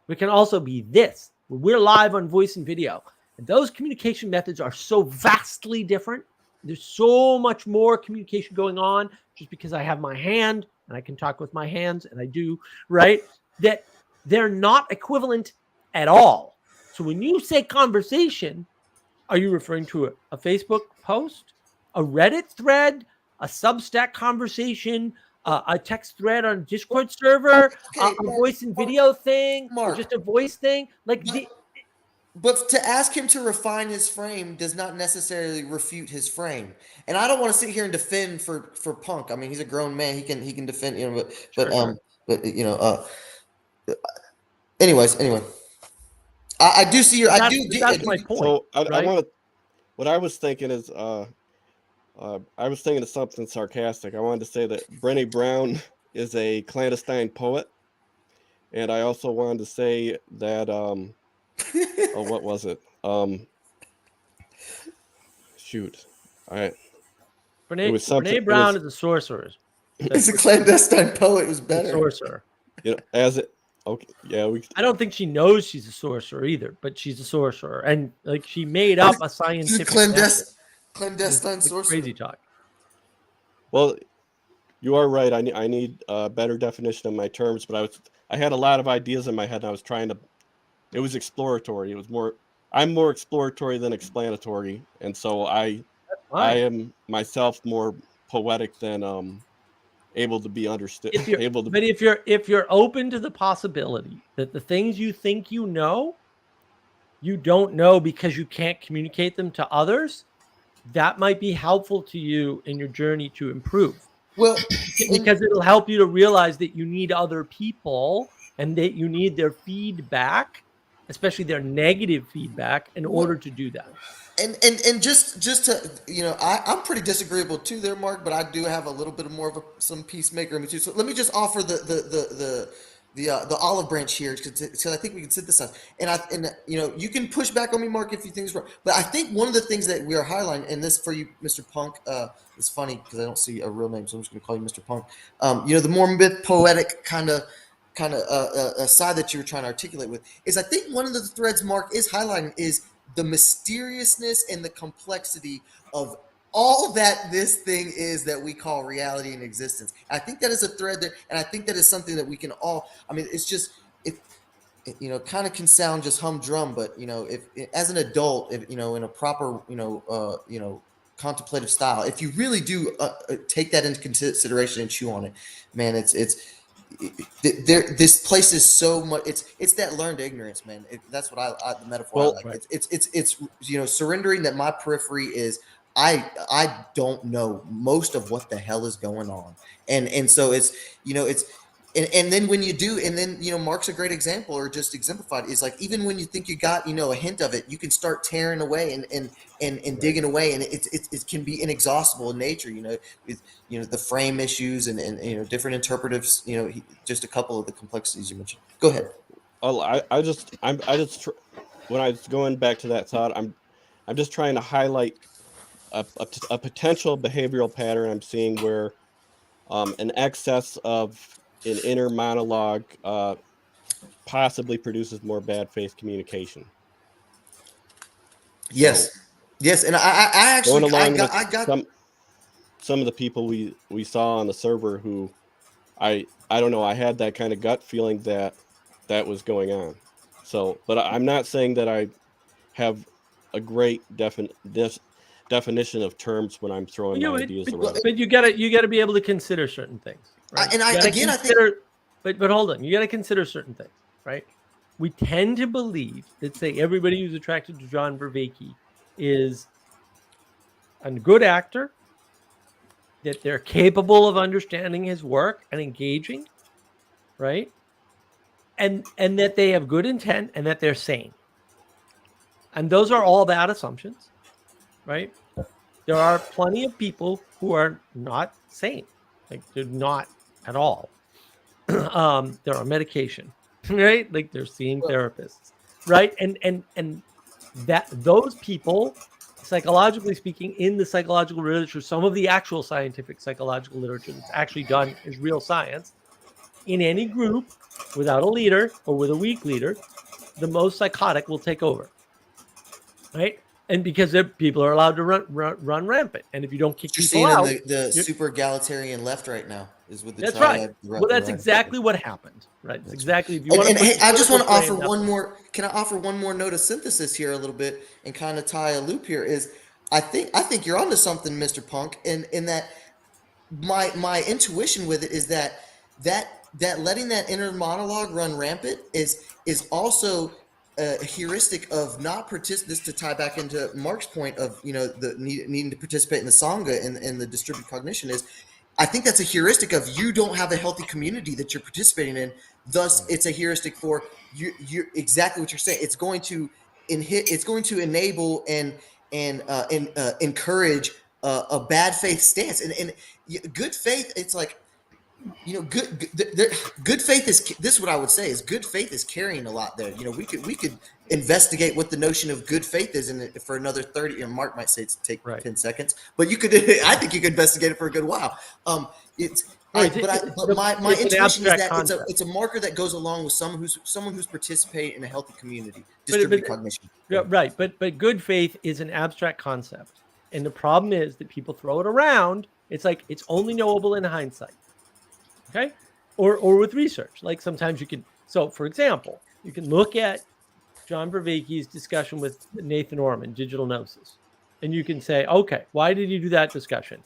S2: It can also be this. We're live on voice and video. And those communication methods are so vastly different. There's so much more communication going on just because I have my hand and I can talk with my hands, and I do, right? That they're not equivalent at all. So when you say conversation, are you referring to a Facebook post, a Reddit thread, a Substack conversation, a text thread on a Discord server, a voice and video thing, or just a voice thing?
S3: But to ask him to refine his frame does not necessarily refute his frame. And I don't want to sit here and defend for Punk. I mean, he's a grown man. He can defend, you know, but you know, anyway. I do see your. I do.
S2: That's my point.
S4: So I
S2: right?
S4: want to. What I was thinking is, I was thinking of something sarcastic. I wanted to say that Brené Brown is a clandestine poet, and I also wanted to say that oh, what was it? Shoot, it was something.
S2: Brene Brown is a sorcerer.
S3: It's a clandestine poet. It was
S2: A
S3: better.
S2: sorcerer.
S4: As it. Okay, yeah,
S2: I don't think she knows she's a sorcerer either, but she's a sorcerer, and like she made up a
S3: She's a
S2: scientific method.
S3: clandestine
S2: It's
S3: sorcerer.
S2: crazy talk.
S4: Well, you are right. I need a better definition of my terms, but I had a lot of ideas in my head, and I was trying to. It was exploratory. It was more. I'm more exploratory than explanatory, and so I
S2: Fine.
S4: am myself more poetic than able to be understood.
S2: If you're open to the possibility that the things you think you know, you don't know because you can't communicate them to others, that might be helpful to you in your journey to improve.
S3: Well,
S2: Because it'll help you to realize that you need other people and that you need their feedback, especially their negative feedback, in order to do that.
S3: and just to I'm pretty disagreeable too there, Mark, but I do have a little bit of more of some peacemaker in me too. So let me just offer the olive branch here, because I think we can synthesize. And you can push back on me, Mark, if you think it's wrong. But I think one of the things that we are highlighting, and this for you, Mr. Punk, it's funny because I don't see a real name, so I'm just going to call you Mr. Punk. The more myth poetic kind of side that you were trying to articulate with is, I think one of the threads Mark is highlighting is the mysteriousness and the complexity of all that this thing is that we call reality and existence. I think that is a thread there, and I think that is something that we can all. I mean, it's just it kind of can sound just humdrum, but if as an adult, if in a proper contemplative style, if you really do take that into consideration and chew on it, man, this place is so much. It's that learned ignorance, man. That's what the metaphor I like.
S2: Right.
S3: It's surrendering that my periphery is. I don't know most of what the hell is going on, and so it's and then when you do, and then Mark's a great example, or just exemplified, is like, even when you think you got a hint of it, you can start tearing away and digging away, and it can be inexhaustible in nature. The frame issues and different interpretives. Just a couple of the complexities you mentioned. Go ahead.
S4: Oh, when I was going back to that thought, I'm just trying to highlight a potential behavioral pattern I'm seeing where an excess of an inner monologue possibly produces more bad faith communication.
S3: Yes,
S4: So,
S3: yes, and I actually
S4: going along
S3: I got
S4: some of the people we saw on the server who I don't know, I had that kind of gut feeling that was going on. So, but I'm not saying that I have a great definition of terms when I'm throwing my ideas around.
S2: But you gotta be able to consider certain things, right? I think. But hold on, you gotta consider certain things, right? We tend to believe that, say, everybody who's attracted to John Vervaeke is a good actor, that they're capable of understanding his work and engaging, right? And that they have good intent and that they're sane. And those are all bad assumptions, right? There are plenty of people who are not sane. Like, they're not at all. They're on medication, right? Like, they're seeing therapists, right? And that those people, psychologically speaking, in the psychological literature, some of the actual scientific psychological literature that's actually done is real science. In any group, without a leader or with a weak leader, the most psychotic will take over, right? And because people are allowed to run rampant, and if you don't kick people out,
S3: the super egalitarian left right now is with the
S2: that's
S3: triad.
S2: right. Well, that's exactly what happened, right? It's exactly. If you
S3: And,
S2: want
S3: and
S2: to,
S3: hey, I just want to offer one more. Can I offer one more note of synthesis here a little bit and kind of tie a loop here? Is I think you're onto something, Mr. Punk, in that my intuition with it is that letting that inner monologue run rampant is also a heuristic of not participate. This to tie back into Mark's point of the needing to participate in the sangha and the distributed cognition is. I think that's a heuristic of you don't have a healthy community that you're participating in Thus, it's a heuristic for you exactly what you're saying. It's going to enable and encourage a bad faith stance. And good faith, it's like, good faith is, this is what I would say, is good faith is carrying a lot there. We could investigate what the notion of good faith is for another 30, and Mark might say it's take 10 seconds, but you could, I think you could investigate it for a good while. My intuition is that it's a marker that goes along with someone who's participating in a healthy community, distributed cognition.
S2: Yeah, right. But good faith is an abstract concept. And the problem is that people throw it around. It's like, it's only knowable in hindsight. Okay. Or with research. Like sometimes you can, so for example, you can look at John Vervaeke's discussion with Nathan Orman, digital gnosis. And you can say, okay, why did he do that discussion?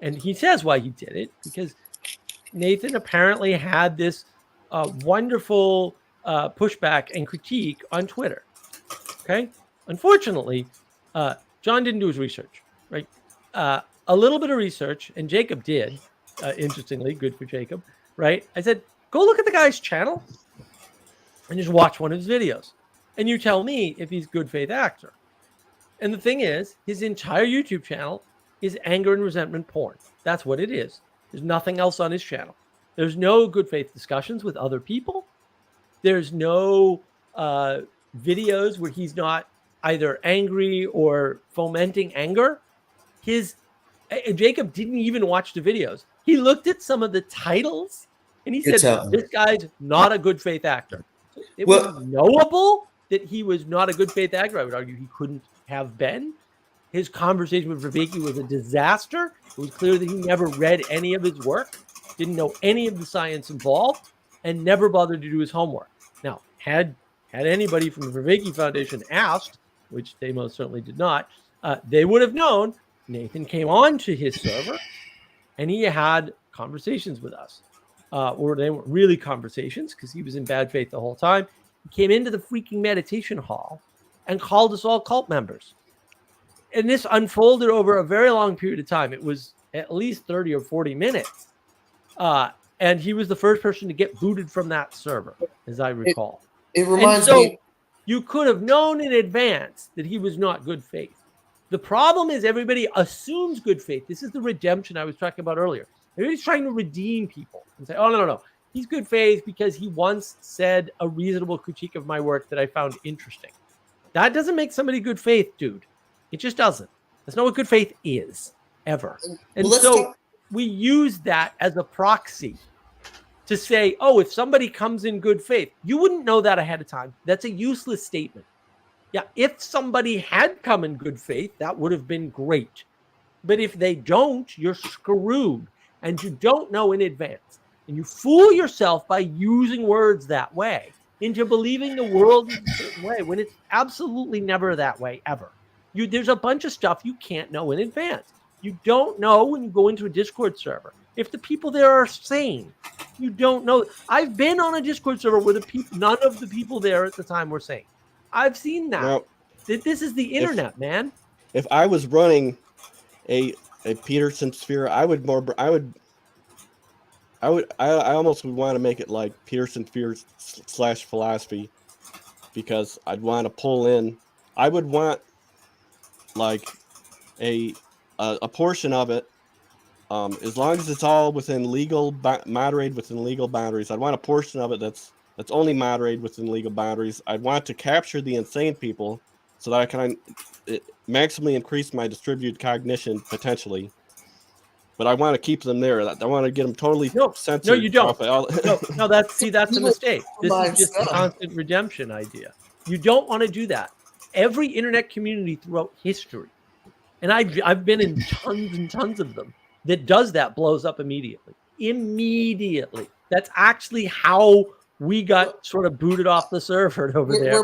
S2: And he says why he did it, because Nathan apparently had this wonderful pushback and critique on Twitter. Okay. Unfortunately, John didn't do his research, right? A little bit of research, and Jacob did. Interestingly, good for Jacob, right? I said, go look at the guy's channel and just watch one of his videos. And you tell me if he's a good faith actor. And the thing is, his entire YouTube channel is anger and resentment porn. That's what it is. There's nothing else on his channel. There's no good faith discussions with other people. There's no videos where he's not either angry or fomenting anger. Jacob didn't even watch the videos. He looked at some of the titles and he said, this guy's not a good faith actor. It was knowable that he was not a good faith actor. I would argue he couldn't have been. His conversation with Vervaeke was a disaster. It was clear that he never read any of his work, didn't know any of the science involved, and never bothered to do his homework. Now, had anybody from the Vervaeke Foundation asked, which they most certainly did not, they would have known Nathan came on to his server and he had conversations with us. Or they weren't really conversations because he was in bad faith the whole time. He came into the freaking meditation hall and called us all cult members. And this unfolded over a very long period of time. It was at least 30 or 40 minutes. And he was the first person to get booted from that server, as I recall.
S3: It reminds me.
S2: You could have known in advance that he was not good faith. The problem is everybody assumes good faith. This is the redemption I was talking about earlier. Everybody's trying to redeem people and say, oh, no. He's good faith because he once said a reasonable critique of my work that I found interesting. That doesn't make somebody good faith, dude. It just doesn't. That's not what good faith is, ever. And we use that as a proxy to say, oh, if somebody comes in good faith, you wouldn't know that ahead of time. That's a useless statement. Yeah, if somebody had come in good faith, that would have been great. But if they don't, you're screwed. And you don't know in advance. And you fool yourself by using words that way into believing the world is a certain way when it's absolutely never that way, ever. There's a bunch of stuff you can't know in advance. You don't know when you go into a Discord server if the people there are sane. You don't know. I've been on a Discord server where none of the people there at the time were sane. I've seen that. Now, this is the internet, man.
S4: If I was running a Peterson sphere, I almost would want to make it like Peterson sphere / philosophy, because I'd want to pull in. I would want like a portion of it, as long as it's all within moderated within legal boundaries. I'd want a portion of it that's only moderated within legal boundaries. I'd want to capture the insane people so that I can maximally increase my distributed cognition potentially. But I want to keep them there. I want to get them totally censored.
S2: No, you don't. No, that's a mistake. This is just a constant redemption idea. You don't want to do that. Every internet community throughout history, and I've been in tons and tons of them, that does that blows up immediately. Immediately. That's actually how we got sort of booted off the server over there.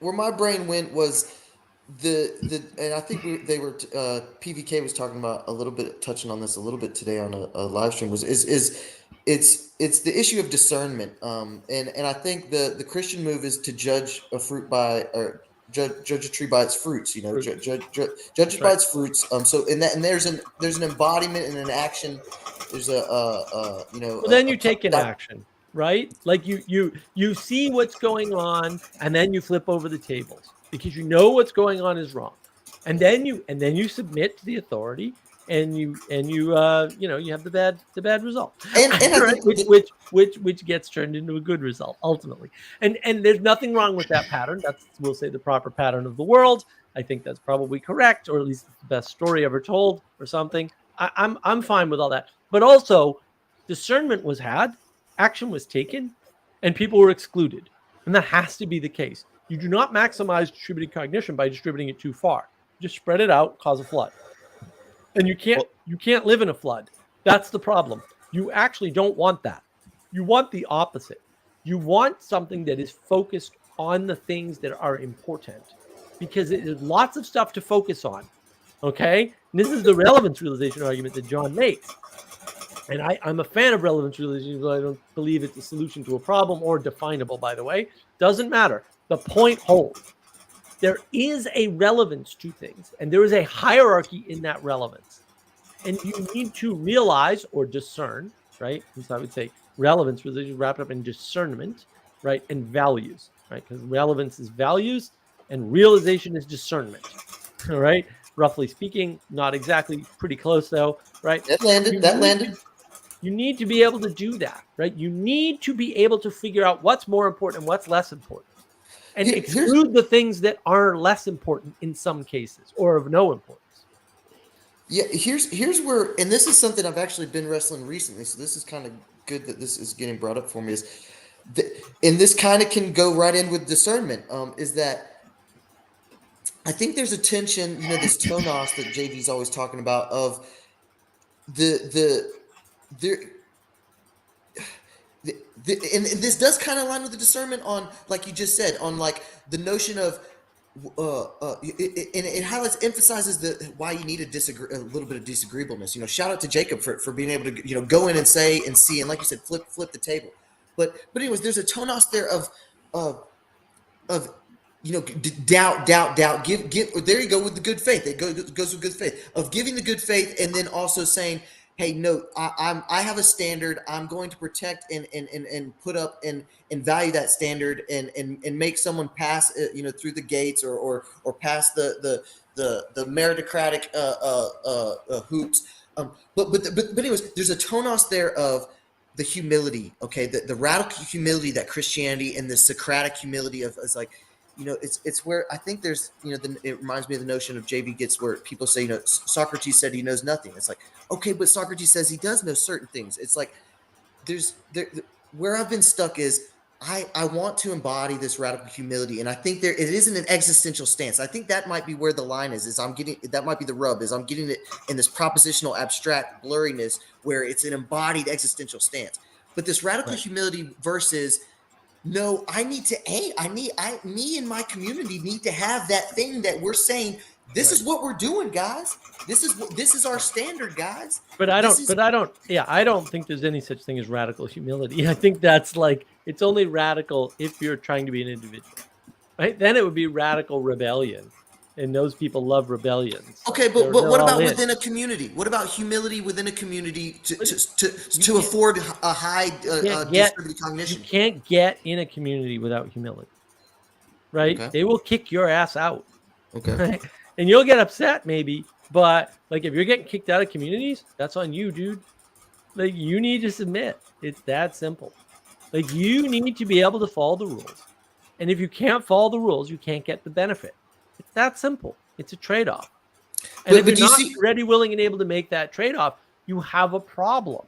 S3: Where my brain went was and I think PVK was talking about a little bit, touching on this a little bit today on a live stream, it's the issue of discernment. And I think the Christian move is to judge a fruit judge a tree by its fruits, judge it by its fruits. So there's an embodiment and an action. There's
S2: then you take an action. right? Like you see what's going on, and then you flip over the tables because you know what's going on is wrong, and then you submit to the authority, and you you know, you have the bad result,
S3: And I
S2: right?
S3: think
S2: Which gets turned into a good result ultimately. And there's nothing wrong with that pattern. That's, we'll say, the proper pattern of the world. I think that's probably correct, or at least it's the best story ever told, or something. I'm fine with all that, but also discernment was had, action was taken, and people were excluded, and that has to be the case. You do not maximize distributed cognition by distributing it too far. Just spread it out, cause a flood, and you can't live in a flood. That's the problem. You actually don't want that. You want the opposite. You want something that is focused on the things that are important, because there's lots of stuff to focus on. Okay, and this is the relevance realization argument that John makes. And I'm a fan of relevance realization, but I don't believe it's a solution to a problem, or definable, by the way. Doesn't matter. The point holds. There is a relevance to things, and there is a hierarchy in that relevance. And you need to realize or discern, right? And so I would say relevance realization wrapped up in discernment, right? And values, right? Because relevance is values and realization is discernment, all right? Roughly speaking, not exactly, pretty close though, right?
S3: that landed.
S2: You need to be able to do that, right? You need to be able to figure out what's more important and what's less important, and exclude the things that are less important in some cases, or of no importance.
S3: Yeah, here's where, and this is something I've actually been wrestling recently, so this is kind of good that this is getting brought up for me. And this kind of can go right in with discernment. Is that I think there's a tension, you know, this tonos that JV's always talking about, of and this does kind of align with the discernment on, like you just said, on like the notion of it highlights, emphasizes why you need a little bit of disagreeableness. You know, shout out to Jacob for being able to, you know, go in and say and see, and like you said, flip the table. But anyways, there's a tonos there of you know, doubt. Give. There you go with the good faith. It goes with good faith, of giving the good faith, and then also saying, hey, no, I have a standard. I'm going to protect and put up and value that standard, and make someone pass, you know, through the gates, or pass the meritocratic hoops. But anyways, there's a tonos there of the humility. Okay, the radical humility that Christianity, and the Socratic humility of, is like, you know, it's where I think there's, you know, it reminds me of the notion of JV gets, where people say, you know, Socrates said he knows nothing. It's like, okay, but Socrates says he does know certain things. It's like, where I've been stuck is, I want to embody this radical humility, and I think it isn't an existential stance. I think that might be where the line is that might be the rub, is I'm getting it in this propositional abstract blurriness, where it's an embodied existential stance. But this radical humility versus, no, me and my community need to have that thing that we're saying, this is what we're doing, guys. This is our standard, guys.
S2: But I don't think there's any such thing as radical humility. I think that's like, it's only radical if you're trying to be an individual, right? Then it would be radical rebellion, and those people love rebellions.
S3: Okay, but what about within a community? What about humility within a community to afford a high distributed cognition?
S2: You can't get in a community without humility, right? Okay. They will kick your ass out.
S3: Okay.
S2: Right? And you'll get upset maybe, but like, if you're getting kicked out of communities, that's on you, dude. Like, you need to submit. It's that simple. Like, you need to be able to follow the rules. And if you can't follow the rules, you can't get the benefit. It's that simple. It's a trade-off. And if you're not ready, willing, and able to make that trade-off, you have a problem.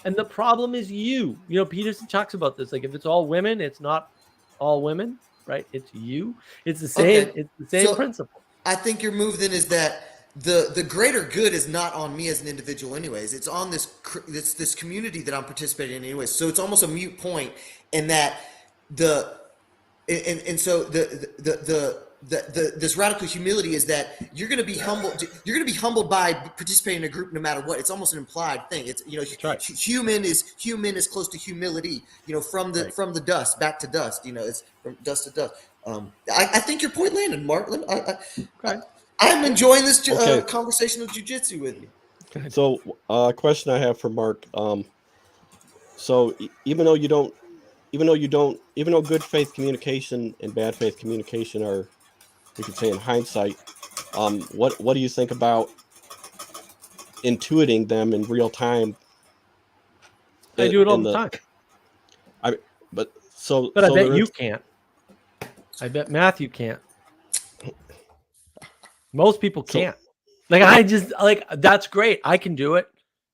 S2: And the problem is you. You know, Peterson talks about this. Like, if it's all women, it's not all women, right? It's you. It's the same. Okay. It's the same principle.
S3: I think your move then is that the greater good is not on me as an individual anyways. It's on this community that I'm participating in anyways. So it's almost a moot point, in that so this radical humility is that you're going to be humbled. You're going to be humbled by participating in a group no matter what. It's almost an implied thing. It's, you know, right. Human is close to humility, you know, from the dust back to dust, you know, it's from dust to dust. I think your point landed, Mark. I'm enjoying this conversation of jiu-jitsu with you.
S4: So, question I have for Mark. So even though you don't even though good faith communication and bad faith communication are, we could say in hindsight, what do you think about intuiting them in real time?
S2: I do it all
S4: in
S2: the time.
S4: But
S2: I bet
S4: there
S2: you
S4: is,
S2: can't. I bet Matthew can't. Most people can't. That's great. I can do it.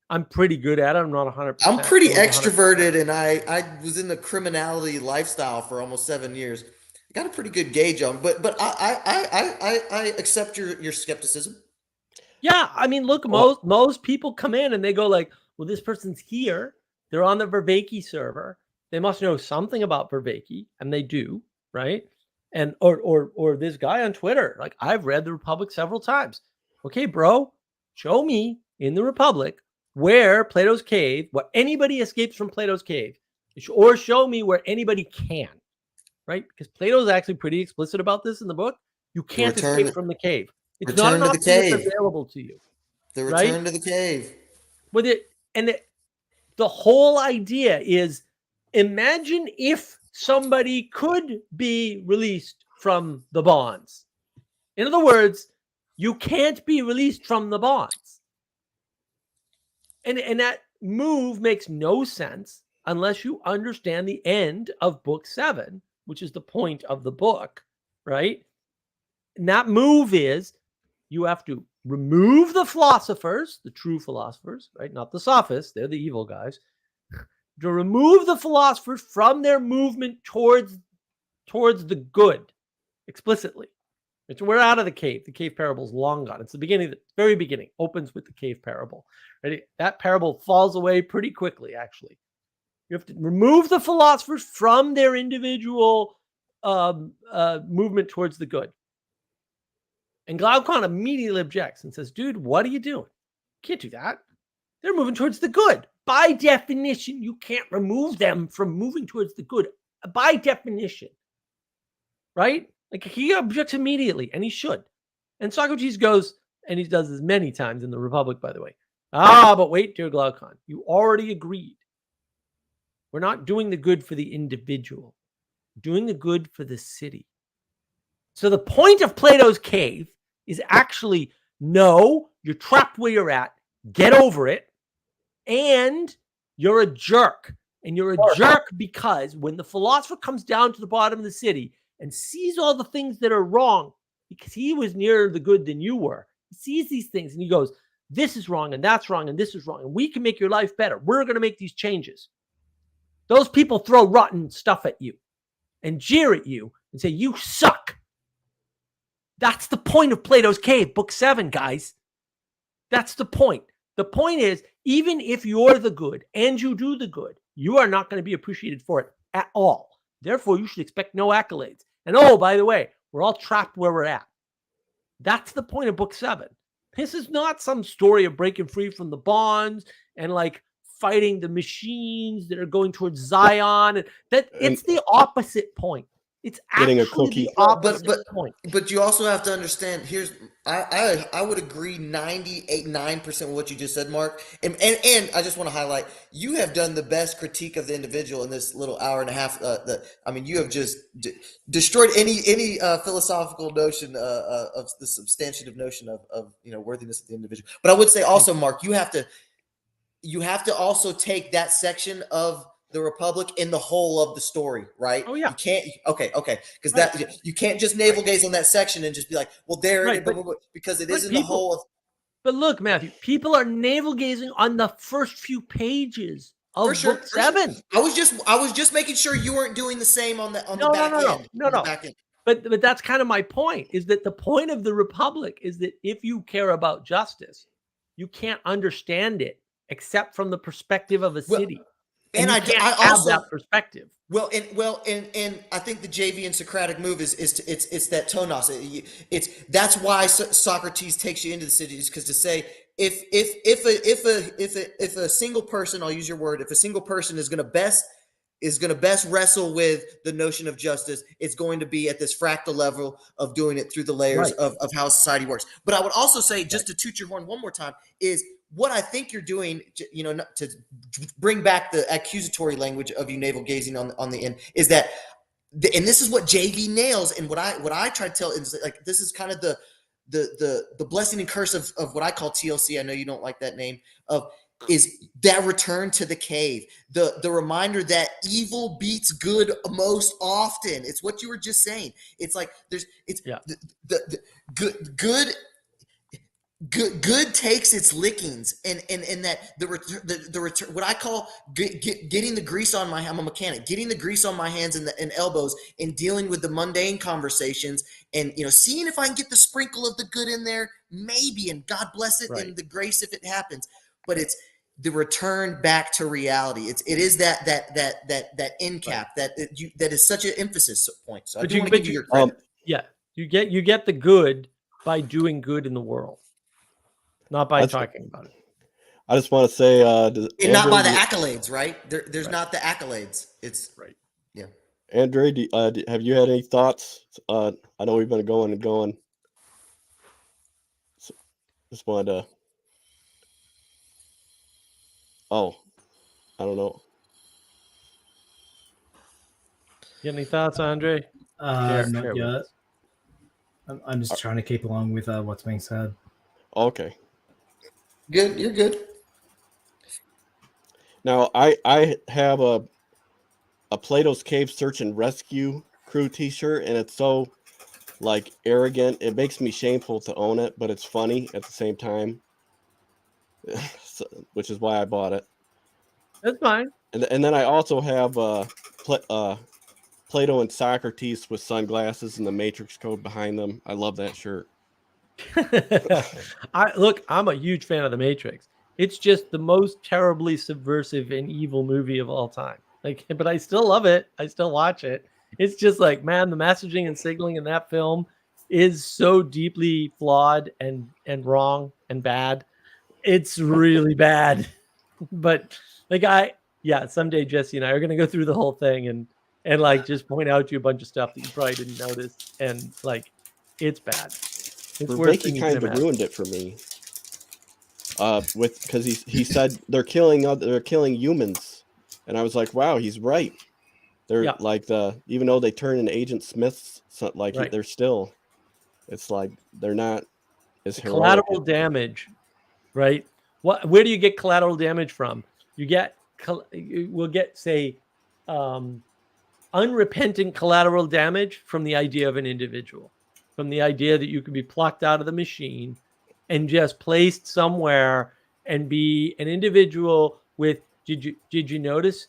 S2: I'm pretty good at it. I'm not 100%.
S3: I'm pretty
S2: No one's 100%.
S3: extroverted, and I was in the criminality lifestyle for almost 7 years. Got a pretty good gauge on, but I accept your skepticism.
S2: Yeah, I mean, look, most people come in and they go like, well, this person's here. They're on the Vervaeke server. They must know something about Vervaeke, and they do, right? And or this guy on Twitter, like, I've read the Republic several times. Okay, bro, show me in the Republic where Plato's Cave, what anybody escapes from Plato's Cave, or show me where anybody can, right? Because Plato's actually pretty explicit about this in the book. You can't escape from the cave. It's not an option that's available to you.
S3: The return to the cave.
S2: The whole idea is, imagine if somebody could be released from the bonds. In other words, you can't be released from the bonds. And that move makes no sense unless you understand the end of book 7, which is the point of the book, right? And that move is, you have to remove the philosophers, the true philosophers, right? Not the sophists, they're the evil guys. To remove the philosophers from their movement towards the good, explicitly. We're out of the cave. The cave parable is long gone. It's the beginning, the very beginning, opens with the cave parable. Right? That parable falls away pretty quickly, actually. You have to remove the philosophers from their individual movement towards the good. And Glaucon immediately objects and says, dude, what are you doing? You can't do that. They're moving towards the good. By definition, you can't remove them from moving towards the good. By definition. Right? Like, he objects immediately, and he should. And Socrates goes, and he does this many times in the Republic, by the way. But wait, dear Glaucon, you already agreed. We're not doing the good for the individual. We're doing the good for the city. So the point of Plato's Cave is actually, no, you're trapped where you're at. Get over it. And you're a jerk. And you're a jerk because when the philosopher comes down to the bottom of the city and sees all the things that are wrong, because he was nearer the good than you were, he sees these things and he goes, this is wrong and that's wrong and this is wrong. And we can make your life better. We're going to make these changes. Those people throw rotten stuff at you and jeer at you and say, you suck. That's the point of Plato's Cave, book 7, guys. That's the point. The point is, even if you're the good and you do the good, you are not going to be appreciated for it at all. Therefore, you should expect no accolades. And oh, by the way, we're all trapped where we're at. That's the point of book 7. This is not some story of breaking free from the bonds and like fighting the machines that are going towards Zion. It's the opposite point. It's
S4: getting
S2: actually
S4: a cookie.
S2: the opposite point.
S3: But you also have to understand, I would agree 98.9% of what you just said, Mark. And I just want to highlight, you have done the best critique of the individual in this little hour and a half. You have just destroyed any philosophical notion of the substantive notion of worthiness of the individual. But I would say also, Mark, you have to also take that section of the Republic in the whole of the story, right?
S2: Oh yeah.
S3: You can't. Okay. Because that you can't just navel gaze on that section and just be like, well, there it is, because it isn't the whole of.
S2: But look, Matthew, people are navel gazing on the first few pages of book 7.
S3: I was just making sure you weren't doing the same on the back end.
S2: No. Back end. But that's kind of my point. Is that the point of the Republic is that if you care about justice, you can't understand it except from the perspective of a city. And I also have that perspective.
S3: And I think the Javian Socratic move is it's that tonos. That's why Socrates takes you into the cities, because to say if a single person, I'll use your word, if a single person is going to best wrestle with the notion of justice, it's going to be at this fractal level of doing it through the layers of how society works. But I would also say, just to toot your horn one more time, is what I think you're doing, to bring back the accusatory language of you navel gazing on the end, is that, and this is what JV nails, and what I try to tell is like, this is kind of the blessing and curse of what I call TLC. I know you don't like that name, is that return to the cave, the reminder that evil beats good most often. It's what you were just saying. It's like the good takes its lickings, and that the return, what I call getting the grease on my, I'm a mechanic, getting the grease on my hands and elbows, and dealing with the mundane conversations, and seeing if I can get the sprinkle of the good in there, maybe, and God bless it, and the grace if it happens. But it's the return back to reality. It is that end cap, that is such an emphasis point. So I do want to give you your credit.
S2: You get the good by doing good in the world, not by talking about it.
S4: I just want to say,
S3: and not by the accolades, right? There's not the accolades. It's
S2: right.
S3: Yeah.
S4: Andre, have you had any thoughts? I know we've been going and going. So just wanted to. Oh, I don't know.
S2: You got any thoughts, Andre?
S5: Not yet. I'm just trying to keep along with what's being said.
S4: Okay.
S3: Good. You're good.
S4: Now, I have a Plato's Cave Search and Rescue Crew t-shirt, and it's so like arrogant. It makes me shameful to own it, but it's funny at the same time, which is why I bought it.
S2: That's fine.
S4: And then I also have Plato and Socrates with sunglasses and the Matrix code behind them. I love that shirt.
S2: I'm a huge fan of the Matrix. It's just the most terribly subversive and evil movie of all time. But I still love it. I still watch it. It's just like, man, the messaging and signaling in that film is so deeply flawed and wrong and bad. It's really bad. But someday Jesse and I are going to go through the whole thing and like just point out to you a bunch of stuff that you probably didn't notice, and like, it's bad. It's worse than you
S4: kind of ruined it for me. Because he said they're killing humans, and I was like, wow, he's right. They're like even though they turn into Agent Smiths, they're still. It's like they're not as heroic.
S2: Collateral damage, right? Where do you get collateral damage from? We'll get unrepentant collateral damage from the idea of an individual, from the idea that you could be plucked out of the machine and just placed somewhere and be an individual with, did you notice?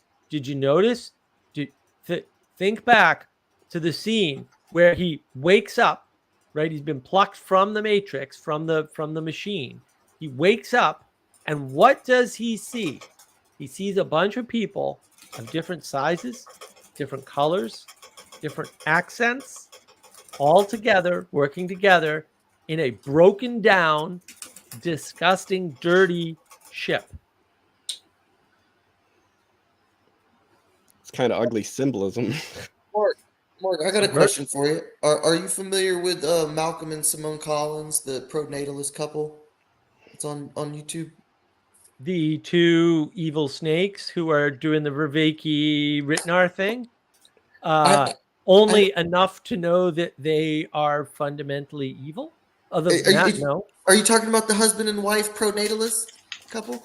S2: Think back to the scene where he wakes up, right? He's been plucked from the Matrix, from the machine. He wakes up, and what does he see? He sees a bunch of people of different sizes, different colors, different accents, all together, working together in a broken down, disgusting, dirty ship.
S4: It's kind of ugly symbolism.
S3: Mark, I got a question for you. Are you familiar with Malcolm and Simone Collins, the pro-natalist couple? It's on YouTube.
S2: The two evil snakes who are doing the Vervaeke Ritnar thing. Only enough to know that they are fundamentally evil. Other than that, no.
S3: Are you talking about the husband and wife pro-natalist couple?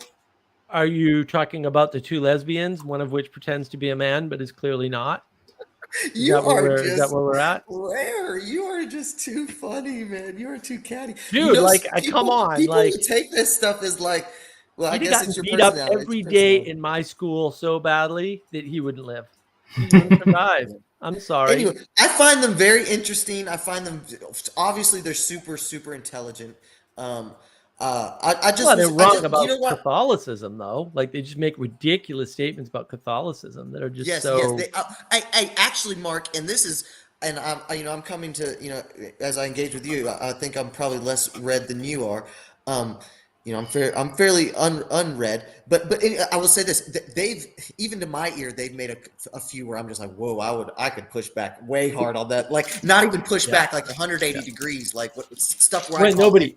S2: Are you talking about the two lesbians, one of which pretends to be a man but is clearly not? Is that where we're at?
S3: Where? You are just too funny, man. You are too catty.
S2: Dude, come on.
S3: People take this stuff as like, well, I guess it's your personality.
S2: Beat up every day in my school so badly that he wouldn't live. He wouldn't survive. I'm sorry.
S3: Anyway, I find them very interesting. I find them, obviously, they're super, super intelligent.
S2: They're wrong about Catholicism, though. Like, they just make ridiculous statements about Catholicism that are just
S3: Yes. I actually, Mark, and this is, and I'm coming to, as I engage with you, I think I'm probably less read than you are. I'm fairly unread, but I will say this: they've, even to my ear, they've made a few where I'm just like, whoa, I could push back way hard on that, like not even push back like 180 degrees, like stuff where
S2: nobody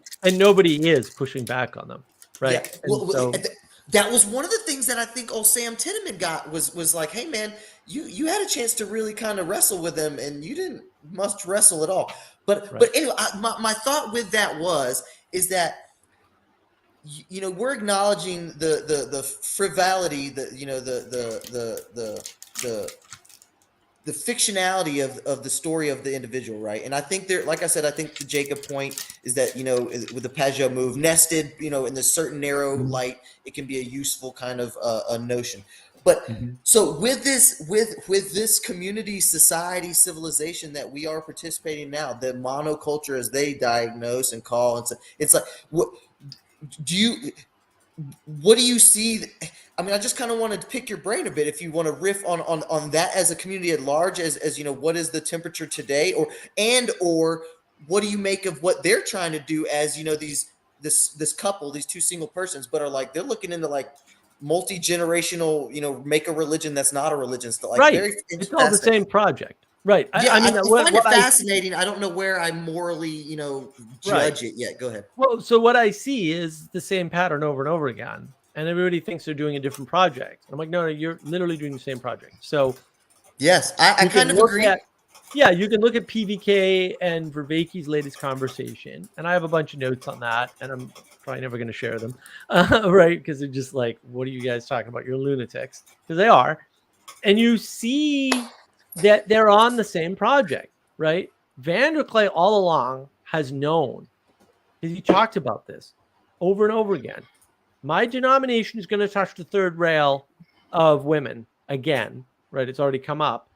S2: is pushing back on them. right?
S3: Yeah.
S2: And
S3: Well,
S2: so
S3: that was one of the things that I think old Sam Tinniman got was like, hey man, you had a chance to really kind of wrestle with him, and you didn't must wrestle at all. But
S2: Right.
S3: anyway, my thought with that is that we're acknowledging the frivolity, the fictionality of the story of the individual, right? And I think there, like I said, I think the Jacob point is that with the Peugeot move nested, in this certain narrow light, it can be a useful kind of a notion. But so with this community, society, civilization that we are participating now, the monoculture as they diagnose and call, and so it's like, what do you see? I mean, I just kind of wanted to pick your brain a bit if you want to riff on that as a community at large, as what is the temperature today, or what do you make of what they're trying to do as this couple, these two single persons, but are like they're looking into like multi-generational, make a religion that's not a religion, still like
S2: right,
S3: very
S2: it's all the same project, right? I mean,
S3: I
S2: what
S3: find it
S2: I
S3: fascinating. I don't know where I morally judge it yet. Go ahead.
S2: well, so what I see is the same pattern over and over again, and everybody thinks they're doing a different project. I'm like, no, you're literally doing the same project. So
S3: yes, I kind of agree.
S2: You can look at PVK and Vervaeke's latest conversation, and I have a bunch of notes on that, and I'm probably never going to share them, right? Because they're just like, what are you guys talking about? You're lunatics, because they are. And you see that they're on the same project, right? Vanderklay all along has known, because he talked about this over and over again. My denomination is going to touch the third rail of women again, right? It's already come up.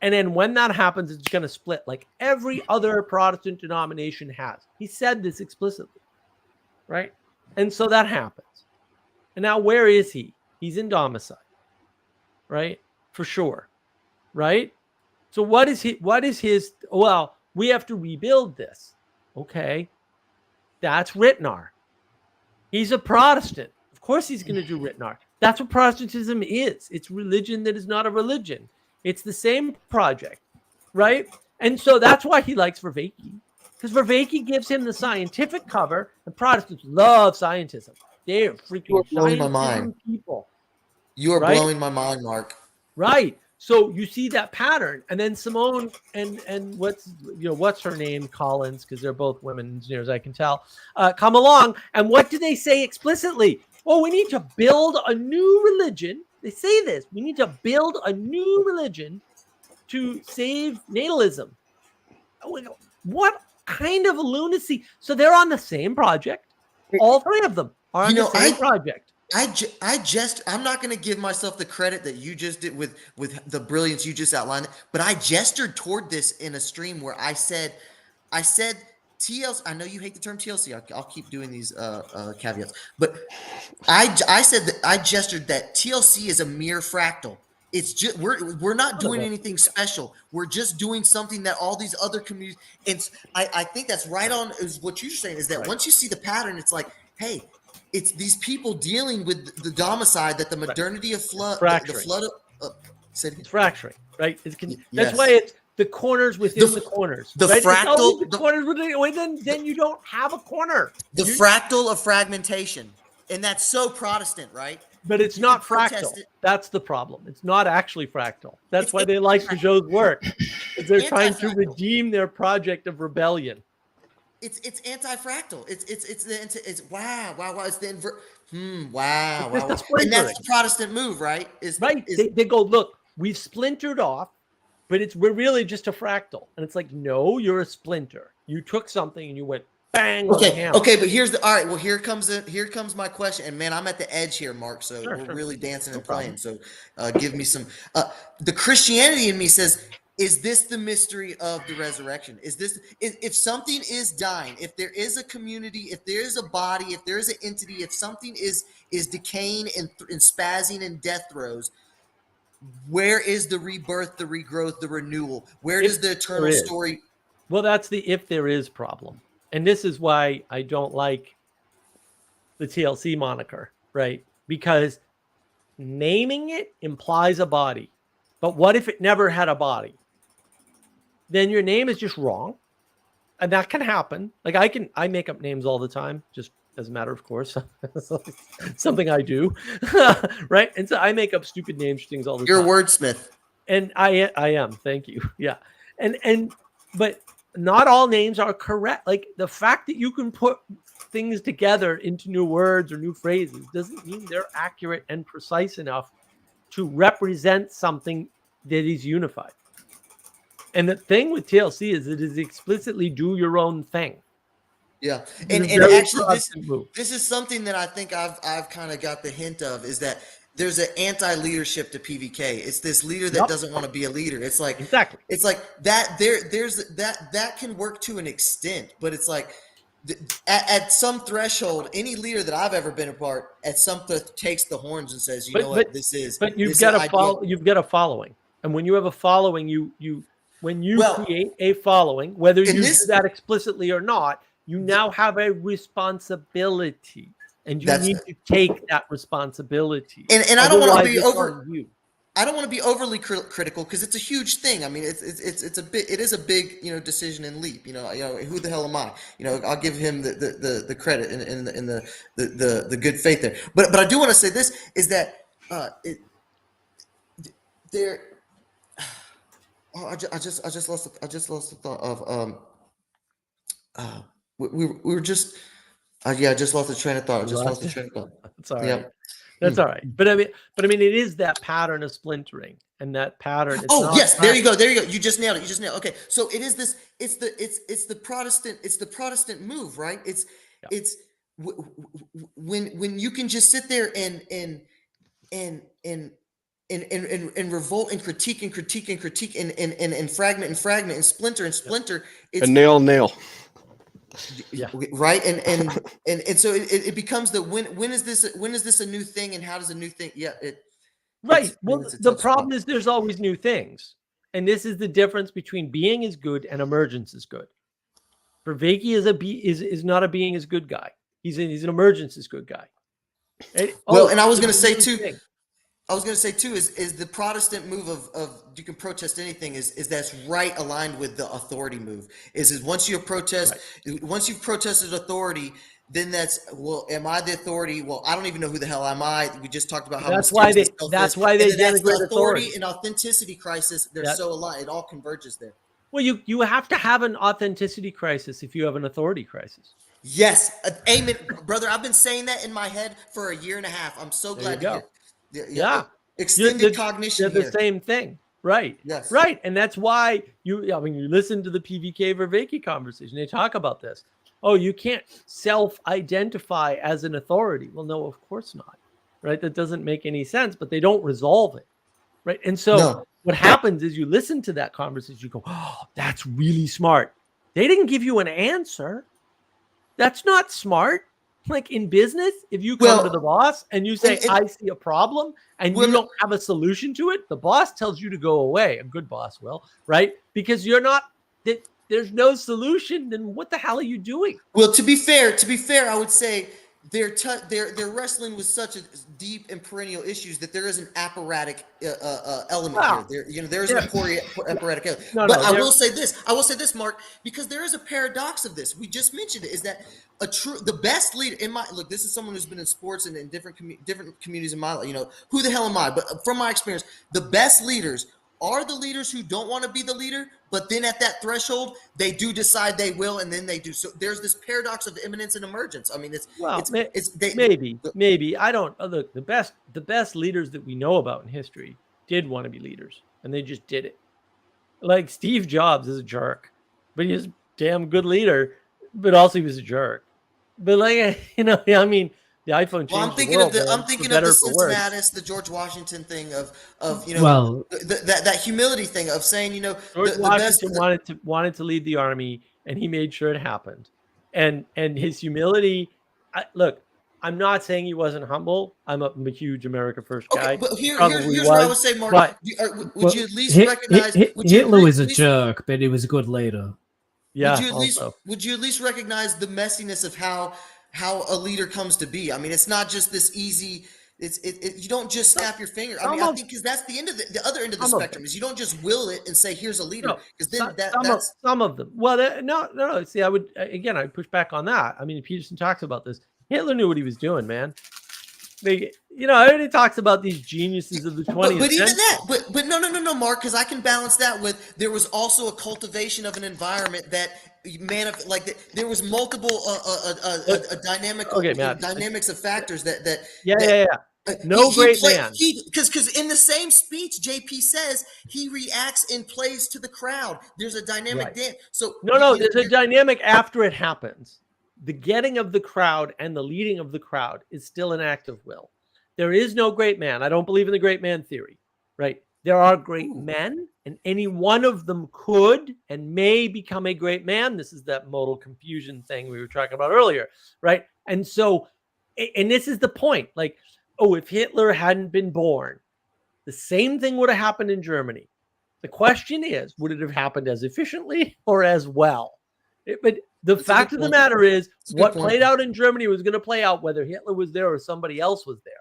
S2: And then when that happens, it's going to split like every other Protestant denomination has. He said this explicitly, right? And so that happens. And now where is he? He's in domicile, right? For sure, right? So what is his, well, we have to rebuild this. Okay. That's Ritnar. He's a Protestant. Of course he's going to do Ritnar. That's what Protestantism is. It's religion that is not a religion. It's the same project, right? And so that's why he likes Vervaeke, because Vervaeke gives him the scientific cover, and Protestants love scientism. They're freaking
S3: blowing my mind.
S2: People.
S3: You are
S2: right?
S3: blowing my mind, Mark.
S2: Right. So you see that pattern, and then Simone and what's her name, Collins, because they're both women engineers, I can tell, come along, and what do they say explicitly? Oh, we need to build a new religion. They say this. We need to build a new religion to save natalism. What kind of lunacy? So they're on the same project. All three of them are on the same project.
S3: I'm not going to give myself the credit that you just did with the brilliance you just outlined, but I gestured toward this in a stream where I said TLC. I know you hate the term TLC. I'll keep doing these caveats, but I said that I gestured that TLC is a mere fractal. It's just we're not doing anything special. We're just doing something that all these other communities. I think that's right on is what you're saying, is that once you see the pattern, it's like, hey, it's these people dealing with the domicide that the modernity of flood, the flood of
S2: it's fracturing, right? That's why it's the corners within the corners.
S3: The
S2: right?
S3: fractal,
S2: the corners within. Then you don't have a corner.
S3: The fractal of fragmentation, and that's so Protestant, right?
S2: But it's not fractal. That's the problem. It's not actually fractal. That's why they like Peugeot's work. They're trying to redeem their project of rebellion.
S3: It's anti-fractal. It's wow. It's the wow. And that's the Protestant move, right?
S2: They go, look, we've splintered off, but we're really just a fractal. And it's like, no, you're a splinter. You took something and you went bang.
S3: Okay, but all right. Well, here comes my question, and man, I'm at the edge here, Mark. So we're really dancing and playing. So give me some. The Christianity in me says, is this the mystery of the resurrection? If something is dying, if there is a community, if there is a body, if there is an entity, if something is decaying and spazzing in death throes, where is the rebirth, the regrowth, the renewal? Where does the eternal story?
S2: Well, that's the if there is problem. And this is why I don't like the TLC moniker, right? Because naming it implies a body. But what if it never had a body? Then your name is just wrong. And that can happen. Like I make up names all the time, just as a matter of course. Something I do, right? And so I make up stupid names for things all the
S3: You're a
S2: time.
S3: wordsmith.
S2: And I am. Thank you. Yeah. But not all names are correct. Like the fact that you can put things together into new words or new phrases doesn't mean they're accurate and precise enough to represent something that is unified. And the thing with TLC is it is explicitly do your own thing.
S3: Yeah,
S2: It's
S3: and
S2: a very
S3: actually,
S2: Protestant move.
S3: this is something that I think I've kind of got the hint of, is that there's an anti-leadership to PVK. It's this leader that
S2: Yep.
S3: doesn't want to be a leader. It's like
S2: Exactly.
S3: it's like that. There's that can work to an extent, but it's like at some threshold, any leader that I've ever been a part at some takes the horns and says, you know what, this is.
S2: But you've
S3: this
S2: got
S3: idea-
S2: a follow. You've got a following, and when you have a following, when you
S3: Well,
S2: create a following, whether
S3: in
S2: you
S3: this-
S2: do that explicitly or not, you now have a responsibility, and you need to take that responsibility.
S3: And I don't want to
S2: Otherwise,
S3: be
S2: it's
S3: over.
S2: on you.
S3: I don't want to be overly critical because it's a huge thing. I mean, it is a big decision and leap. Who the hell am I? I'll give him the credit in the good faith there. But I do want to say this is that there. Oh, I just lost the thought of we were just I just lost the train of thought.
S2: That's all right.
S3: Yep.
S2: That's all right. But I mean, it is that pattern of splintering and that pattern.
S3: There you go. You just nailed it. Okay, so it is this. It's the Protestant move, right? It's when you can just sit there and revolt and critique and fragment and splinter. It's
S4: and nail.
S2: Yeah.
S3: Right. And so it becomes the when is this a new thing, and how does a new thing? Yeah.
S2: Right. Well, the problem is there's always new things. And this is the difference between being is good and emergence is good. Vervaeke is not a being is good guy. He's an emergence is good guy.
S3: And I was going to say too, is the Protestant move of you can protest anything is that's right aligned with the authority move. Is once you protest, once you've protested authority, then that's, well, am I the authority? Well, I don't even know who the hell am I. We just talked about how
S2: that's why they
S3: denigrate
S2: the
S3: authority and authenticity crisis. They're so aligned. It all converges there.
S2: Well, you have to have an authenticity crisis if you have an authority crisis.
S3: Yes, amen, brother. I've been saying that in my head for a year and a half. I'm so glad to hear.
S2: Yeah.
S3: Extended cognition.
S2: They're the same thing. Right.
S3: Yes.
S2: Right. And that's why you listen to the PVK Vervaeke conversation. They talk about this. Oh, you can't self-identify as an authority. Well, no, of course not. Right. That doesn't make any sense, but they don't resolve it. Right. And so what happens is you listen to that conversation, you go, oh, that's really smart. They didn't give you an answer. That's not smart. Like in business, if you come to the boss and you say, I see a problem, and you don't have a solution to it, the boss tells you to go away. A good boss will, right? Because there's no solution, then what the hell are you doing?
S3: Well, to be fair, I would say they're wrestling with such a deep and perennial issues that there is an apparatic element here. There is an apparatic element. I will say this, Mark, because there is a paradox of this. We just mentioned it. Is that the best leader look? This is someone who's been in sports and in different communities in my life. Who the hell am I? But from my experience, the best leaders are the leaders who don't want to be the leader, but then at that threshold, they do decide they will, and then they do. So there's this paradox of imminence and emergence. I mean,
S2: maybe I don't look. The best leaders that we know about in history did want to be leaders, and they just did it. Like Steve Jobs is a jerk, but he's a damn good leader, but also he was a jerk. But I mean. The iPhone changed
S3: I'm thinking of the Cincinnatus, the George Washington thing of that humility thing of saying,
S2: George Washington wanted to lead the army, and he made sure it happened. And his humility. Look, I'm not saying he wasn't humble. I'm a huge America First guy.
S3: Okay, but here's what I would say, Mark. Would you at least recognize
S5: Hitler was a jerk, but he was a good leader.
S2: Yeah.
S3: Would you at least recognize the messiness of how a leader comes to be? I mean, it's not just this easy. You don't just snap your finger. I mean, I think because that's the end of the other end of the spectrum is you don't just will it and say here's a leader, because then that's
S2: some of them. Well, no. See, I'd push back on that. I mean, Peterson talks about this. Hitler knew what he was doing, man. Everybody talks about these geniuses of the 20th
S3: but even
S2: century.
S3: that, but no, Mark, because I can balance that with there was also a cultivation of an environment that there was multiple
S2: Matt.
S3: dynamics of factors that
S2: Yeah. No great man.
S3: Because in the same speech, JP says he reacts and plays to the crowd. There's a dynamic dance. So
S2: there's a dynamic after it happens. The getting of the crowd and the leading of the crowd is still an act of will. There is no great man. I don't believe in the great man theory, right? There are great men, and any one of them could and may become a great man. This is that modal confusion thing we were talking about earlier, right? And so, and this is the point. Like, if Hitler hadn't been born, the same thing would have happened in Germany. The question is, would it have happened as efficiently or as well? But the fact of the matter is, what played out in Germany was going to play out whether Hitler was there or somebody else was there.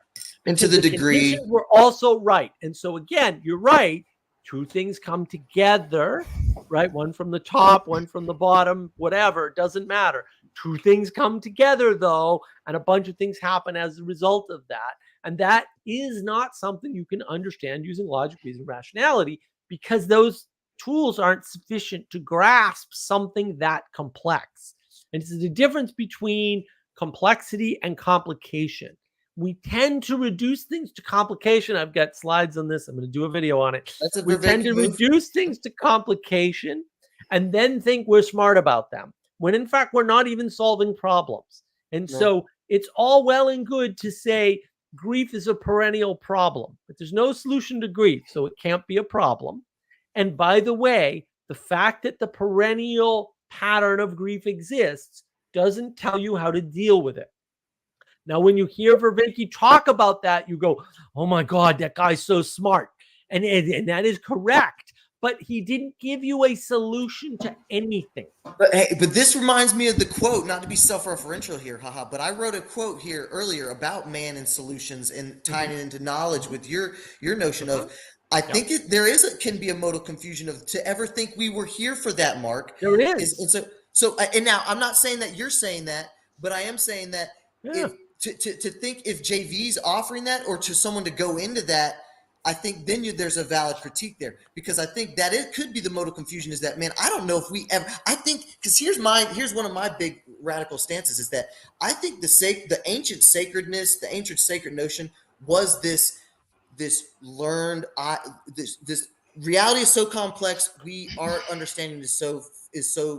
S3: And to the degree
S2: we're also right. And so again, you're right. Two things come together, right? One from the top, one from the bottom, whatever. It doesn't matter. Two things come together, though, and a bunch of things happen as a result of that. And that is not something you can understand using logic, reason, rationality, because those tools aren't sufficient to grasp something that complex. And it's the difference between complexity and complication. We tend to reduce things to complication. I've got slides on this. I'm going to do a video on it. We tend to reduce things to complication and then think we're smart about them, when in fact we're not even solving problems. And so it's all well and good to say grief is a perennial problem, but there's no solution to grief, so it can't be a problem. And by the way, the fact that the perennial pattern of grief exists doesn't tell you how to deal with it. Now, when you hear Vervaeke talk about that, you go, oh my God, that guy's so smart. And that is correct. But he didn't give you a solution to anything.
S3: But this reminds me of the quote, not to be self-referential here, but I wrote a quote here earlier about man and solutions and tying it into knowledge with your notion of, I think can be a modal confusion of to ever think we were here for that, Mark.
S2: There is.
S3: And now I'm not saying that you're saying that, but I am saying that to think if JV's offering that or to someone to go into that, I think then there's a valid critique there, because I think that it could be the modal confusion is that, man, I don't know if we ever, I think, because here's one of my big radical stances is that I think the ancient sacredness, the ancient sacred notion was this learned, this reality is so complex. Our understanding is so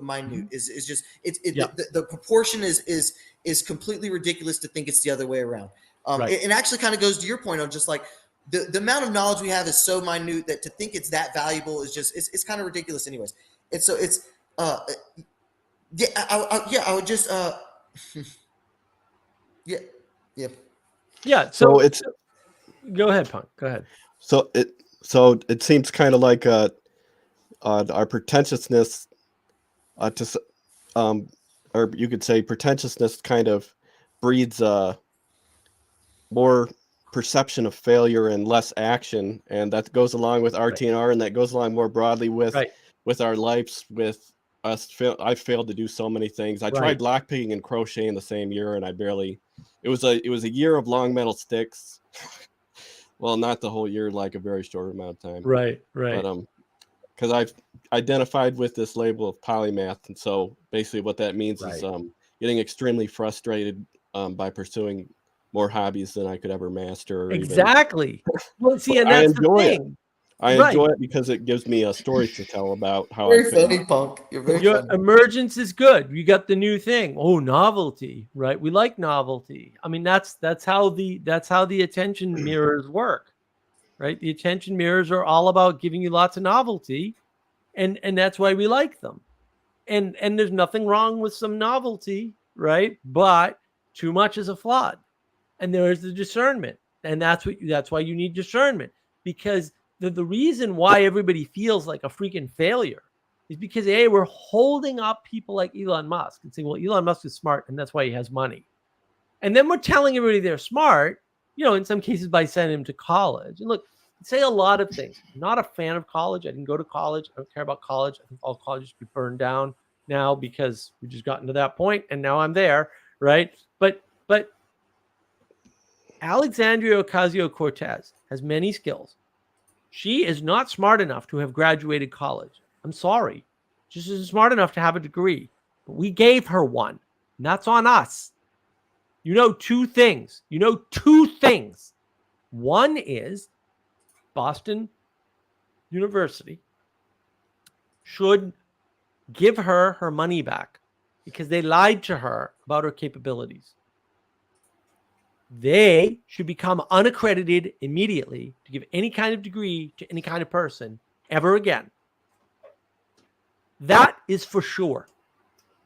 S3: minute. The proportion is completely ridiculous to think it's the other way around. It actually kind of goes to your point on just like the amount of knowledge we have is so minute that to think it's that valuable is just it's kind of ridiculous anyways. And so it's I would just
S2: So it's go ahead, Punk. Go ahead.
S4: So it seems kind of like our pretentiousness or you could say pretentiousness kind of breeds more perception of failure and less action, and that goes along with RT&R, and that goes along more broadly with our lives. With us, I failed to do so many things. I tried lockpicking and crochet in the same year, and I barely. It was a year of long metal sticks. Well, not the whole year, like a very short amount of time.
S2: Right.
S4: But because I've identified with this label of polymath, and so basically what that means is getting extremely frustrated by pursuing more hobbies than I could ever master.
S2: Exactly. Well, see, and that's the thing.
S4: I enjoy it because it gives me a story to tell about how
S3: very funny, Punk. You're very funny.
S2: Emergence is good. You got the new thing. Oh, novelty, right? We like novelty. I mean, that's how the attention mirrors work, right? The attention mirrors are all about giving you lots of novelty, and that's why we like them. And there's nothing wrong with some novelty, right? But too much is a flood. And there is the discernment, and that's why you need discernment, because the reason why everybody feels like a freaking failure is because we're holding up people like Elon Musk and saying, well, Elon Musk is smart and that's why he has money, and then we're telling everybody they're smart, in some cases by sending them to college. And look, I say a lot of things. I'm not a fan of college. I didn't go to college. I don't care about college. I think all colleges should be burned down now because we just gotten to that point, and now I'm there, right? But But Alexandria Ocasio-Cortez has many skills. She is not smart enough to have graduated college. I'm sorry. She's just smart enough to have a degree. But we gave her one. And that's on us. You know two things. One is Boston University should give her her money back because they lied to her about her capabilities. They should become unaccredited immediately to give any kind of degree to any kind of person ever again. That is for sure.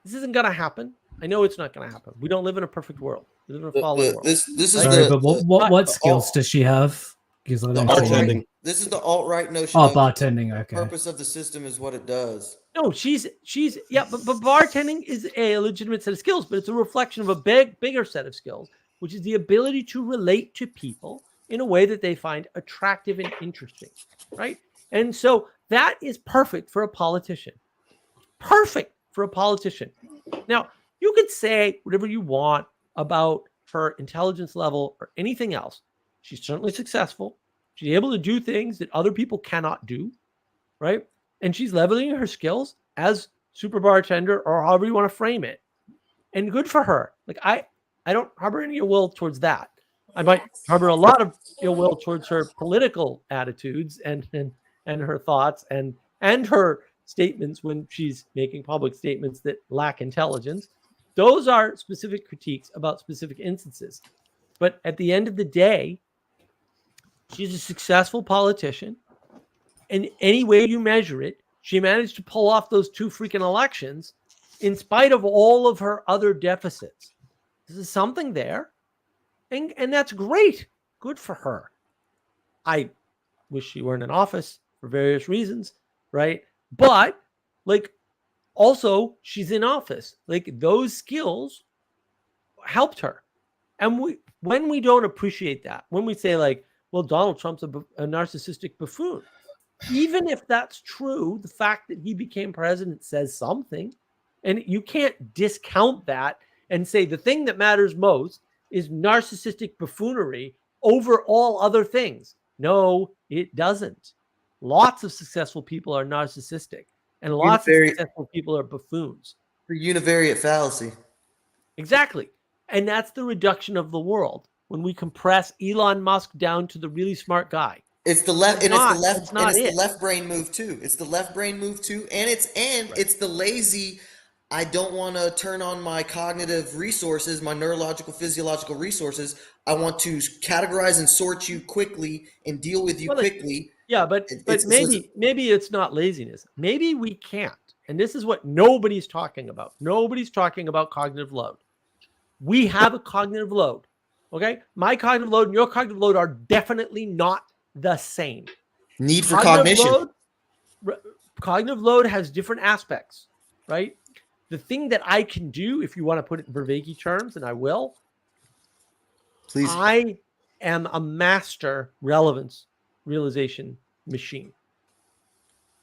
S2: This isn't going to happen. I know it's not going to happen. We don't live in a perfect world. We live in a fallen world.
S3: This is
S2: right?
S5: Sorry,
S3: the,
S5: but what skills does she have? Because I don't
S4: Bartending.
S3: This is the alt-right notion.
S5: Oh,
S3: of
S5: bartending.
S3: the
S5: Okay.
S3: purpose of the system is what it does.
S2: No, she's yeah, but bartending is a legitimate set of skills, but it's a reflection of a bigger set of skills, which is the ability to relate to people in a way that they find attractive and interesting, right? And so that is perfect for a politician. Perfect for a politician. Now, you could say whatever you want about her intelligence level or anything else. She's certainly successful. She's able to do things that other people cannot do, right? And she's leveling her skills as super bartender or however you want to frame it. And good for her. Like I don't harbor any ill will towards that. I might harbor a lot of ill will towards her political attitudes and her thoughts and her statements when she's making public statements that lack intelligence. Those are specific critiques about specific instances. But at the end of the day, she's a successful politician. And any way you measure it, she managed to pull off those 2 freaking elections in spite of all of her other deficits. There's something there. And that's great. Good for her. I wish she weren't in office for various reasons, right? But like also she's in office. Like those skills helped her. And when we don't appreciate that, when we say like, well, Donald Trump's a narcissistic buffoon, even if that's true, the fact that he became president says something. And you can't discount that and say the thing that matters most is narcissistic buffoonery over all other things. No, it doesn't. Lots of successful people are narcissistic, and lots of successful people are buffoons.
S3: The univariate fallacy.
S2: Exactly. And that's the reduction of the world when we compress Elon Musk down to the really smart guy.
S3: It's the left, and it's the left brain move too. It's the left brain move too, and it's the lazy. I don't want to turn on my cognitive resources, my neurological, physiological resources. I want to categorize and sort you quickly and deal with you quickly.
S2: Yeah, but maybe it's not laziness. Maybe we can't. And this is what nobody's talking about. Nobody's talking about cognitive load. We have a cognitive load. Okay? My cognitive load and your cognitive load are definitely not the same.
S3: Need for cognition.
S2: Cognitive load has different aspects, right? The thing that I can do, if you want to put it in Vervaeke terms, and I will,
S3: please.
S2: I am a master relevance realization machine.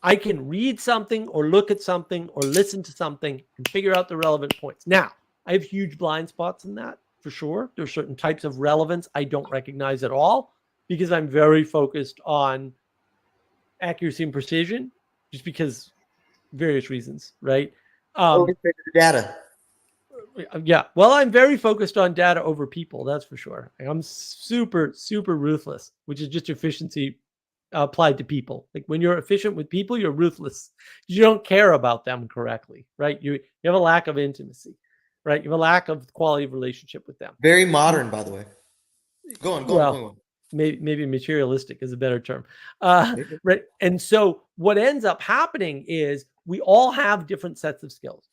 S2: I can read something or look at something or listen to something and figure out the relevant points. Now, I have huge blind spots in that, for sure. There are certain types of relevance I don't recognize at all because I'm very focused on accuracy and precision, just because various reasons, right?
S3: Data.
S2: Yeah. Well, I'm very focused on data over people. That's for sure. I'm super, super ruthless, which is just efficiency applied to people. Like when you're efficient with people, you're ruthless. You don't care about them correctly, right? You have a lack of intimacy, right? You have a lack of quality of relationship with them.
S3: Very modern, by the way. Go on.
S2: Maybe materialistic is a better term. Right. And so what ends up happening is we all have different sets of skills.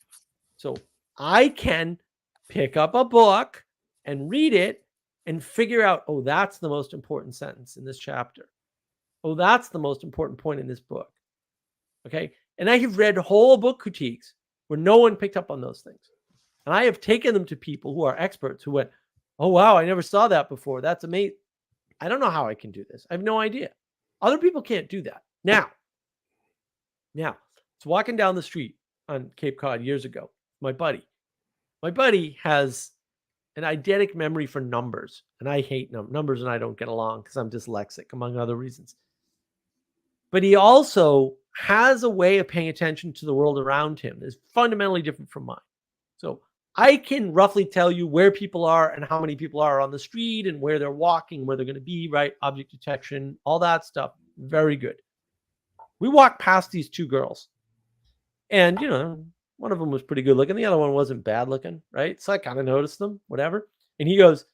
S2: So I can pick up a book and read it and figure out, oh, that's the most important sentence in this chapter. Oh, that's the most important point in this book. Okay. And I have read whole book critiques where no one picked up on those things. And I have taken them to people who are experts who went, oh, wow, I never saw that before. That's amazing. I don't know how I can do this. I have no idea. Other people can't do that. Now, it's walking down the street on Cape Cod years ago. My buddy has an eidetic memory for numbers. And I hate numbers, and I don't get along because I'm dyslexic, among other reasons. But he also has a way of paying attention to the world around him that's fundamentally different from mine. So I can roughly tell you where people are and how many people are on the street and where they're walking, where they're going to be, right? Object detection, all that stuff. Very good. We walked past these two girls, and, one of them was pretty good looking. The other one wasn't bad looking, right? So I kind of noticed them, whatever. And he goes,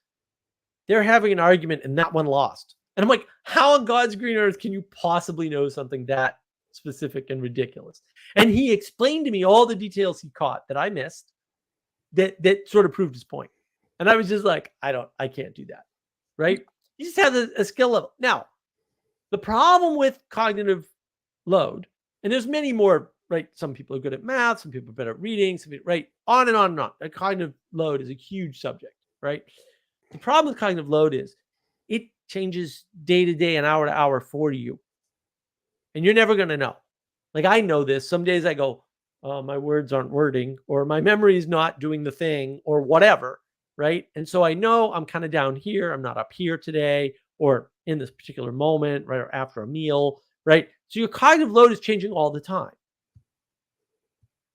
S2: they're having an argument and that one lost. And I'm like, how on God's green earth can you possibly know something that specific and ridiculous? And he explained to me all the details he caught that I missed that sort of proved his point. And I was just like, I can't do that, right? He just has a skill level. Now, the problem with cognitive load, and there's many more, right? Some people are good at math, some people are better at reading, right? On and on and on. A cognitive load is a huge subject, right? The problem with cognitive load is it changes day to day and hour to hour for you. And you're never going to know. Like, I know this. Some days I go, oh, my words aren't wording, or my memory is not doing the thing, or whatever, right? And so I know I'm kind of down here. I'm not up here today, or in this particular moment, right? Or after a meal, right? So your cognitive load is changing all the time.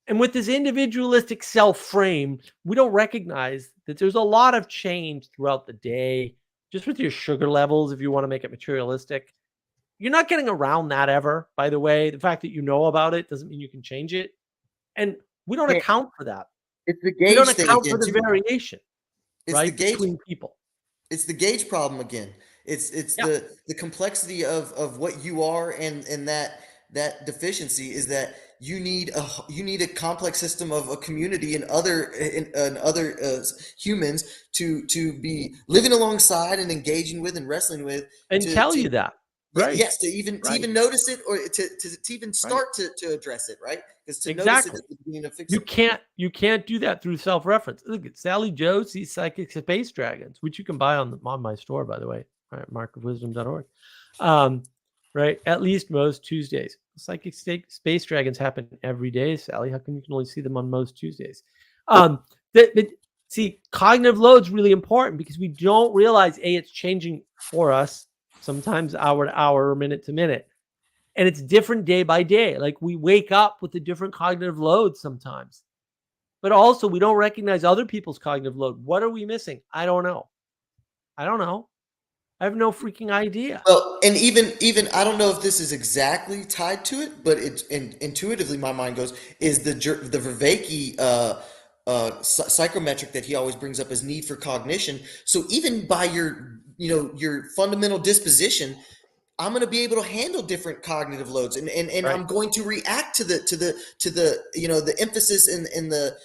S2: And with this individualistic self frame, we don't recognize that there's a lot of change throughout the day, just with your sugar levels, if you want to make it materialistic. You're not getting around that ever, by the way. The fact that you know about it doesn't mean you can change it. And we don't account for that.
S3: It's the
S2: We
S3: gauge
S2: don't
S3: thing
S2: account
S3: again,
S2: for the
S3: too.
S2: variation,
S3: It's
S2: right,
S3: the gauge.
S2: between people.
S3: It's the gauge problem again. It's
S2: Yeah.
S3: the complexity of what you are, and that deficiency is that you need a complex system of a community and other humans to be living alongside and engaging with and wrestling with,
S2: And tell you that, right?
S3: yes, to even notice it, or to even start to address it, right? Because to notice it is the beginning of fixing.
S2: You can't do that through self-reference. Look at Sally Joe sees psychic space dragons, which you can buy on my store, by the way, right? markofwisdom.org. Right? At least most Tuesdays. Psychic space dragons happen every day, Sally. How come you can only see them on most Tuesdays? See, cognitive load's really important because we don't realize, it's changing for us, sometimes hour to hour or minute to minute. And it's different day by day. Like, we wake up with a different cognitive load sometimes. But also, we don't recognize other people's cognitive load. What are we missing? I don't know. I have no freaking idea.
S3: Well, and even I don't know if this is exactly tied to it, but intuitively my mind goes is the Vervaeke psychometric that he always brings up as need for cognition. So even by your fundamental disposition, I'm going to be able to handle different cognitive loads, and right. I'm going to react to the emphasis in the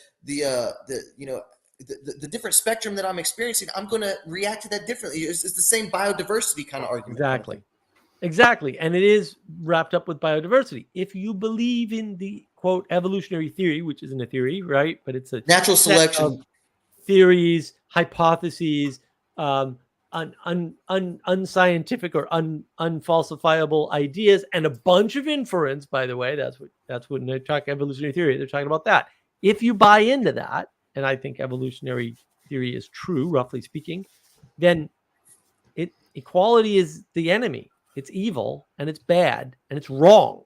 S3: different spectrum that I'm experiencing. I'm going to react to that differently. It's the same biodiversity kind of argument.
S2: Exactly. And it is wrapped up with biodiversity. If you believe in the quote evolutionary theory, which isn't a theory, right? But it's a
S3: natural selection
S2: theories, hypotheses, unscientific or unfalsifiable ideas, and a bunch of inference. By the way, that's when they talk evolutionary theory. They're talking about that. If you buy into that, and I think evolutionary theory is true, roughly speaking, then equality is the enemy. It's evil, and it's bad, and it's wrong.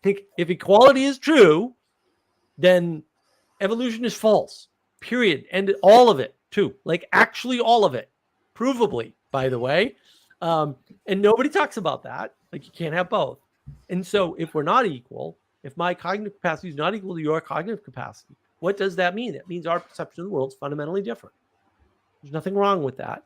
S2: If equality is true, then evolution is false, period. And all of it, too. Like, actually all of it. Provably, by the way. And nobody talks about that. Like, you can't have both. And so if we're not equal, if my cognitive capacity is not equal to your cognitive capacity, what does that mean? That means our perception of the world is fundamentally different. There's nothing wrong with that.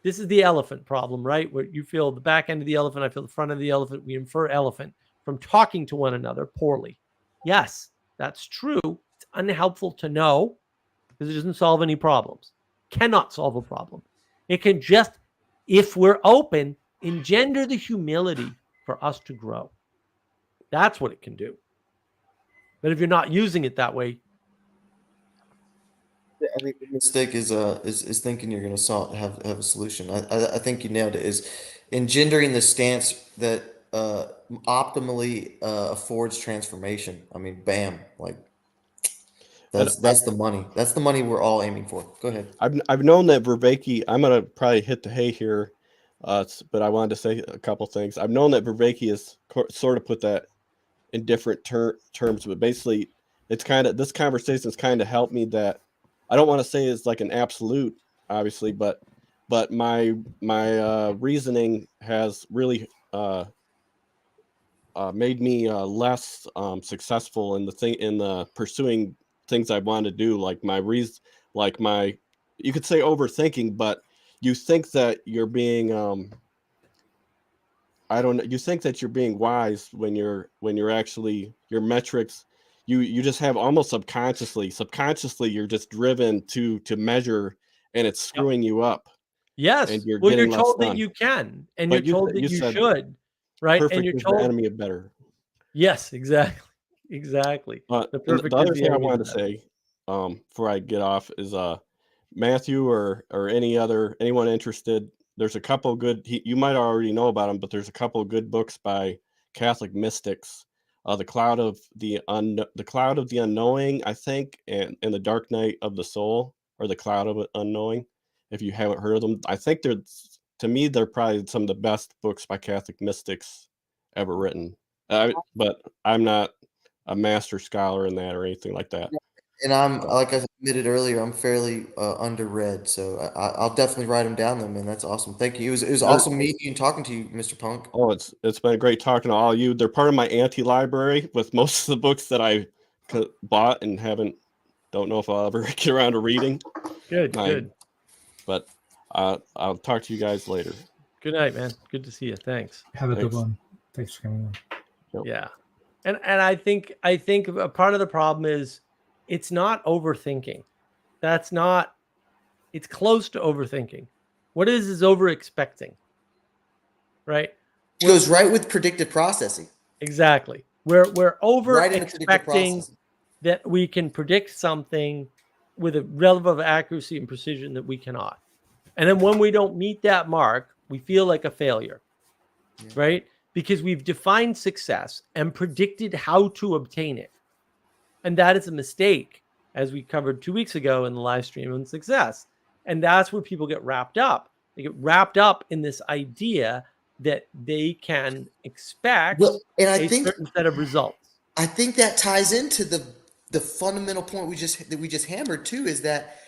S2: This is the elephant problem, right? Where you feel the back end of the elephant, I feel the front of the elephant. We infer elephant from talking to one another poorly. Yes, that's true. It's unhelpful to know because it doesn't solve any problems. Cannot solve a problem. It can just, if we're open, engender the humility for us to grow. That's what it can do. But if you're not using it that way,
S3: I think the mistake is thinking you're going to have a solution. I think you nailed it. Is engendering the stance that optimally affords transformation. I mean, bam, like. That's the money. That's the money we're all aiming for. Go ahead.
S4: I've known that Vervaeke. I'm gonna probably hit the hay here, but I wanted to say a couple things. I've known that Vervaeke has sort of put that in different terms, but basically, it's kind of, this conversation has kind of helped me. That I don't want to say it's like an absolute, obviously, but my reasoning has really made me less successful in the pursuing things I want to do, like my you could say overthinking, but you think that you're being you think that you're being wise when you're actually, your metrics, you just have almost subconsciously you're just driven to measure, and it's
S2: Yep.
S4: screwing you up, and
S2: Yes.
S4: you're
S2: Well,
S4: getting
S2: you're
S4: less
S2: told that
S4: done.
S2: you can, and
S4: But
S2: you're told that
S4: you
S2: you
S4: said
S2: should, right? And
S4: perfect
S2: you're
S4: is the
S2: told,
S4: enemy of better.
S2: yes, exactly. Exactly. The
S4: And
S2: perfect
S4: the
S2: is
S4: other
S2: the
S4: thing I
S2: enemy of
S4: wanted
S2: the
S4: to
S2: best.
S4: say, before I get off, is Matthew or anyone interested. There's a couple good. You might already know about them, but there's a couple good books by Catholic mystics. The Cloud of the Unknowing, I think, and The Dark Night of the Soul, or The Cloud of Unknowing. If you haven't heard of them, I think to me they're probably some of the best books by Catholic mystics ever written. But I'm not a master scholar in that or anything like that.
S3: And I'm, like I admitted earlier, I'm fairly underread, so I'll definitely write them down. Then, man, that's awesome. Thank you. It was awesome meeting you and talking to you, Mr. Punk.
S4: Oh, it's been great talking to all of you. They're part of my anti-library with most of the books that I bought and don't know if I'll ever get around to reading.
S2: Good.
S4: But I'll talk to you guys later.
S2: Good night, man. Good to see you. Thanks.
S5: Have a good one. Thanks for coming on.
S4: Yep.
S2: Yeah. And I think a part of the problem is it's not overthinking. It's close to overthinking. What it is over expecting. Right?
S3: It goes right with predictive processing.
S2: Exactly. We're over
S3: Right into predictive
S2: expecting
S3: processing.
S2: that we can predict something with a level of accuracy and precision that we cannot. And then when we don't meet that mark, we feel like a failure.
S3: Yeah.
S2: Right? Because we've defined success and predicted how to obtain it. And that is a mistake, as we covered 2 weeks ago in the live stream on success. And that's where people get wrapped up. They get wrapped up in this idea that they can expect a certain set of results.
S3: I think that ties into the fundamental point we just hammered too, is that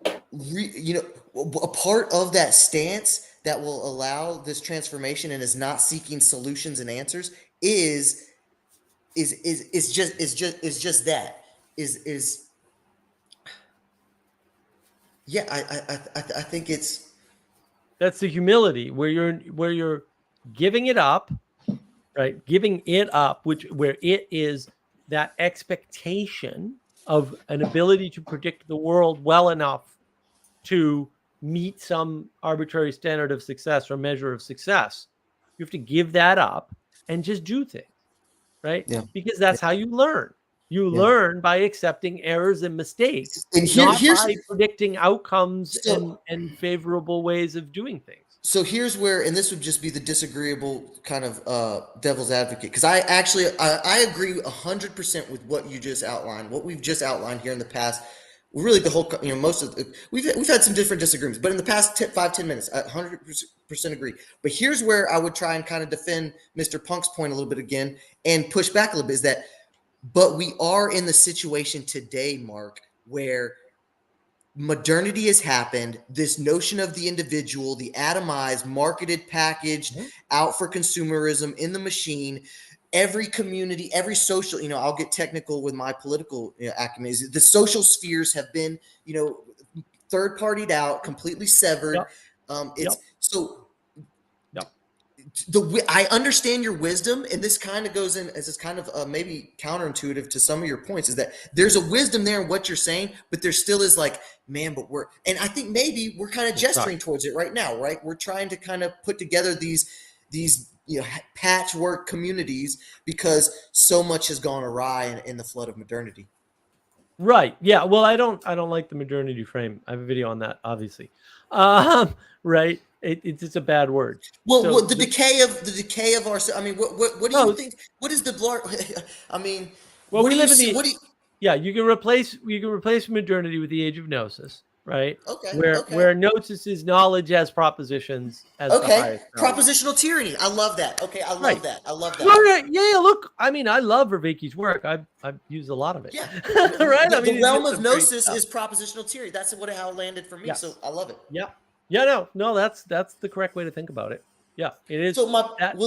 S3: a part of that stance that will allow this transformation and is not seeking solutions and answers is just that. I think
S2: that's the humility where you're giving it up, right? Giving it up, where it is that expectation of an ability to predict the world well enough to meet some arbitrary standard of success or measure of success. You have to give that up and just do things, right?
S3: Yeah.
S2: Because that's how you learn. You learn by accepting errors and mistakes,
S3: and
S2: not by predicting outcomes and favorable ways of doing things.
S3: So here's where, and this would just be the disagreeable kind of devil's advocate, because I agree 100% with what you just outlined, what we've just outlined here in the past. Really, the whole, most of we've had some different disagreements, but in the past 5-10 minutes, I 100% agree. But here's where I would try and kind of defend Mr. Punk's point a little bit again and push back a little bit, is that, but we are in the situation today, Mark, where modernity has happened. This notion of the individual, the atomized, marketed, packaged, out for consumerism in the machine. Every community, every social, I'll get technical with my political acumen. The social spheres have been, third partied out, completely severed. So I understand your wisdom, and this kind of goes in as this kind of maybe counterintuitive to some of your points, is that there's a wisdom there in what you're saying, but there still is like, man, and I think maybe we're kind of gesturing towards it right now, right? We're trying to kind of put together these patchwork communities because so much has gone awry in the flood of modernity.
S2: Right. Yeah. Well, I don't like the modernity frame. I have a video on that, obviously. Right. It's just a bad word.
S3: Well, the decay of our. I mean, what do you think? What is the? I mean,
S2: well,
S3: what
S2: we
S3: do
S2: live
S3: you
S2: in
S3: see?
S2: the.
S3: What do you?
S2: Yeah, you can replace modernity with the age of gnosis, right?
S3: Okay.
S2: Where gnosis is knowledge as propositions as the
S3: Okay.
S2: highest value.
S3: Propositional tyranny. I love that. Okay, I love
S2: Right.
S3: that. I love that.
S2: Well, yeah, look, I mean, I love Vervaeke's work. I've used a lot of it.
S3: Yeah.
S2: Right?
S3: The,
S2: I mean,
S3: the realm
S2: it's
S3: of
S2: some great
S3: gnosis
S2: stuff.
S3: is propositional tyranny. That's how it landed for me.
S2: Yes.
S3: So I love it.
S2: Yeah. Yeah, no, that's the correct way to think about it. Yeah, it is.
S3: So
S2: that,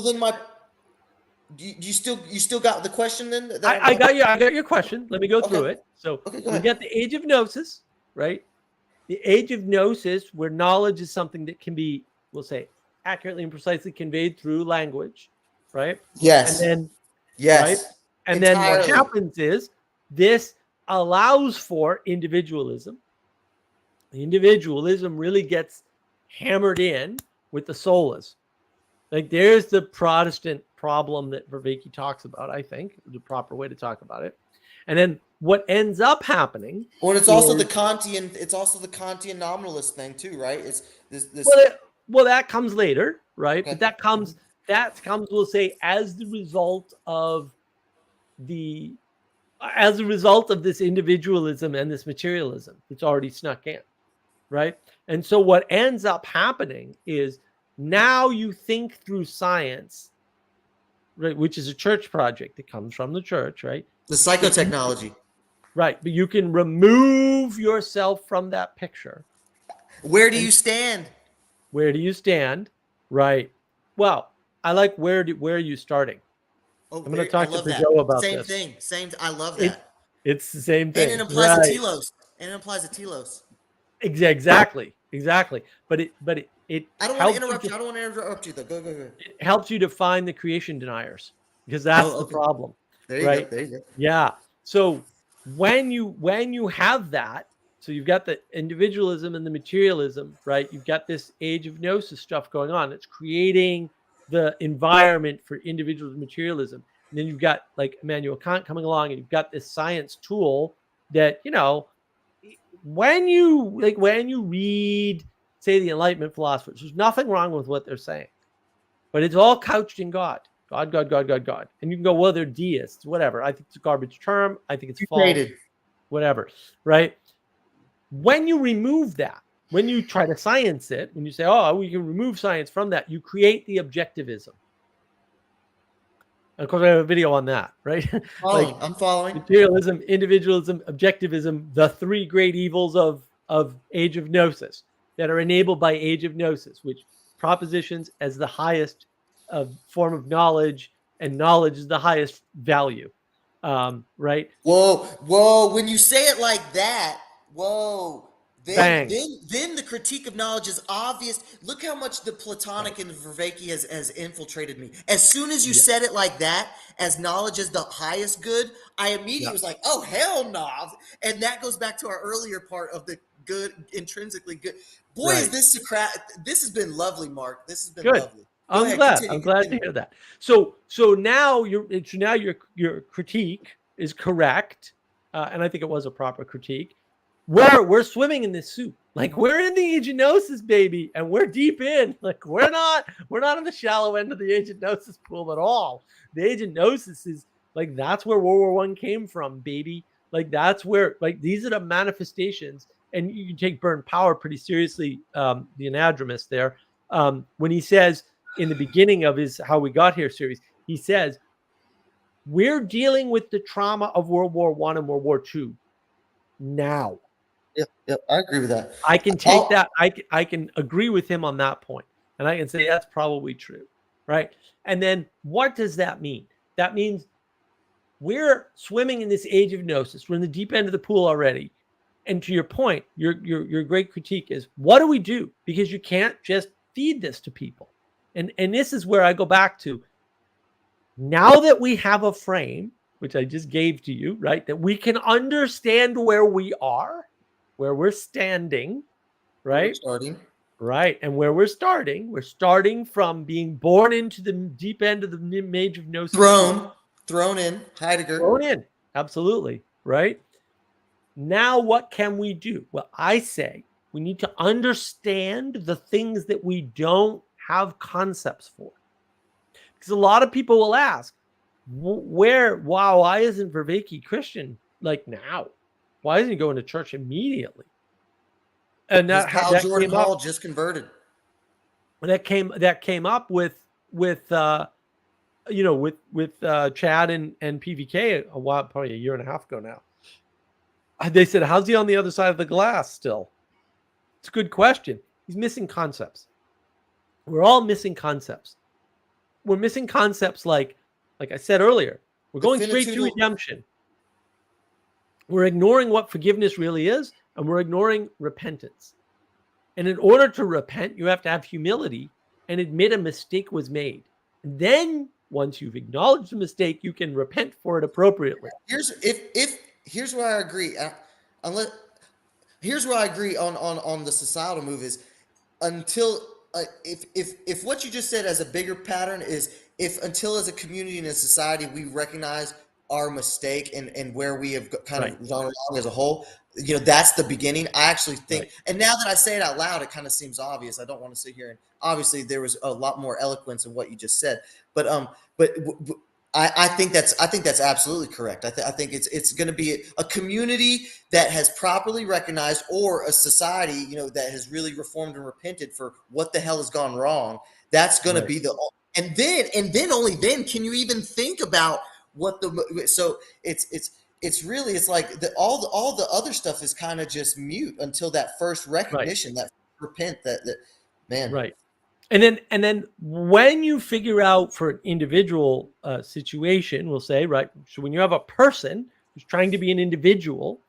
S3: you still got the question then?
S2: I got your question. Let me go through it. So
S3: Okay, go
S2: we
S3: ahead.
S2: get the age of gnosis, right? The age of gnosis, where knowledge is something that can be, we'll say, accurately and precisely conveyed through language, right?
S3: Yes.
S2: And then,
S3: Yes.
S2: right? And then what
S3: Entirely.
S2: happens is this allows for individualism. The individualism really gets hammered in with the solas. Like there's the Protestant problem that Vervaeke talks about, I think, the proper way to talk about it. And then what ends up happening.
S3: Well, it's also the Kantian nominalist thing too, right? It's this
S2: well, that comes later, right?
S3: Okay.
S2: But that comes, we'll say, as the result of this individualism and this materialism that's already snuck in, right? And so what ends up happening is now you think through science, right, which is a church project that comes from the church, right?
S3: The psychotechnology.
S2: Right, but you can remove yourself from that picture.
S3: Where do you stand?
S2: Where do you stand? Right. Well, I like where are you starting?
S3: Oh,
S2: I'm going to talk to Joe about
S3: Same
S2: this.
S3: thing. I love that.
S2: It's the same thing.
S3: And it implies a telos.
S2: Exactly. But it
S3: I don't want to interrupt you. I don't want to interrupt you though. Go.
S2: It helps you to find the creation deniers, because that's the problem.
S3: There you go.
S2: Yeah. So when you have that, so you've got the individualism and the materialism, right? You've got this age of gnosis stuff going on. It's creating the environment for individual materialism. And then you've got like Immanuel Kant coming along, and you've got this science tool that, when you read, say, the Enlightenment philosophers, there's nothing wrong with what they're saying, but it's all couched in God. God. And you can go, well, they're deists, whatever. I think it's a garbage term. I think it's false, whatever, right? When you remove that, when you try to science it, when you say, oh, we can remove science from that, you create the objectivism. And of course, I have a video on that, right?
S3: I'm following.
S2: Materialism, individualism, objectivism, the three great evils of age of gnosis that are enabled by age of gnosis, which propositions as the highest form of knowledge, and knowledge is the highest value, right?
S3: Whoa! When you say it like that, then the critique of knowledge is obvious. Look how much the Platonic and Vervaeke has infiltrated me. As soon as you said it like that, as knowledge is the highest good, I immediately was like, oh, hell no. And that goes back to our earlier part of the good, intrinsically good. Boy, is this has been lovely, Mark. This has been lovely.
S2: I'm glad to hear that. So now your critique is correct, and I think it was a proper critique. We're swimming in this soup, like we're in the age of gnosis, baby, and we're deep in. Like we're not on the shallow end of the age of gnosis pool at all. The age of gnosis is like, that's where World War I came from, baby. Like that's where, like, these are the manifestations. And you can take Bern Power pretty seriously, the anadromist there, when he says in the beginning of his How We Got Here series, he says, we're dealing with the trauma of World War I and World War II now.
S3: Yep, I agree with that.
S2: I can take that. I can agree with him on that point, and I can say that's probably true, right? And then what does that mean? That means we're swimming in this age of gnosis. We're in the deep end of the pool already. And to your point, your great critique is, what do we do? Because you can't just feed this to people. And this is where I go back to, now that we have a frame, which I just gave to you, right, that we can understand where we are, where we're standing, right? Right. And where we're starting from being born into the deep end of the age of gnosis.
S3: Thrown in, Heidegger.
S2: Thrown in. Absolutely. Right. Now, what can we do? Well, I say we need to understand the things that we don't have concepts for. Because a lot of people will ask, why isn't Vervaeke Christian? like now? Why isn't he going to church immediately? And
S3: His
S2: that
S3: pal
S2: that
S3: Jordan
S2: came up.
S3: Hall just converted.
S2: That came up with Chad and PVK a while, probably a year and a half ago now. They said, how's he on the other side of the glass still? It's a good question. He's missing concepts. We're all missing concepts. We're missing concepts like I said earlier, we're going straight to redemption. We're ignoring what forgiveness really is, and we're ignoring repentance. And in order to repent, you have to have humility and admit a mistake was made. And then once you've acknowledged the mistake, you can repent for it appropriately.
S3: Here's where I agree. Here's where I agree on the societal move is until if what you just said as a bigger pattern is until as a community and a society we recognize our mistake and where we have kind of gone wrong as a whole, that's the beginning. I actually think, and now that I say it out loud, it kind of seems obvious. I don't want to sit here and obviously there was a lot more eloquence in what you just said, but I think that's absolutely correct. I think it's going to be a community that has properly recognized, or a society that has really reformed and repented for what the hell has gone wrong. That's going to be and then only then can you even think about what so it's really like all the other stuff is kind of just mute until that first recognition, that repent, that man.
S2: Right. And then when you figure out for an individual situation, we'll say, right, so when you have a person who's trying to be an individual,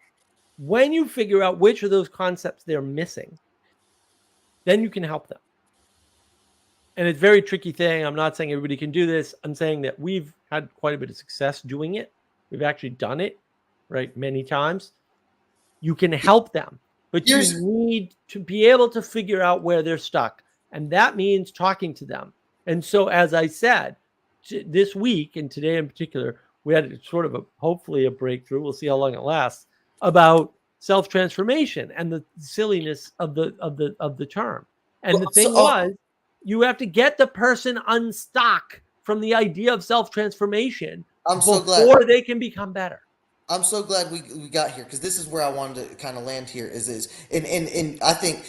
S2: when you figure out which of those concepts they're missing, then you can help them. And it's a very tricky thing. I'm not saying everybody can do this. I'm saying that we've had quite a bit of success doing it. We've actually done it, right, many times. You can help them, but you need to be able to figure out where they're stuck. And that means talking to them. And so, as I said, this week and today in particular, we had sort of hopefully a breakthrough. We'll see how long it lasts, about self-transformation and the silliness of the term. And the thing was, you have to get the person unstuck from the idea of self-transformation before they can become better.
S3: I'm so glad we got here, because this is where I wanted to kind of land here and I think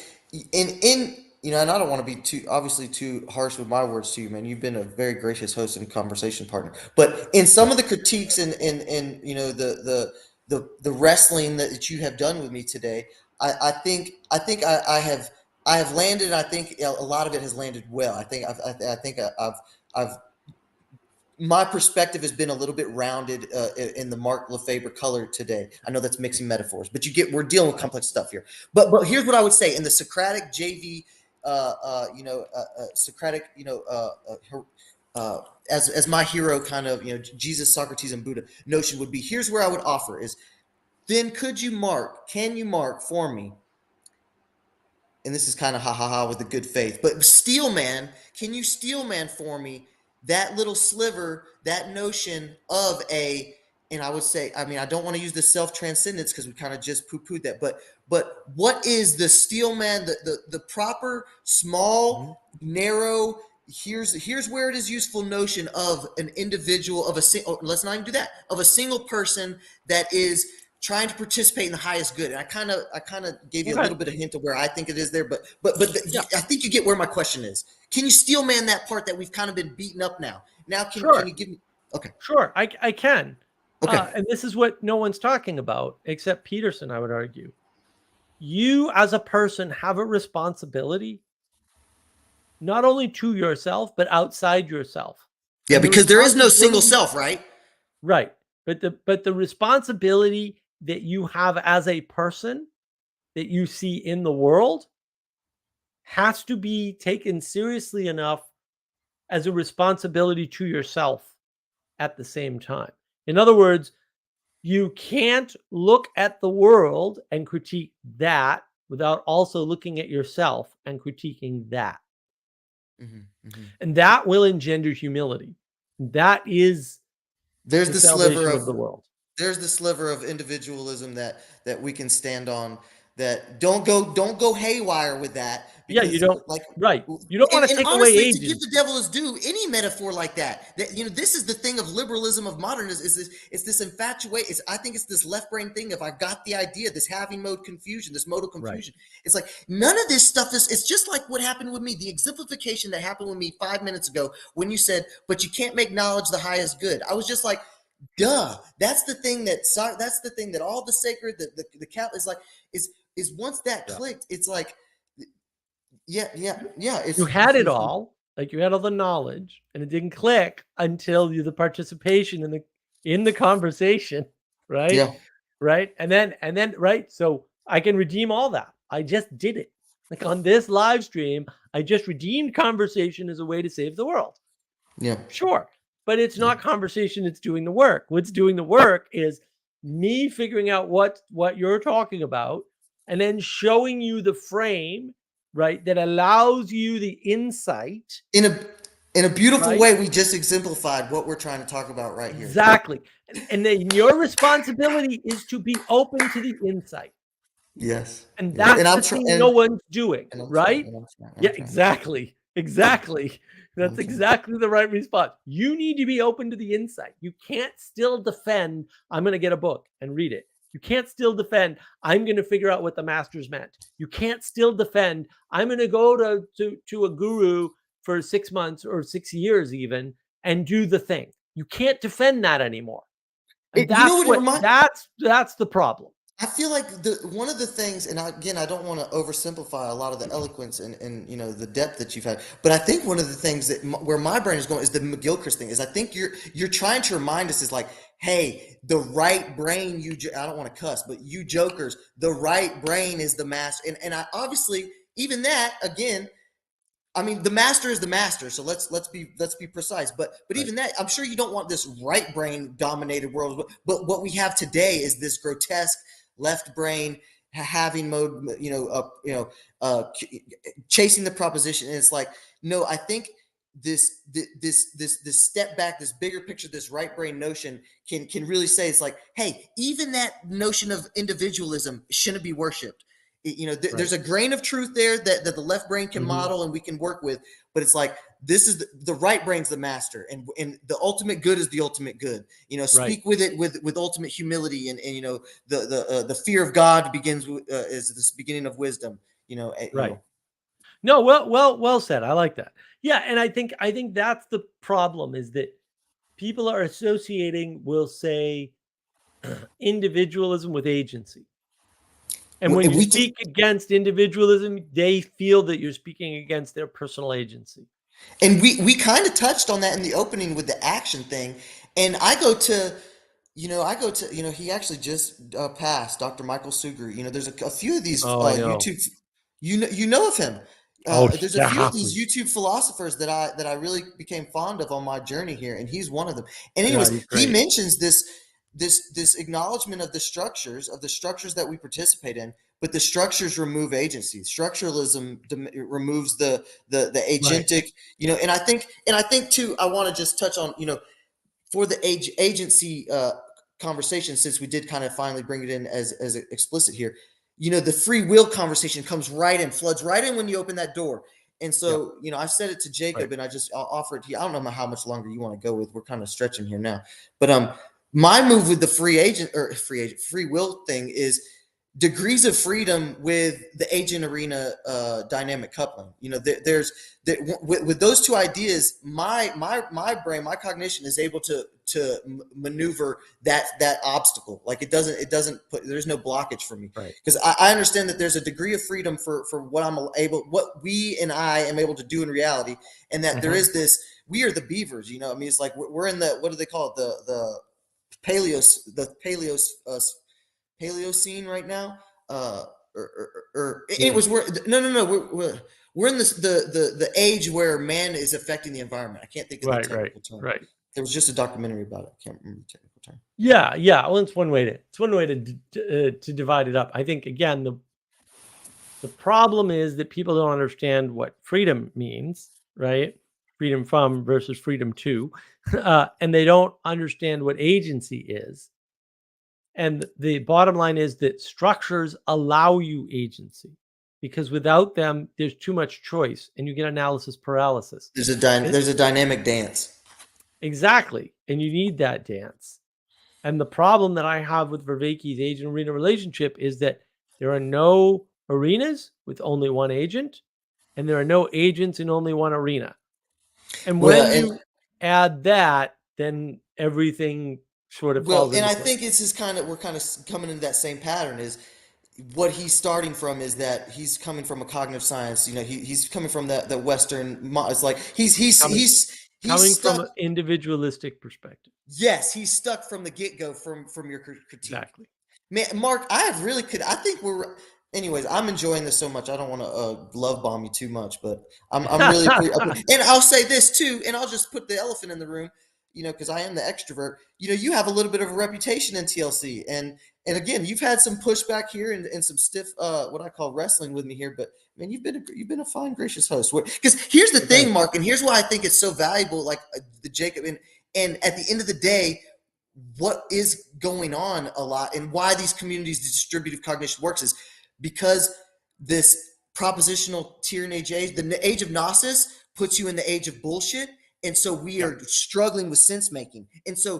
S3: in and I don't want to be too harsh with my words to you, man. You've been a very gracious host and conversation partner. But in some of the critiques and the wrestling that you have done with me today, I think I have landed. I think a lot of it has landed well. I think I've my perspective has been a little bit rounded in the Mark Lefebvre color today. I know that's mixing metaphors, but we're dealing with complex stuff here. But here's what I would say in the Socratic JV, Socratic, as my hero kind of, Jesus, Socrates, and Buddha notion would be, here's where I would offer is, then can you mark for me? And this is kind of ha with the good faith, but can you steel man for me that little sliver, that notion of and I would say, I don't want to use the self-transcendence because we kind of just poo-pooed that, but what is the steel man, the proper, small, narrow, here's where it is useful notion of an individual, let's not even do that, of a single person that is trying to participate in the highest good. And I kind of gave you a little bit of hint of where I think it is there, but I think you get where my question is. Can you steel man that part that we've kind of been beaten up now? Now, can you give me? Okay.
S2: Sure, I can.
S3: Okay.
S2: And this is what no one's talking about, except Peterson, I would argue. You as a person have a responsibility, not only to yourself, but outside yourself.
S3: Yeah, because there is no single self, right?
S2: Right. But the responsibility that you have as a person that you see in the world has to be taken seriously enough as a responsibility to yourself at the same time. In other words, you can't look at the world and critique that without also looking at yourself and critiquing that. And that will engender humility. That is
S3: there's the sliver
S2: of the world.
S3: There's the sliver of individualism that we can stand on that don't go haywire with that,
S2: Yeah,
S3: because
S2: you don't.
S3: like,
S2: Right. You don't want to
S3: and
S2: take away
S3: honestly, to give
S2: agency.
S3: the devil his due, any metaphor like that, this is the thing of liberalism of modernism, is this, it's this infatuation. I think it's this left brain thing of, I got the idea, this having mode confusion, this modal confusion. It's like, none of this stuff is, it's just like what happened with me, the exemplification that happened with me 5 minutes ago when you said, but you can't make knowledge the highest good. I was just like, duh. That's the thing that all the sacred, the cat is like, is once that clicked, it's like, yeah.
S2: You had it all, like you had all the knowledge, and it didn't click until the participation in the conversation, right?
S3: Yeah.
S2: Right. And then, right. So I can redeem all that. I just did it. Like on this live stream, I just redeemed conversation as a way to save the world.
S3: Yeah.
S2: Sure. But it's not conversation, it's doing the work. What's doing the work is me figuring out what you're talking about, and then showing you the frame, right, that allows you the insight.
S3: In a beautiful
S2: Right?
S3: way, we just exemplified what we're trying to talk about right here.
S2: Exactly. And then your responsibility is to be open to the insight.
S3: Yes.
S2: And that's
S3: And I'm
S2: the thing
S3: trying.
S2: no one's doing,
S3: And I'm
S2: right?
S3: trying.
S2: Yeah, exactly. Exactly. That's exactly the right response. You need to be open to the insight. You can't still defend, I'm going to get a book and read it. You can't still defend, I'm going to figure out what the masters meant. You can't still defend, I'm going to go to a guru for 6 months or 6 years even and do the thing. You can't defend that anymore. And that's the problem.
S3: I feel like one of the things, and again, I don't want to oversimplify a lot of the eloquence and the depth that you've had, but I think one of the things that where my brain is going is the McGilchrist thing. Is I think you're trying to remind us, is like, hey, the right brain, I don't want to cuss, but you jokers, the right brain is the master, and I obviously, even that, again, I mean, the master is the master, so let's be precise. But even that, I'm sure you don't want this right brain dominated world. But what we have today is this grotesque left brain having mode, chasing the proposition. And it's like, no, I think this step back, this bigger picture, this right brain notion can really say, it's like, hey, even that notion of individualism shouldn't be worshipped. There's a grain of truth there that the left brain can model and we can work with, but it's like, this is the right brain's the master, and the ultimate good is the ultimate good. Speak with it with ultimate humility, and the fear of God begins is this beginning of wisdom.
S2: Right. No, well said. I like that. Yeah, and I think that's the problem, is that people are associating, we'll say, individualism with agency. And when you speak against individualism, they feel that you're speaking against their personal agency.
S3: And we kind of touched on that in the opening with the action thing. And I go to, he actually just passed, Dr. Michael Suger. There's a few of these YouTube, you know of him. There's a few of these YouTube philosophers that I really became fond of on my journey here, and he's one of them. And anyways, he mentions this acknowledgement of the structures that we participate in, but the structures remove agency. Structuralism removes the agentic, and I think too, I want to just touch on, for the agency conversation, since we did kind of finally bring it in as explicit here, the free will conversation comes right in, floods right in when you open that door. And so, I've said it to Jacob, and I'll offer it to you. I don't know how much longer you want to go with. We're kind of stretching here now, but my move with the free will thing is degrees of freedom with the agent arena dynamic coupling. There's with those two ideas, my brain, my cognition is able to maneuver that obstacle. Like it doesn't put, there's no blockage for me, because I understand that there's a degree of freedom for what we and I am able to do in reality, and that there is this, we are the beavers. It's like we're in the, what do they call it, the Paleocene right now. We're in this the age where man is affecting the environment. I can't think of the technical term.
S2: Right.
S3: There was just a documentary about it. I can't remember the technical term.
S2: Yeah. Well, it's one way to divide it up. I think, again, the problem is that people don't understand what freedom means, right? Freedom from versus freedom to, and they don't understand what agency is. And the bottom line is that structures allow you agency, because without them, there's too much choice and you get analysis paralysis.
S3: There's a dynamic dance.
S2: Exactly. And you need that dance. And the problem that I have with Vervaeke's agent arena relationship is that there are no arenas with only one agent, and there are no agents in only one arena. And when you add that, then everything sort of falls
S3: and
S2: into
S3: I
S2: place.
S3: think it's just we're kind of coming into that same pattern. Is what he's starting from is that he's coming from a cognitive science. He's coming from the Western. It's like he's
S2: coming
S3: stuck,
S2: from an individualistic perspective.
S3: Yes, he's stuck from the get-go from your critique.
S2: Exactly.
S3: Man, Mark, I think we're. Anyways, I'm enjoying this so much. I don't want to love bomb you too much, but I'm really. And I'll say this too, and I'll just put the elephant in the room. Because I am the extrovert. You have a little bit of a reputation in TLC, and again, you've had some pushback here and some stiff, what I call wrestling with me here. But man, you've been a fine, gracious host. Because here's the thing, Mark, and here's why I think it's so valuable. Like the Jacob, and at the end of the day, what is going on a lot, and why these communities, the distributive cognition works, is because this propositional tyrannage age, the age of Gnosis, puts you in the age of bullshit. And so we are struggling with sense making. And so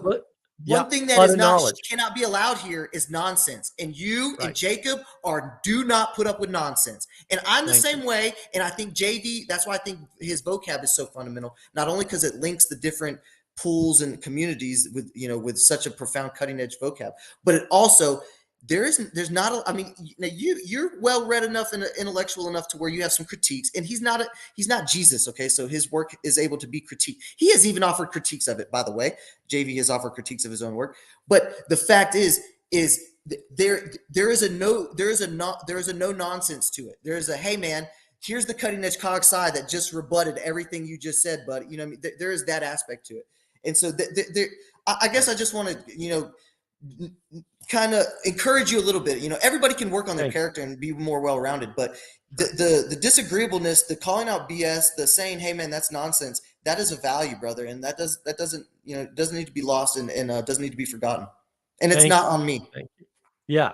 S3: one thing that cannot be allowed here is nonsense. And you and Jacob do not put up with nonsense. And I'm the same way. And I think JD, that's why I think his vocab is so fundamental, not only because it links the different pools and communities with such a profound cutting edge vocab, but it also, there's not I mean, you're well read enough and intellectual enough to where you have some critiques, and he's not Jesus. Okay. So his work is able to be critiqued. He has even offered critiques of it, by the way. JV has offered critiques of his own work, but the fact is there is a no nonsense to it. There is a, hey man, here's the cutting edge cog sci that just rebutted everything you just said, but there is that aspect to it. And so I guess I just want to, kind of encourage you a little bit. Everybody can work on their character and be more well-rounded, but the disagreeableness, the calling out BS, the saying, hey man, that's nonsense, that is a value, brother. And that doesn't need to be lost and doesn't need to be forgotten. And it's not on me.
S2: Thank you. Yeah.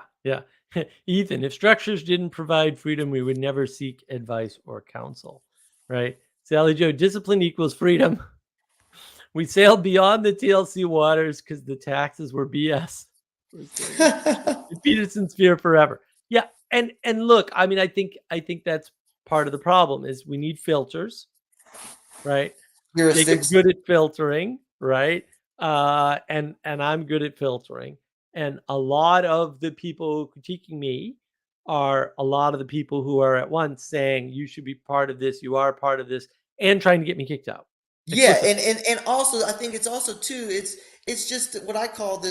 S2: Ethan, if structures didn't provide freedom, we would never seek advice or counsel, right? Sally Joe, discipline equals freedom. We sailed beyond the TLC waters because the taxes were BS. Peterson sphere forever. Yeah, and look, I mean, I think that's part of the problem is we need filters, right? Jacob's good at filtering, right? And I'm good at filtering. And a lot of the people critiquing me are a lot of the people who are at once saying you should be part of this, you are part of this, and trying to get me kicked out.
S3: Yeah, and also I think it's also too, it's just what I call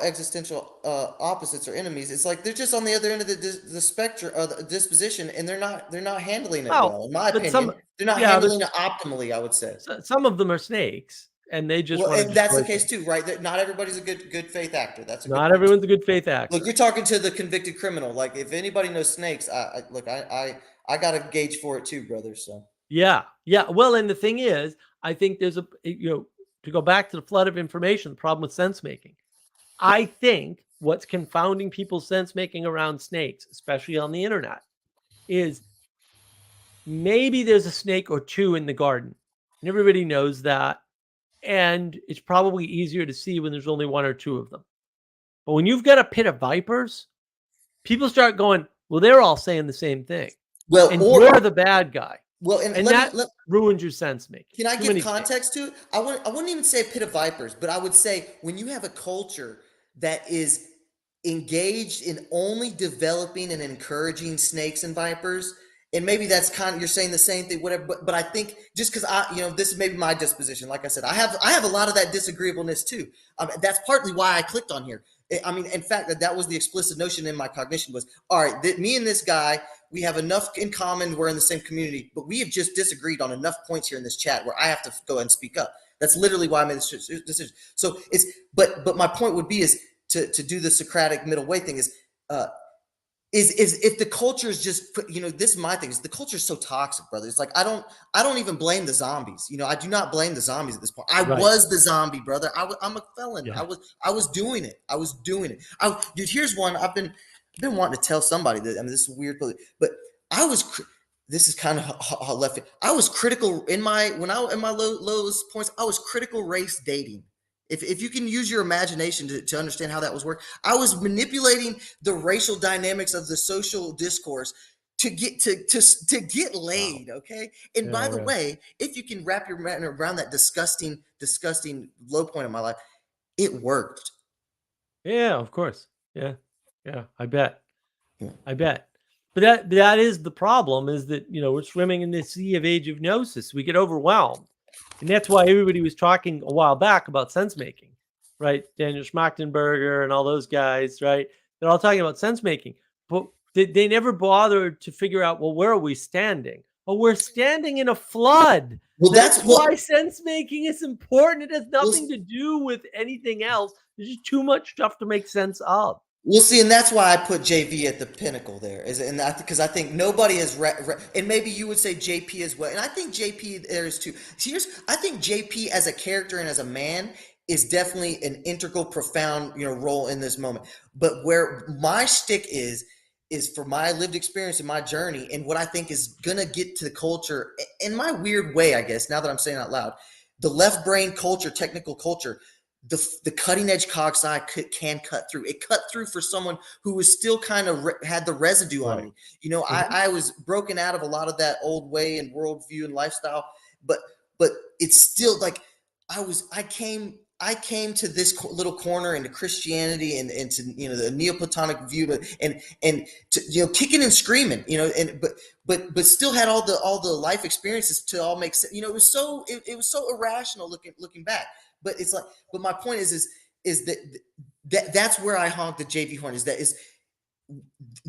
S3: existential opposites or enemies. It's like they're just on the other end of the spectrum of the disposition, and they're not handling it well, in my opinion. They're not handling it optimally, I would say.
S2: Some of them are snakes, and they just
S3: and that's the case too, right? Not everybody's a good faith actor.
S2: Not everyone's a good faith actor.
S3: Look, you're talking to the convicted criminal. Like, if anybody knows snakes, I got a gauge for it too, brother. So
S2: yeah. Well, and the thing is, I think there's to go back to the flood of information, the problem with sense making. I think what's confounding people's sense making around snakes, especially on the internet, is maybe there's a snake or two in the garden, and everybody knows that. And it's probably easier to see when there's only one or two of them. But when you've got a pit of vipers, people start going, well, they're all saying the same thing.
S3: Well,
S2: and you're the bad guy.
S3: Well,
S2: and that ruins your sense making.
S3: Can I give context to it? I wouldn't even say a pit of vipers, but I would say when you have a culture that is engaged in only developing and encouraging snakes and vipers, and maybe that's kind of, you're saying the same thing, whatever. But I think just because this is maybe my disposition. Like I said, I have a lot of that disagreeableness too. That's partly why I clicked on here. I mean, in fact, that was the explicit notion in my cognition was, all right, me and this guy, we have enough in common. We're in the same community, but we have just disagreed on enough points here in this chat where I have to go and speak up. That's literally why I made this decision. So but my point would be is to do the Socratic middle way thing is, is if the culture is just this is my thing, is the culture is so toxic, brother. It's like I don't even blame the zombies. I do not blame the zombies at this point. I
S2: Right.
S3: was the zombie, brother. I'm a felon.
S2: Yeah.
S3: I was doing it. Dude, here's one I've been wanting to tell somebody that. I mean, this is weird, but I was. This is kind of left. I was critical in my lowest points. I was critical race dating. If you can use your imagination to understand how that was working, I was manipulating the racial dynamics of the social discourse to get laid. Okay. And
S2: Yeah,
S3: by the
S2: yeah.
S3: way, if you can wrap your mind around that disgusting low point of my life, it worked.
S2: Yeah, of course. Yeah. Yeah. I bet.
S3: Yeah.
S2: I bet. But that is the problem, is that, we're swimming in this sea of age of gnosis. We get overwhelmed. And that's why everybody was talking a while back about sense making, right? Daniel Schmachtenberger and all those guys, right? They're all talking about sense making, but they never bothered to figure out, well, where are we standing? Oh, we're standing in a flood.
S3: Well,
S2: That's why sense making is important. It has nothing to do with anything else. There's just too much stuff to make sense of.
S3: We'll see, and that's why I put JV at the pinnacle there, because I think nobody has and maybe you would say JP as well, and I think JP there is too. I think JP as a character and as a man is definitely an integral, profound, role in this moment. But where my shtick is for my lived experience and my journey, and what I think is gonna get to the culture in my weird way, I guess. Now that I'm saying it out loud, the left brain culture, technical culture. The cutting edge cog side can cut through. It cut through for someone who was still kind of had the residue on me. I was broken out of a lot of that old way and worldview and lifestyle, but it's still like I came to this little corner into Christianity and to the Neoplatonic view and to kicking and screaming, but still had all the life experiences to all make sense. It was so irrational looking back. But it's like, but my point is that's where I honk the JV horn.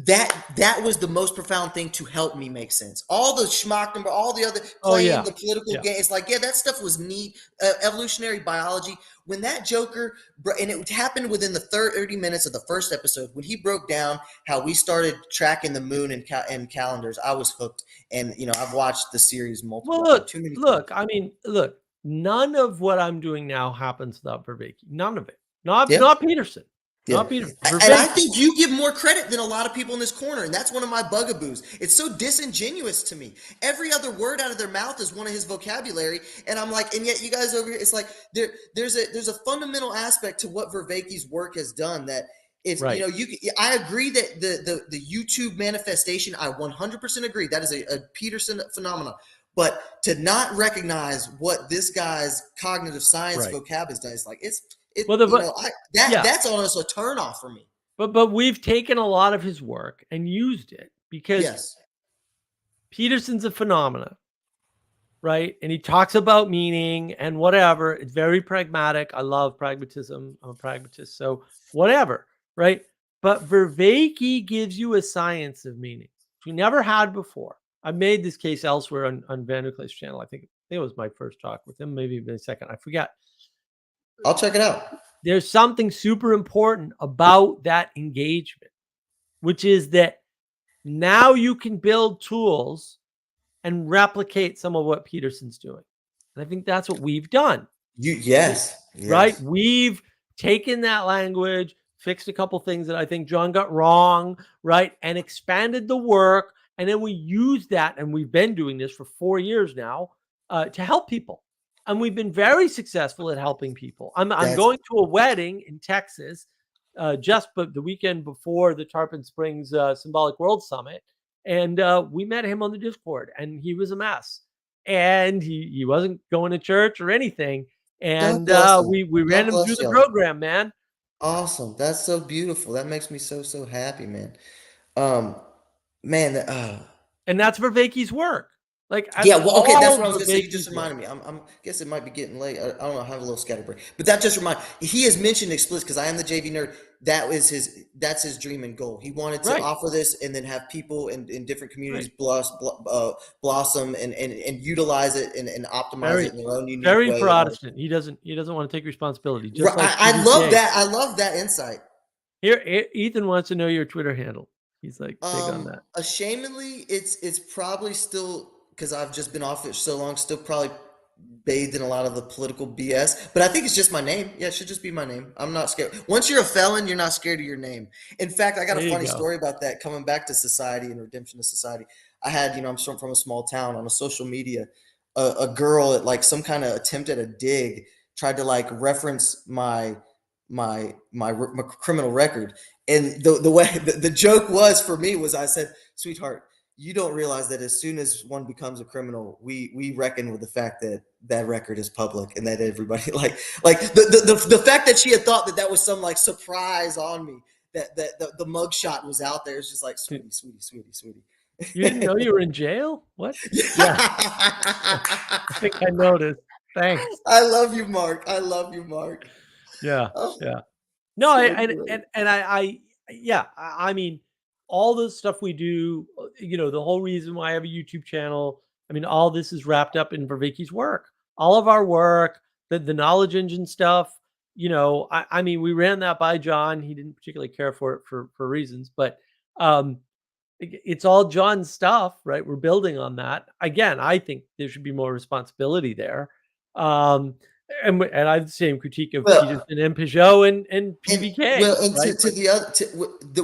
S3: That was the most profound thing to help me make sense. All the schmuck number, all the other playing the political game. It's like, that stuff was neat. Evolutionary biology. When that Joker, and it happened within the 30 minutes of the first episode, when he broke down how we started tracking the moon and calendars, I was hooked. And I've watched the series multiple times.
S2: Look. I mean, look. None of what I'm doing now happens without Vervaeke. None of it. Not Peterson.
S3: Yeah.
S2: Not Peterson.
S3: And I think you give more credit than a lot of people in this corner, and that's one of my bugaboos. It's so disingenuous to me. Every other word out of their mouth is one of his vocabulary, and I'm like, and yet you guys over here, it's like there's a fundamental aspect to what Vervaeke's work has done that. If I agree that the YouTube manifestation, I 100% agree that is a Peterson phenomenon. But to not recognize what this guy's cognitive science vocab has done, it's like that's almost a turnoff for me.
S2: But we've taken a lot of his work and used it because Peterson's a phenomenon, right? And he talks about meaning and whatever. It's very pragmatic. I love pragmatism. I'm a pragmatist, so whatever, right? But Vervaeke gives you a science of meaning we never had before. I made this case elsewhere on Van der Kleef's channel. I think it was my first talk with him, maybe even a second. I forget.
S3: I'll check it out.
S2: There's something super important about that engagement, which is that now you can build tools and replicate some of what Peterson's doing. And I think that's what we've done.
S3: Yes.
S2: Right? We've taken that language, fixed a couple things that I think John got wrong, right? And expanded the work. And then we use that, and we've been doing this for 4 years now to help people. And we've been very successful at helping people. I'm going to a wedding in Texas just the weekend before the Tarpon Springs Symbolic World Summit. And we met him on the Discord, and he was a mess. And he wasn't going to church or anything. And we ran him through the program, man.
S3: Awesome. That's so beautiful. That makes me so happy, man.
S2: And that's Vervaeke's work. Like,
S3: that's what I was going to say. You just reminded me. I guess it might be getting late. I don't know. I have a little scatterbrain, but that just reminded. He has mentioned explicit, because I am the JV nerd. That's his dream and goal. He wanted to offer this and then have people in different communities blossom and utilize it and optimize it in their own unique way.
S2: Very Protestant. He doesn't want to take responsibility.
S3: I love that. I love that insight.
S2: Here, Ethan wants to know your Twitter handle. He's like big on that.
S3: Ashamedly, it's probably still, because I've just been off it so long, still probably bathed in a lot of the political BS. But I think it's just my name. Yeah, it should just be my name. I'm not scared. Once you're a felon, you're not scared of your name. In fact, I got
S2: There
S3: a
S2: you
S3: funny
S2: go.
S3: story about that. Coming back to society and redemption of society, I had, I'm from a small town. On a social media, a girl at like some kind of attempt at a dig tried to like reference my criminal record, and the way the joke was for me was, I said, "Sweetheart, you don't realize that as soon as one becomes a criminal, we reckon with the fact that that record is public and that everybody like the fact that she had thought that that was some like surprise on me, that the mugshot was out there. It's just like, sweetie.
S2: You didn't know you were in jail? What? Yeah. I think I noticed. Thanks.
S3: I love you, Mark. I love you, Mark.
S2: Yeah.
S3: Oh,
S2: Yeah. No,
S3: so
S2: I mean, all the stuff we do, the whole reason why I have a YouTube channel, I mean, all this is wrapped up in Vervaeke's work. All of our work, the knowledge engine stuff, I mean, we ran that by John. He didn't particularly care for it for reasons, but it's all John's stuff, right? We're building on that. Again, I think there should be more responsibility there. And I have the same critique of Peterson and Peugeot and PVK.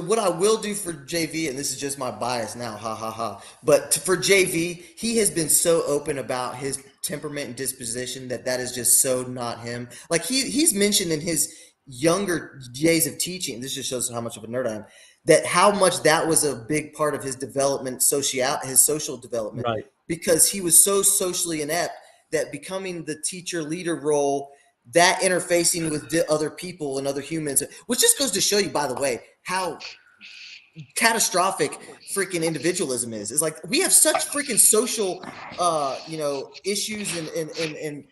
S3: What I will do for JV, and this is just my bias now, but for JV, he has been so open about his temperament and disposition that is just so not him. Like he's mentioned in his younger days of teaching, this just shows how much of a nerd I am, that how much that was a big part of his development, his social development,
S2: right?
S3: Because he was so socially inept that becoming the teacher leader role, that interfacing with other people and other humans, which just goes to show you, by the way, how catastrophic freaking individualism is. It's like we have such freaking social, issues and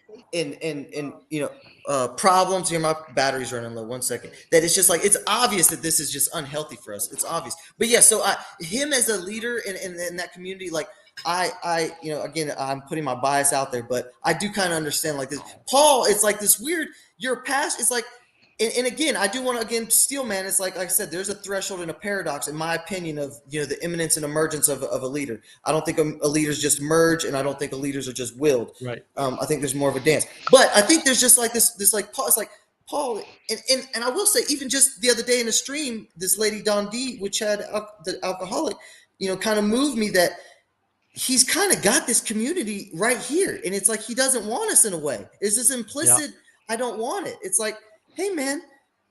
S3: problems. Here, my battery's running low. 1 second. That it's just like, it's obvious that this is just unhealthy for us. It's obvious. But yeah, so him as a leader in that community, like again, I'm putting my bias out there, but I do kind of understand like this. Paul, it's like this weird, your past, it's like, and again, I do want to steal, man. It's like I said, there's a threshold and a paradox, in my opinion, of the imminence and emergence of a leader. I don't think a leaders just merge, and I don't think a leaders are just willed.
S2: Right.
S3: I think there's more of a dance. But I think there's just like this like Paul. It's like Paul, and I will say, even just the other day in a stream, this lady Don D, which had the alcoholic, kind of moved me that he's kind of got this community right here, and it's like he doesn't want us in a way. It's this implicit, I don't want it. It's like, hey man,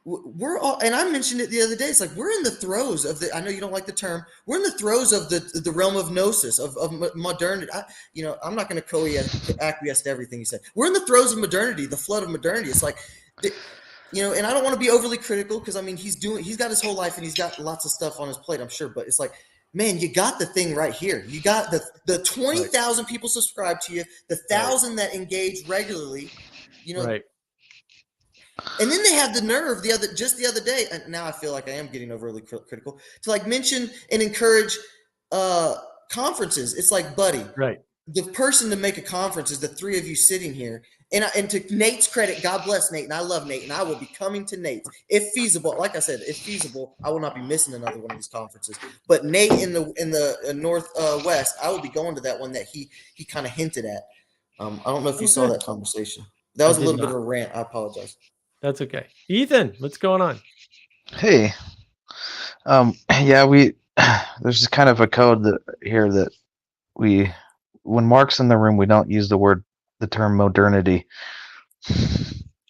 S3: we're all, and I mentioned it the other day, it's like we're in the throes of I know you don't like the term, we're in the throes of the realm of gnosis, of modernity. I'm not going to acquiesce to everything you said. We're in the throes of modernity, the flood of modernity. It's like, and I don't want to be overly critical, because I mean, he's got his whole life and he's got lots of stuff on his plate, I'm sure, but it's like, man, you got the thing right here. You got the 20,000 people subscribe to you, the 1,000 that engage regularly,
S2: Right.
S3: And then they have the nerve the other day, and now I feel like I am getting overly critical, to like mention and encourage conferences. It's like, buddy,
S2: right?
S3: The person to make a conference is the three of you sitting here. And to Nate's credit, God bless Nate, and I love Nate, and I will be coming to Nate's if feasible. Like I said, if feasible, I will not be missing another one of these conferences. But Nate in the northwest, I will be going to that one that he kind of hinted at. I don't know if you saw that conversation. That was a little bit of a rant. I apologize.
S2: That's okay. Ethan, what's going on?
S6: Hey, there's just kind of a code that when Mark's in the room, we don't use the term modernity.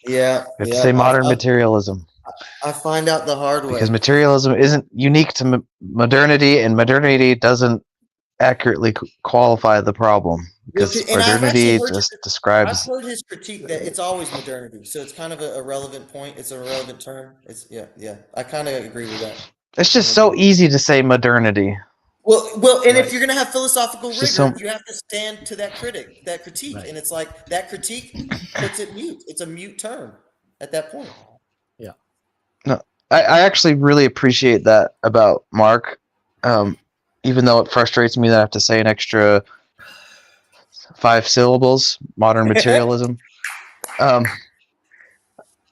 S3: Yeah.
S6: We have to say modern materialism.
S3: I find out the hard way.
S6: Because materialism isn't unique to modernity, and modernity doesn't accurately qualify the problem. Because modernity just describes...
S3: I've heard his critique that it's always modernity. So it's kind of a relevant point. It's a relevant term. It's yeah. I kind of agree with that.
S6: It's just so easy to say modernity.
S3: Well, and if you're going to have philosophical rigor, you have to stand to that critique. Right. And it's like that critique puts it mute. It's a mute term at that point.
S2: Yeah.
S6: No, I actually really appreciate that about Mark, even though it frustrates me that I have to say an extra 5 syllables, modern materialism.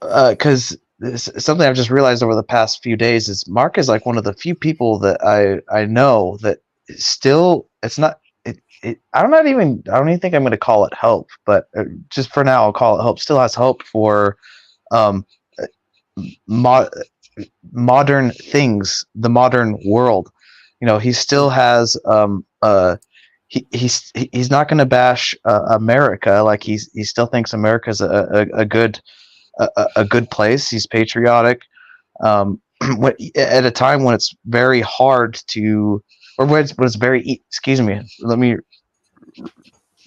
S6: Because something I've just realized over the past few days is Mark is like one of the few people that I know that still it's not I don't even think I'm going to call it hope, but just for now I'll call it hope. Still has hope for um, mo- modern things, the modern world. You know, he still has he's not going to bash America. Like he still thinks America's a good a good place. He's patriotic. At a time when it's very hard to, or when it's very, excuse me, let me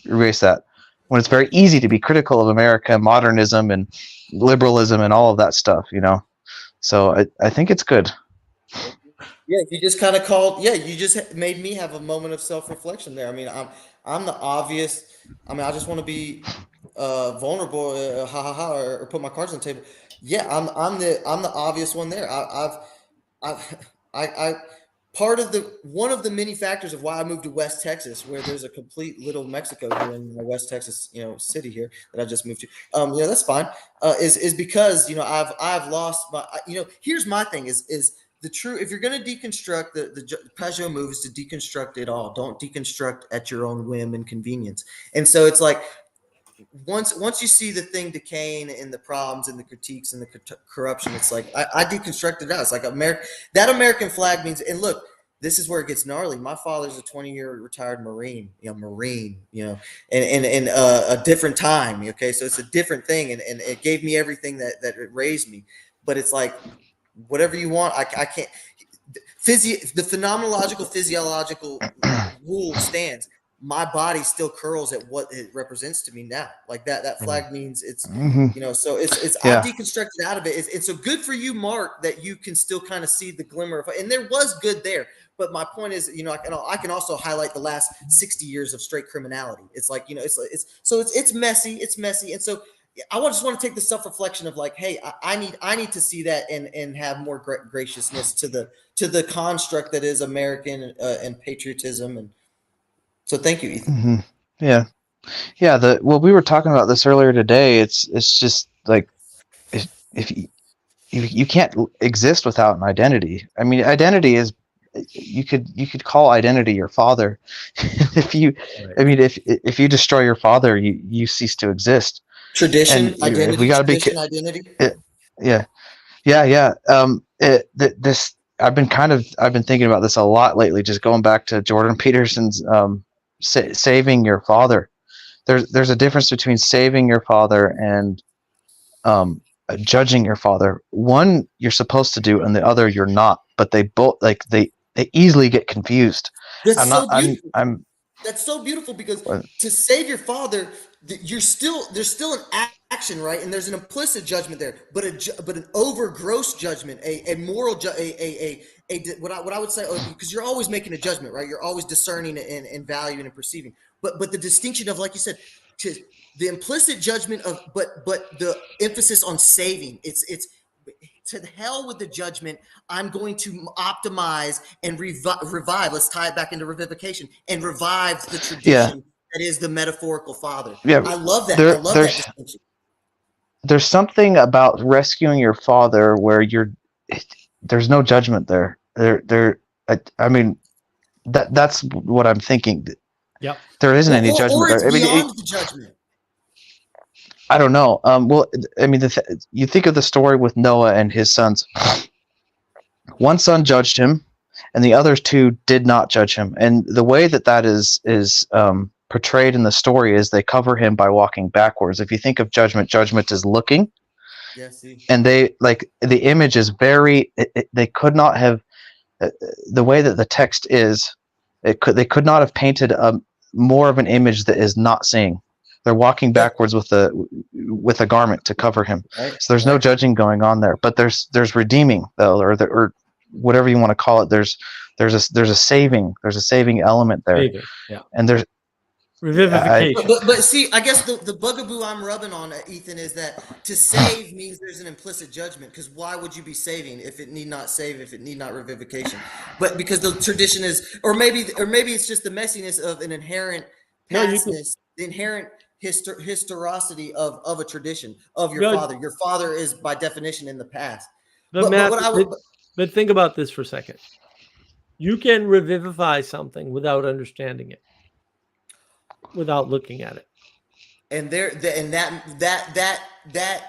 S6: erase that. When it's very easy to be critical of America, modernism, and liberalism, and all of that stuff, you know. So I think it's good.
S3: Yeah, you just kind of called. Yeah, you just made me have a moment of self-reflection there. I mean, I'm the obvious. I mean, I just want to be vulnerable, ha ha ha, or put my cards on the table. Yeah, I'm the obvious one there. I've I part of the one of the many factors of why I moved to West Texas, where there's a complete little Mexico here in my West Texas, city here that I just moved to. That's fine. Is because I've lost my. Here's my thing is the true. If you're going to deconstruct the Peugeot move is to deconstruct it all. Don't deconstruct at your own whim and convenience. And so it's like once you see the thing decaying and the problems and the critiques and the corruption, it's like I deconstructed it out. It's like that American flag means. And look, this is where it gets gnarly. My father's a 20-year retired Marine, and a different time. Okay, so it's a different thing, and it gave me everything that it raised me. But it's like whatever you want, I can't. The phenomenological physiological rule stands. My body still curls at what it represents to me now. Like that flag means it's, so it's
S6: Yeah.
S3: I've deconstructed out of it. It's so good for you, Mark, that you can still kind of see the glimmer of, and there was good there. But my point is, I can also highlight the last 60 years of straight criminality. It's like, it's messy. It's messy. And so I just want to take the self-reflection of like, hey, I need to see that and have more graciousness to the construct that is American and patriotism. And so thank you, Ethan.
S6: Mm-hmm. Yeah. Well, we were talking about this earlier today. It's just like if you can't exist without an identity. I mean, identity is you could call identity your father. if you if you destroy your father, you cease to exist.
S3: Tradition,
S6: And
S3: identity,
S6: we got to be
S3: identity.
S6: yeah. This I've been thinking about this a lot lately. Just going back to Jordan Peterson's saving your father. There's a difference between saving your father and judging your father. One you're supposed to do, and the other you're not. But they both they easily get confused.
S3: That's so beautiful.
S6: I'm
S3: That's so beautiful because to save your father, there's still an action, right? And there's an implicit judgment there, but an over gross judgment, a moral what I would say, because you're always making a judgment, right? You're always discerning and valuing and perceiving. But the distinction of, like you said, to the implicit judgment of, but the emphasis on saving. It's to the hell with the judgment. I'm going to optimize and revive. Let's tie it back into revivification and revive the tradition that is the metaphorical father.
S6: Yeah,
S3: I love that. I love that distinction.
S6: There's something about rescuing your father where there's no judgment there. I mean, that's what I'm thinking.
S2: Yep.
S6: There isn't any judgment
S3: or it's
S6: there.
S3: beyond the judgment.
S6: I don't know. Well, I mean, you think of the story with Noah and his sons. One son judged him, and the other two did not judge him. And the way that is portrayed in the story is they cover him by walking backwards. If you think of judgment is looking.
S3: Yeah, see.
S6: And the image is very. They could not have the way that the text is. They could not have painted more of an image that is not seeing. They're walking backwards with a garment to cover him.
S3: Right,
S6: so there's no judging going on there. But there's redeeming though, or whatever you want to call it. There's a saving element there.
S2: Saving, yeah.
S6: And there's
S2: revivification.
S3: But see, I guess the bugaboo I'm rubbing on, Ethan, is that to save means there's an implicit judgment. Because why would you be saving if it need not save, if it need not revivification? But because the tradition is, or maybe it's just the messiness of an inherent pastness, the inherent historicity of a tradition of your
S2: No,
S3: father. Your father is by definition in the past.
S2: but
S3: But what
S2: Matt,
S3: I would,
S2: but think about this for a second. You can revivify something without understanding it, without looking at it.
S3: and that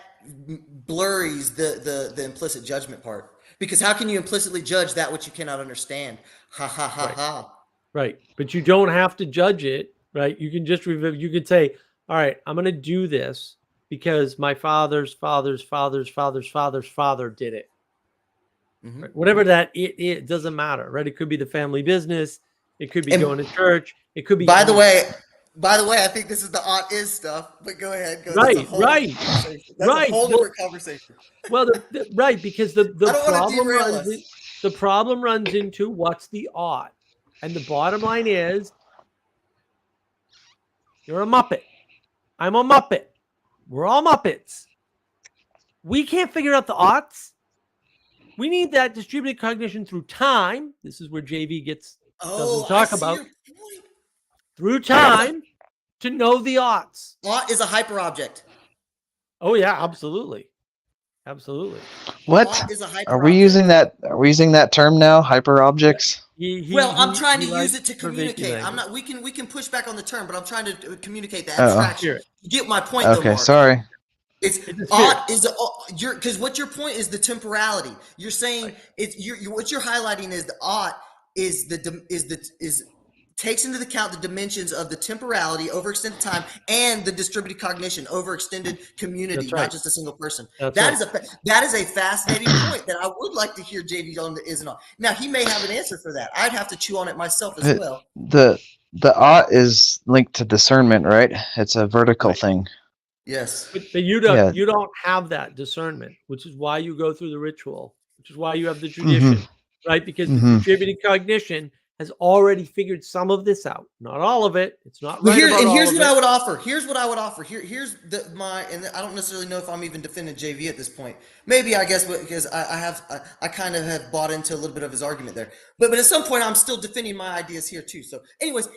S3: blurs the implicit judgment part, because how can you implicitly judge that which you cannot understand? Ha ha ha ha.
S2: Right. But you don't have to judge it, right? You can just you can say, all right, I'm going to do this because my father's father did it.
S3: Mhm.
S2: Right? Whatever that it doesn't matter, right? It could be the family business. It could be
S3: And
S2: going to church. It could be
S3: by the way, I think this is the aunt is stuff, but go ahead. That's a
S2: right,
S3: whole
S2: right,
S3: different conversation. That's
S2: right.
S3: a whole
S2: Well,
S3: different conversation.
S2: well, right, because the
S3: I don't want to
S2: problem
S3: derail
S2: runs
S3: us.
S2: the problem runs into what's the ought, and the bottom line is you're a Muppet. I'm a Muppet. We're all Muppets. We can't figure out the oughts. We need that distributed cognition through time. This is where JV doesn't
S3: I
S2: talk
S3: see
S2: about
S3: your point.
S2: through time to know the oughts.
S3: Ought is a hyper object.
S2: Oh yeah, absolutely, absolutely.
S6: What?
S3: Ought is a hyper
S6: Are we
S3: object.
S6: using that? Are we using that term now? Hyper objects?
S3: I'm trying to use
S2: likes
S3: it to
S2: pervasive
S3: communicate. I'm
S2: language.
S3: not. We can push back on the term, but I'm trying to communicate the
S6: Oh.
S3: abstraction.
S2: Spirit.
S3: You get my point, though,
S6: Okay,
S3: Mark.
S6: sorry.
S3: It's
S2: It's a
S3: ought
S2: spirit.
S3: is because what your point is the temporality. You're saying
S2: Right.
S3: it's what you're highlighting is the ought is takes into account the dimensions of the temporality over extended time and the distributed cognition over extended community,
S2: That's right.
S3: not just a single person.
S2: That's
S3: That is a fascinating point that I would like to hear JV on the is and ought. Now he may have an answer for that. I'd have to chew on it myself as well.
S6: The ought is linked to discernment, right? It's a vertical
S2: Right.
S6: thing.
S3: Yes.
S2: But you don't have that discernment, which is why you go through the ritual, which is why you have the tradition, right? Because the distributed cognition has already figured some of this out. Not all of it. It's not right about all of it.
S3: Here's what I would offer. Here's what I would offer. Here's and I don't necessarily know if I'm even defending JV at this point. Maybe, I guess, because I kind of have bought into a little bit of his argument there. But at some point I'm still defending my ideas here too. So anyways,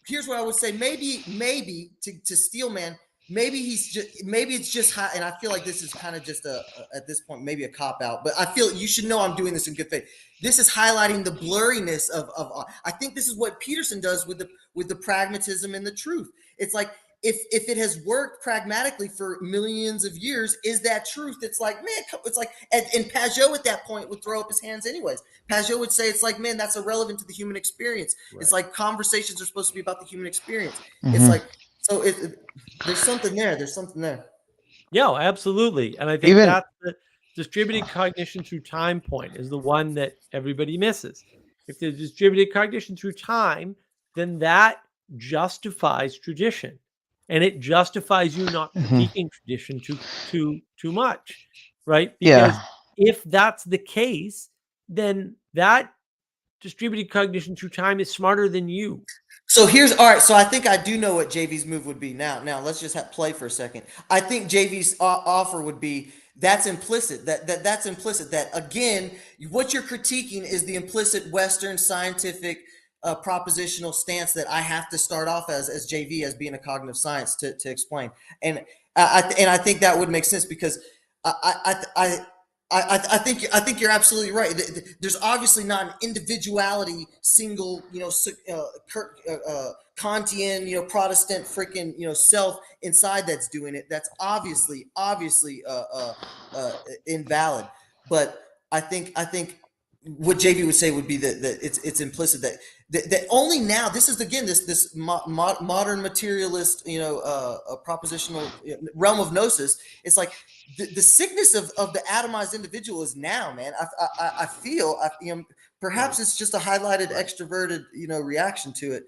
S3: here's what I would say. Maybe to Steelman, maybe it's just high, and I feel like this is kind of just at this point maybe a cop out, but I feel you should know I'm doing this in good faith. This is highlighting the blurriness of I think this is what Peterson does with the pragmatism and the truth. It's like if it has worked pragmatically for millions of years, is that truth? It's like, man, it's like, and Pajot at that point would throw up his hands anyways. Pajot would say, it's like, man, that's irrelevant to the human experience. Right. It's like conversations are supposed to be about the human experience. It's like, so there's something there. There's something there.
S2: Yeah, absolutely. And I think that's the distributed cognition through time point is the one that everybody misses. If there's distributed cognition through time, then that justifies tradition. And it justifies you not critiquing tradition too much, right? Because if that's the case, then that distributed cognition through time is smarter than you.
S3: So all right. So I think I do know what JV's move would be. Now let's just play for a second. I think JV's offer would be that's implicit. That's implicit. That again, what you're critiquing is the implicit Western scientific propositional stance that I have to start off as JV as being a cognitive science to explain. And I think that would make sense because I think you're absolutely right. There's obviously not an individuality, single, Kantian, Protestant freaking, self inside that's doing it. That's obviously invalid. But I think what JV would say would be that it's implicit that only now this is again this modern materialist propositional realm of gnosis. It's like the sickness of the atomized individual is now, man. I feel perhaps it's just a highlighted extroverted reaction to it,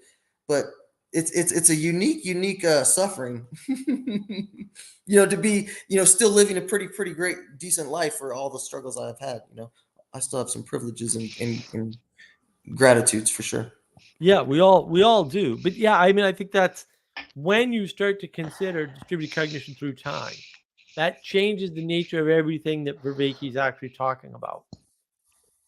S3: but it's a unique suffering. To be still living a pretty great decent life for all the struggles I've had. I still have some privileges and gratitudes for sure.
S2: Yeah, we all do. But yeah, I mean, I think that's when you start to consider distributed cognition through time, that changes the nature of everything that Vervaeke is actually talking about.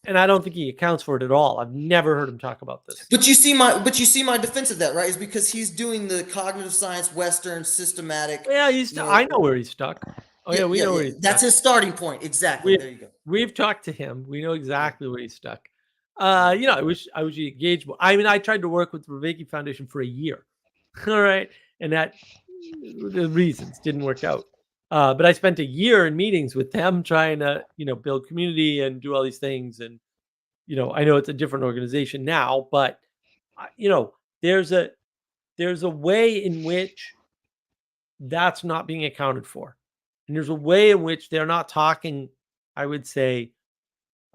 S2: And I don't think he accounts for it at all. I've never heard him talk about this.
S3: But you see my defense of that, right? Is because he's doing the cognitive science, Western, systematic.
S2: Yeah, I know where he's stuck. Oh yeah, we know where he's stuck.
S3: That's his starting point. Exactly. There you go.
S2: We've talked to him. We know exactly where he's stuck. I wish he engaged more. I mean, I tried to work with the Vervaeke Foundation for a year. All right. And that the reasons didn't work out. But I spent a year in meetings with them trying to, build community and do all these things. And, I know it's a different organization now, but there's a way in which that's not being accounted for. And there's a way in which they're not talking, I would say,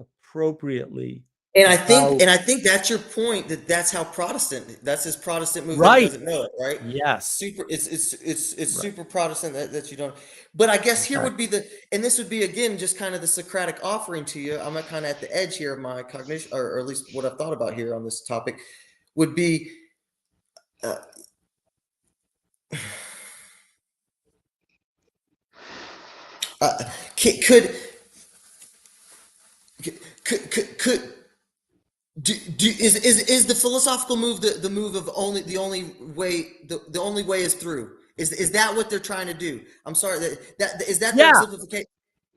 S2: appropriately.
S3: And I think that's your point. That's how that's his Protestant movement.
S2: Right.
S3: Doesn't know it, right?
S2: Yes.
S3: It's
S2: Right.
S3: super Protestant that you don't. But I guess here would be this would be again just kind of the Socratic offering to you. I'm kind of at the edge here of my cognition, or at least what I've thought about here on this topic, would be. Is the philosophical move the move of the only way is through? Is that what they're trying to do? I'm sorry, is that their simplification?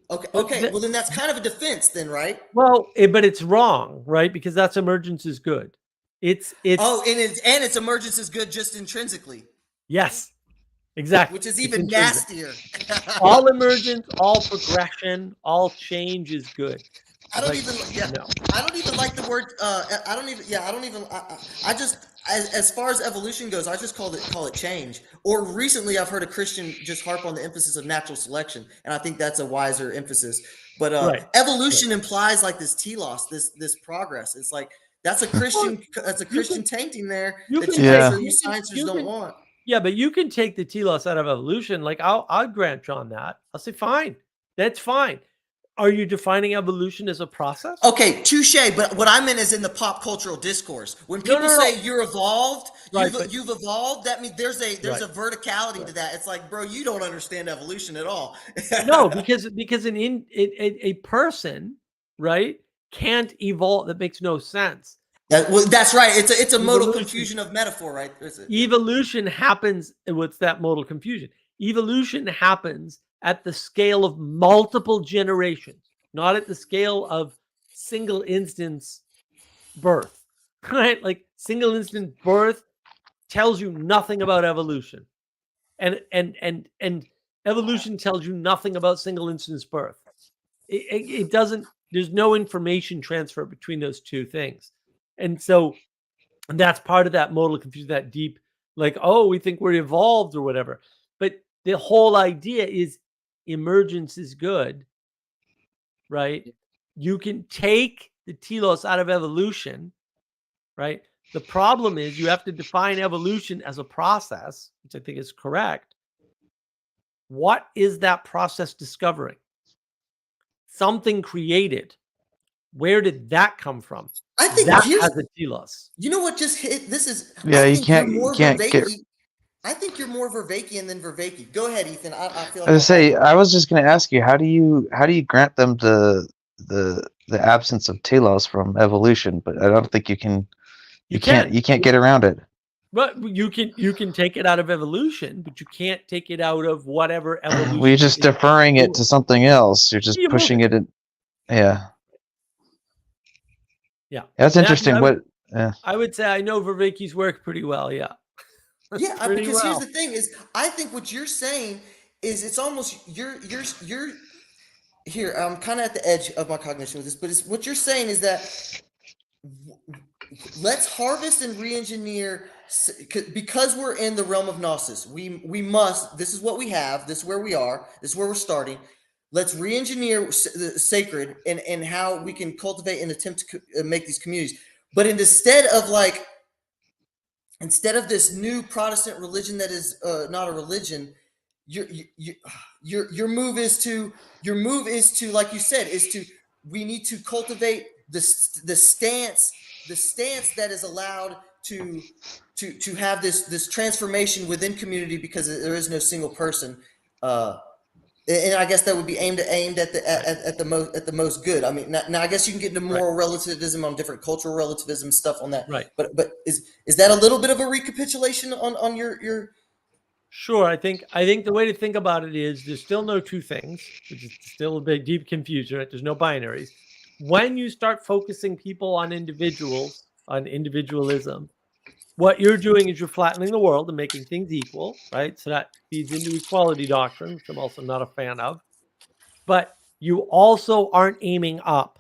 S3: Okay. Well, then that's kind of a defense, then, right?
S2: Well, but it's wrong, right? Because that's emergence is good. It's
S3: its emergence is good just intrinsically.
S2: Yes, exactly.
S3: Which is even nastier.
S2: All emergence, all progression, all change is good.
S3: I don't even like the word. I just as far as evolution goes, I just call it change. Or recently, I've heard a Christian just harp on the emphasis of natural selection, and I think that's a wiser emphasis. But evolution implies like this telos, this progress. It's like that's a Christian tainting there that you sciencers don't want.
S2: Yeah, but you can take the telos out of evolution. Like I'll grant John that. I'll say fine, that's fine. Are you defining evolution as a process?
S3: Okay, touche. But what I meant is in the pop cultural discourse. When people say you're evolved, you've evolved. That means there's a verticality to that. It's like, bro, you don't understand evolution at all.
S2: No, because a person, right, can't evolve. That makes no sense.
S3: That's right. It's a modal confusion of metaphor, right?
S2: Evolution happens. What's that modal confusion? Evolution happens at the scale of multiple generations, not at the scale of single instance birth, right? Like single instant birth tells you nothing about evolution, and evolution tells you nothing about single instance birth. It doesn't. There's no information transfer between those two things, and so that's part of that modal confusion, that deep, like, oh, we think we're evolved or whatever. But the whole idea is emergence is good, right? You can take the telos out of evolution, right? The problem is you have to define evolution as a process, which I think is correct. What is that process discovering? Something created. Where did that come from?
S3: I think
S2: that has a telos.
S3: You know what just hit? This is
S6: you can't get.
S3: I think you're more Vervaekian than Vervaeke. Go ahead, Ethan. I feel like
S6: I was just going to ask you, how do you grant them the absence of telos from evolution? But I don't think you can. You can't get around it.
S2: But you can take it out of evolution, but you can't take it out of whatever evolution.
S6: Well, you're just deferring it to something else. You're just pushing it in. Yeah.
S2: Yeah.
S6: That's interesting.
S2: I would say I know Vervaeke's work pretty well. Yeah.
S3: Yeah, because here's the thing: is I think what you're saying is it's almost you're here. I'm kind of at the edge of my cognition with this, but what you're saying is that let's harvest and re-engineer because we're in the realm of gnosis. We must. This is what we have. This is where we are. This is where we're starting. Let's re-engineer the sacred and how we can cultivate and attempt to make these communities. But instead of this new Protestant religion that is not a religion, your move is to like you said we need to cultivate the stance that is allowed to have this transformation within community because there is no single person And I guess that would be aimed at the most good. I mean, now I guess you can get into moral relativism on different cultural relativism stuff on that.
S2: Right.
S3: But is that a little bit of a recapitulation on your?
S2: Sure. I think the way to think about it is there's still no two things, which is still a big deep confusion. Right? There's no binaries. When you start focusing people on individuals, on individualism, what you're doing is you're flattening the world and making things equal, right? So that feeds into equality doctrine, which I'm also not a fan of. But you also aren't aiming up.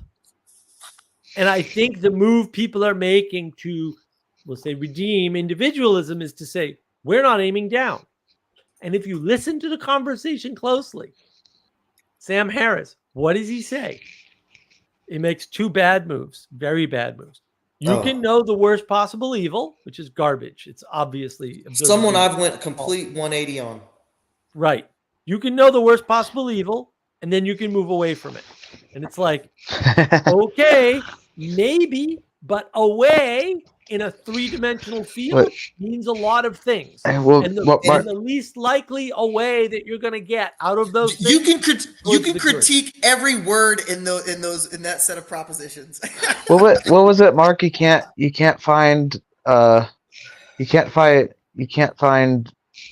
S2: And I think the move people are making to, we'll say, redeem individualism is to say, we're not aiming down. And if you listen to the conversation closely, Sam Harris, what does he say? He makes two bad moves, very bad moves. You can know the worst possible evil, which is garbage. It's obviously
S3: Someone I've went complete 180 on.
S2: Right. You can know the worst possible evil, and then you can move away from it. And it's like, okay, maybe, but away in a three-dimensional field means a lot of things. And the least likely away that you're going to get out of those things,
S3: you can critique every word in that set of propositions.
S6: What was it, Mark? You can't find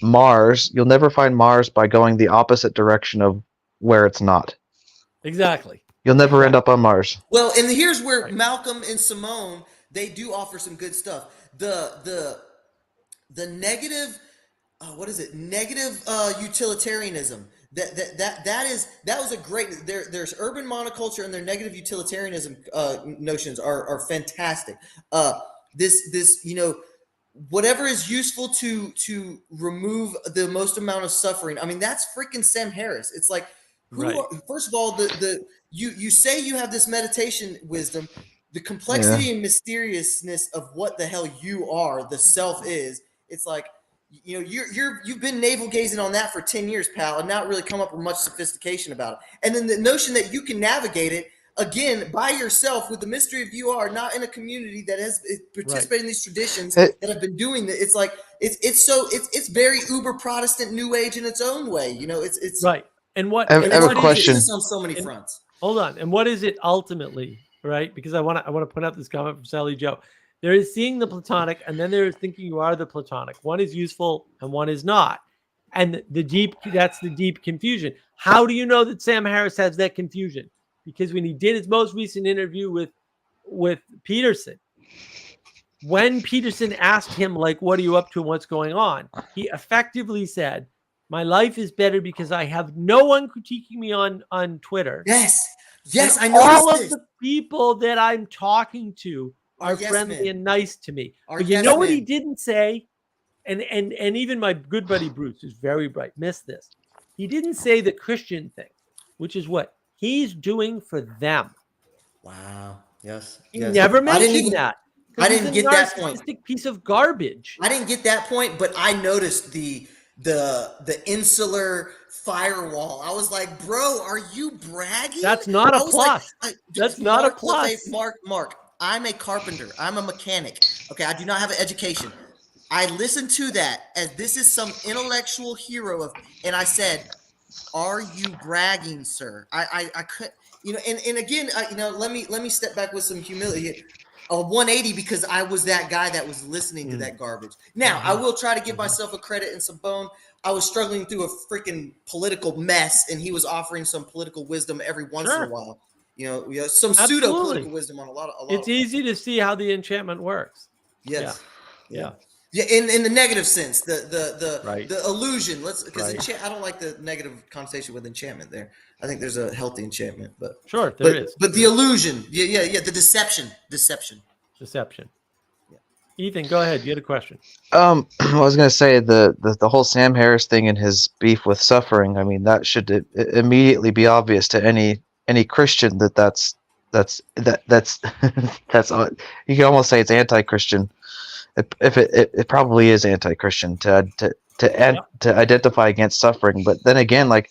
S6: Mars. You'll never find Mars by going the opposite direction of where it's not.
S2: Exactly.
S6: You'll never end up on Mars.
S3: Well, and here's where Malcolm and Simone, they do offer some good stuff. The negative, what is it? Negative utilitarianism. That was a great. There's urban monoculture and their negative utilitarianism notions are fantastic. This whatever is useful to remove the most amount of suffering. I mean, that's freaking Sam Harris. It's like, first of all, you say you have this meditation wisdom, the complexity and mysteriousness of what the hell you are, the self is. It's like, you've been navel gazing on that for 10 years, pal, and not really come up with much sophistication about it. And then the notion that you can navigate it again by yourself with the mystery of you are not in a community that has participated in these traditions that have been doing that. It's like it's very uber Protestant New Age in its own way. It's
S2: right. And what
S6: I have a question
S3: on so many fronts.
S2: Hold on. And what is it ultimately, right? Because I want to point out this comment from Sally Joe. There is seeing the Platonic, and then there is thinking you are the Platonic. One is useful and one is not. And that's the deep confusion. How do you know that Sam Harris has that confusion? Because when he did his most recent interview with Peterson, when Peterson asked him, like, what are you up to and what's going on? He effectively said, my life is better because I have no one critiquing me on Twitter.
S3: Yes,
S2: and
S3: I noticed
S2: all of
S3: this.
S2: the people that I'm talking to are friendly and nice to me. But you know what he didn't say? And even my good buddy Bruce, who's very bright, missed this. He didn't say the Christian thing, which is what he's doing for them.
S3: Wow. Yes.
S2: He never mentioned that.
S3: I didn't get that point.
S2: Piece of garbage.
S3: I didn't get that point, but I noticed the insular firewall. I was like, bro, are you bragging?
S2: That's not a plus. That's not a plus.
S3: Mark, I'm a carpenter. I'm a mechanic. Okay, I do not have an education. I listened to that as this is some intellectual hero and I said, are you bragging, sir? I could, and again, let me step back with some humility. A 180 because I was that guy that was listening to that garbage. Now, I will try to give myself a credit and some bone. I was struggling through a freaking political mess, and he was offering some political wisdom every once in a while. Some pseudo political wisdom on a lot.
S2: It's easy to see how the enchantment works.
S3: Yes.
S2: Yeah.
S3: In the negative sense, the illusion. I don't like the negative connotation with enchantment. There, I think there's a healthy enchantment, but
S2: there is.
S3: But the illusion, the deception.
S2: Yeah. Ethan, go ahead. You had a question.
S6: I was going to say the whole Sam Harris thing and his beef with suffering. I mean, that should immediately be obvious to any Christian that's you can almost say it's anti-Christian. It probably is anti-Christian to identify against suffering. But then again, like,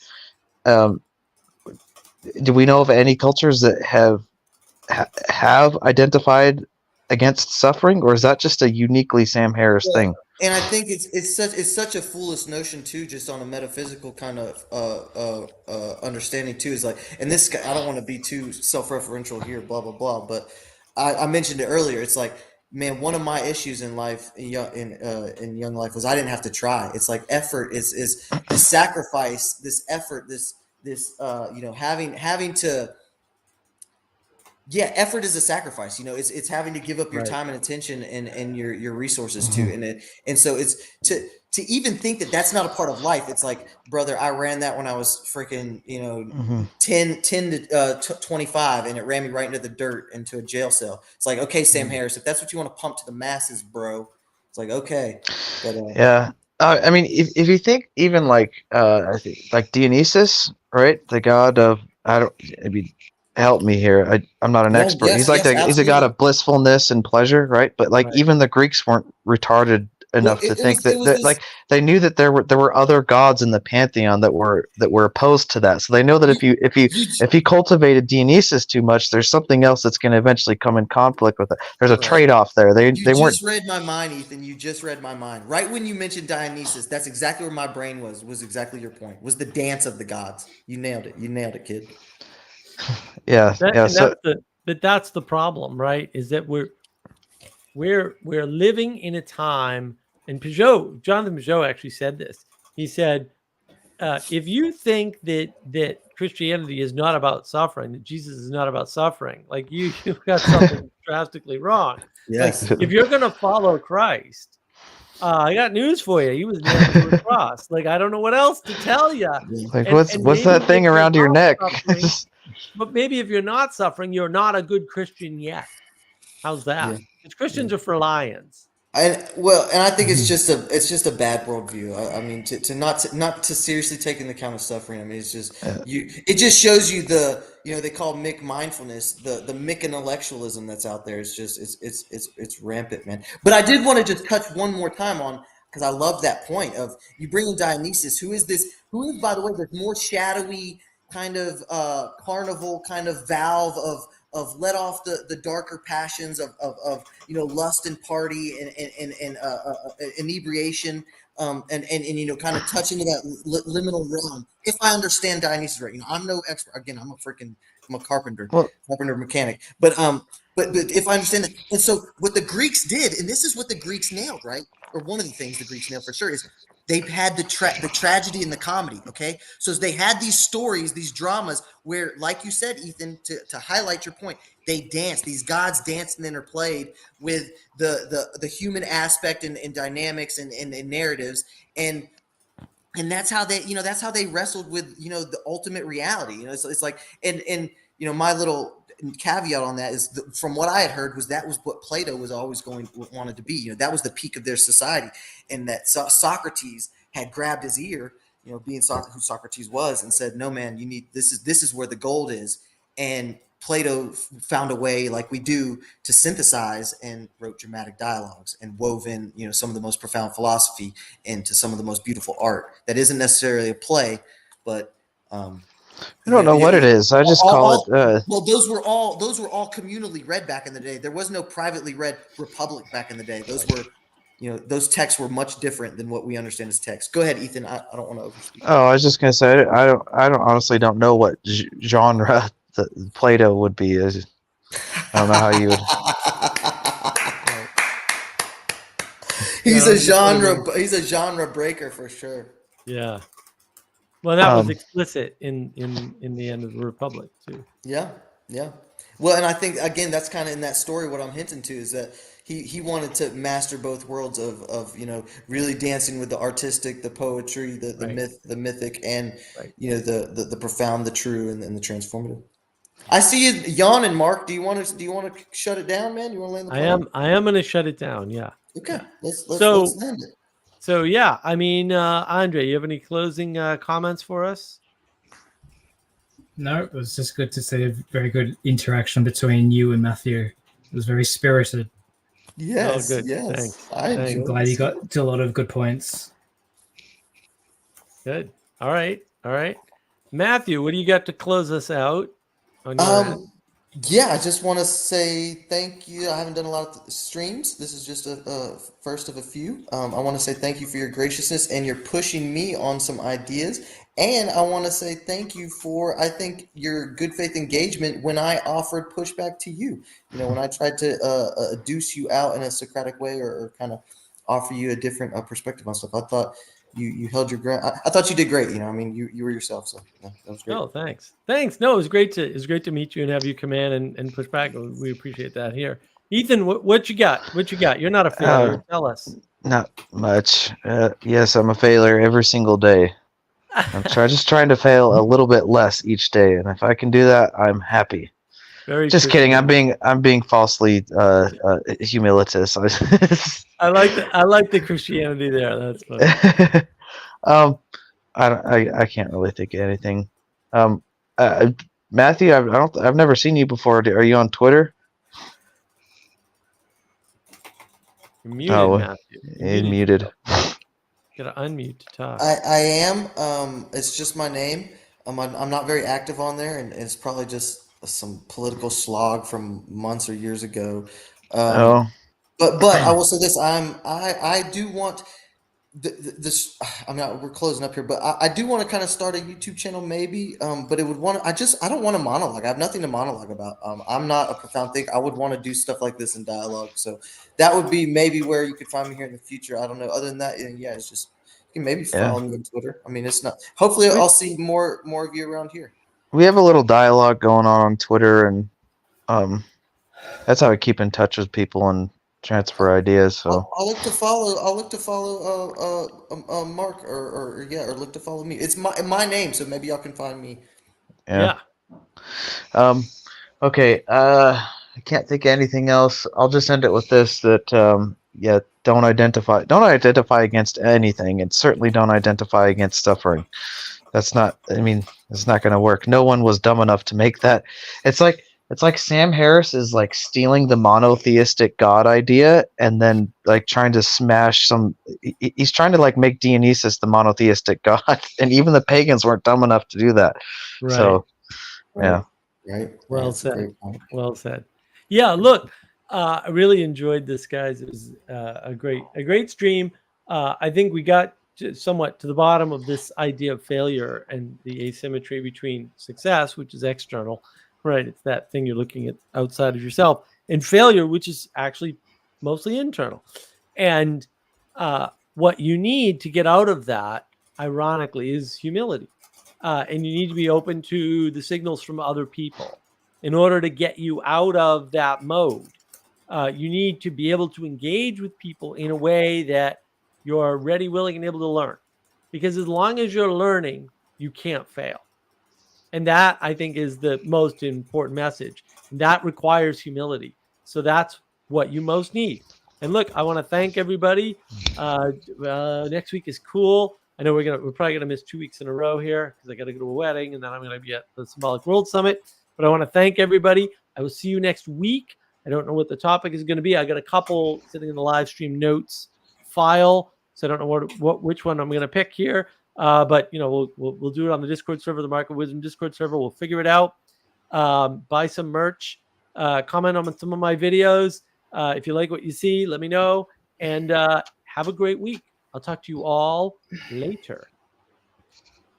S6: do we know of any cultures that have identified against suffering, or is that just a uniquely Sam Harris thing?
S3: And I think it's such a foolish notion too, just on a metaphysical kind of understanding too. Is like, and this guy, I don't want to be too self-referential here, blah blah blah. But I mentioned it earlier. It's like, man, one of my issues in life, in young life, was I didn't have to try. It's like effort is this sacrifice, this effort, this having to. Yeah, effort is a sacrifice. It's having to give up your
S2: Right.
S3: time and attention and your resources
S6: Mhm.
S3: too. And so it's to even think that that's not a part of life. It's like, brother, I ran that when I was freaking,
S6: Mhm.
S3: 10 to 25, and it ran me right into the dirt, into a jail cell. It's like, okay, Sam Harris, if that's what you want to pump to the masses, bro, it's like, okay. But
S6: Yeah. I mean, if you think even I think like Dionysus, right? The god of, I don't, maybe help me here. I'm not an
S3: no,
S6: expert. He's
S3: yes,
S6: he's a god
S3: absolutely.
S6: of blissfulness and pleasure, right? But like
S2: Right.
S6: even the Greeks weren't retarded
S3: Well,
S6: enough to
S3: it
S6: think
S3: was it was
S6: that
S3: this.
S6: like they knew that there were other gods in the pantheon that were opposed to that. So they know that
S3: You, you,
S6: if you cultivated Dionysus too much, there's something else that's going to eventually come in conflict with it. There's a
S3: right.
S6: trade-off there.
S3: You
S6: They weren't.
S3: just read my mind, Ethan. You just read my mind. Right when you mentioned Dionysus, that's exactly where my brain was exactly your point. Was the dance of the gods. You nailed it. You nailed it, kid.
S6: Yeah,
S2: That,
S6: yeah.
S2: and
S6: So
S2: that's the problem, right? Is that we're living in a time, and Jonathan Peugeot actually said this. He said, if you think that Christianity is not about suffering, that Jesus is not about suffering, like you've got something drastically wrong. Like,
S3: Yes.
S2: if you're gonna follow Christ, I got news for you. He was nailed to a cross. Like, I don't know what else to tell you.
S6: like,
S2: And
S6: what's
S2: maybe
S6: that thing
S2: if you're
S6: around your
S2: not
S6: neck?
S2: suffering, but maybe if you're not suffering, you're not a good Christian yet. How's
S3: Yeah.
S2: that? Because Christians are for lions.
S3: And I think it's just a bad worldview. I mean, not to seriously take into account of suffering. I mean, it's just
S6: Yeah.
S3: it just shows you they call Mick mindfulness, the Mick intellectualism that's out there. It's just it's rampant, man. But I did want to just touch one more time on, because I love that point of you bringing Dionysus, who is by the way, this more shadowy kind of carnival kind of valve of let off the darker passions of lust and party and inebriation, and kind of touch into that liminal realm. If I understand Dionysus right, I'm no expert. Again, I'm a carpenter
S6: Well,
S3: mechanic, but if I understand that, and so what the Greeks did, and this is what the Greeks nailed, right? Or one of the things the Greeks nailed for sure is they've had the tragedy and the comedy. Okay, so they had these stories, these dramas where, like you said, Ethan, to highlight your point, they danced. These gods danced and interplayed with the human aspect and dynamics and narratives, and that's how they wrestled with the ultimate reality. It's like, and my little caveat on that is, from what I had heard, that was what Plato was always wanted to be. That was the peak of their society, and that Socrates had grabbed his ear, being who Socrates was, and said, no man, you need this is where the gold is. And Plato found a way, like we do, to synthesize, and wrote dramatic dialogues and wove in some of the most profound philosophy into some of the most beautiful art that isn't necessarily a play, but
S6: I don't know what it is. I just call it.
S3: well, those were all communally read back in the day. There was no privately read Republic back in the day. Those were, those texts were much different than what we understand as text. Go ahead, Ethan. I don't want to overspeak.
S6: Oh, I was just gonna say I don't honestly don't know what genre the Plato would be. I don't know how you would.
S3: He's a genre breaker for sure.
S2: Yeah. Well, that was explicit in the end of the Republic too.
S3: Yeah. Well, and I think, again, that's kind of in that story. What I'm hinting to is that he wanted to master both worlds of really dancing with the artistic, the poetry, the
S2: Right.
S3: the mythic, and
S2: Right.
S3: the profound, the true, and the transformative. I see you yawning, Mark. Do you want to shut it down, man? You want to land the plane?
S2: I am going to shut it down. Yeah.
S3: Okay. Let's
S2: So-
S3: land it.
S2: So yeah, I mean, Andre, you have any closing comments for us?
S5: No, it was just good to see a very good interaction between you and Matthew. It was very spirited.
S3: Yes.
S2: good.
S3: Yes.
S2: Thanks.
S3: I
S2: Thanks.
S3: enjoyed
S5: Glad you
S3: this.
S5: got to a lot of good points.
S2: Good. All right. Matthew, what do you got to close us out on your end?
S3: Yeah, I just want to say thank you. I haven't done a lot of streams. This is just a first of a few. I want to say thank you for your graciousness and you're pushing me on some ideas. And I want to say thank you for, I think, your good faith engagement when I offered pushback to you. You know, when I tried to deuce you out in a Socratic way or kind of offer you a different perspective on stuff. I thought you held your ground. I thought you did great. You know, I mean, you were yourself. So yeah, that was great.
S2: Oh, thanks. Thanks. No, it was great to meet you and have you come in and push back. We appreciate that here. Ethan, what you got? What you got? You're not a failure. Tell us.
S6: Not much. Yes, I'm a failure every single day. Just trying to fail a little bit less each day, and if I can do that, I'm happy.
S2: Very
S6: Just kidding.
S2: Christian.
S6: I'm being falsely humilitous.
S2: I like the Christianity there. That's funny.
S6: I can't really think of anything. Uh, Matthew, I've never seen you before. Are you on Twitter?
S2: You're muted, Matthew.
S6: You're muted.
S2: Gotta unmute to talk.
S3: I am. It's just my name. I'm not very active on there, and it's probably just some political slog from months or years ago.
S6: Oh,
S3: But I will say this: I do want this. I mean, we're closing up here, but I do want to kind of start a YouTube channel, maybe. But it would want. I don't want to monologue. I have nothing to monologue about. I'm not a profound thinker. I would want to do stuff like this in dialogue. So that would be maybe where you could find me here in the future. I don't know. Other than that, yeah, it's just you can maybe follow me on Twitter. I mean, it's not. Hopefully, I'll see more of you around here.
S6: we have a little dialogue going on Twitter, and that's how I keep in touch with people and transfer ideas. So
S3: I'll look to follow. I'll look to follow Mark or look to follow me. It's my name, so maybe y'all can find me.
S6: yeah. Okay. I can't think of anything else. I'll just end it with this: that don't identify against anything, and certainly don't identify against suffering. That's not. I mean, it's not going to work. No one was dumb enough to make that. It's like Sam Harris is like stealing the monotheistic God idea and then like trying to smash some. He's trying to like make Dionysus the monotheistic God, and even the pagans weren't dumb enough to do that.
S2: Right.
S6: So, yeah.
S3: Right.
S2: Well said. Well said. Yeah. Look, I really enjoyed this, guys. It was a great stream. I think we got somewhat to the bottom of this idea of failure and the asymmetry between success, which is external, right? It's that thing you're looking at outside of yourself, and failure, which is actually mostly internal. And what you need to get out of that, ironically, is humility. And you need to be open to the signals from other people in order to get you out of that mode. You need to be able to engage with people in a way that you're ready, willing, and able to learn. Because as long as you're learning, you can't fail. And that, I think, is the most important message. And that requires humility. So that's what you most need. And look, I want to thank everybody. Next week is cool. I know we're probably gonna miss 2 weeks in a row here because I got to go to a wedding and then I'm gonna be at the Symbolic World Summit. But I want to thank everybody. I will see you next week. I don't know what the topic is going to be. I got a couple sitting in the live stream notes file, so I don't know which one I'm going to pick here. But we'll do it on the Discord server, the Market Wisdom Discord server. We'll figure it out. Buy some merch. Comment on some of my videos. If you like what you see, let me know. And have a great week. I'll talk to you all later.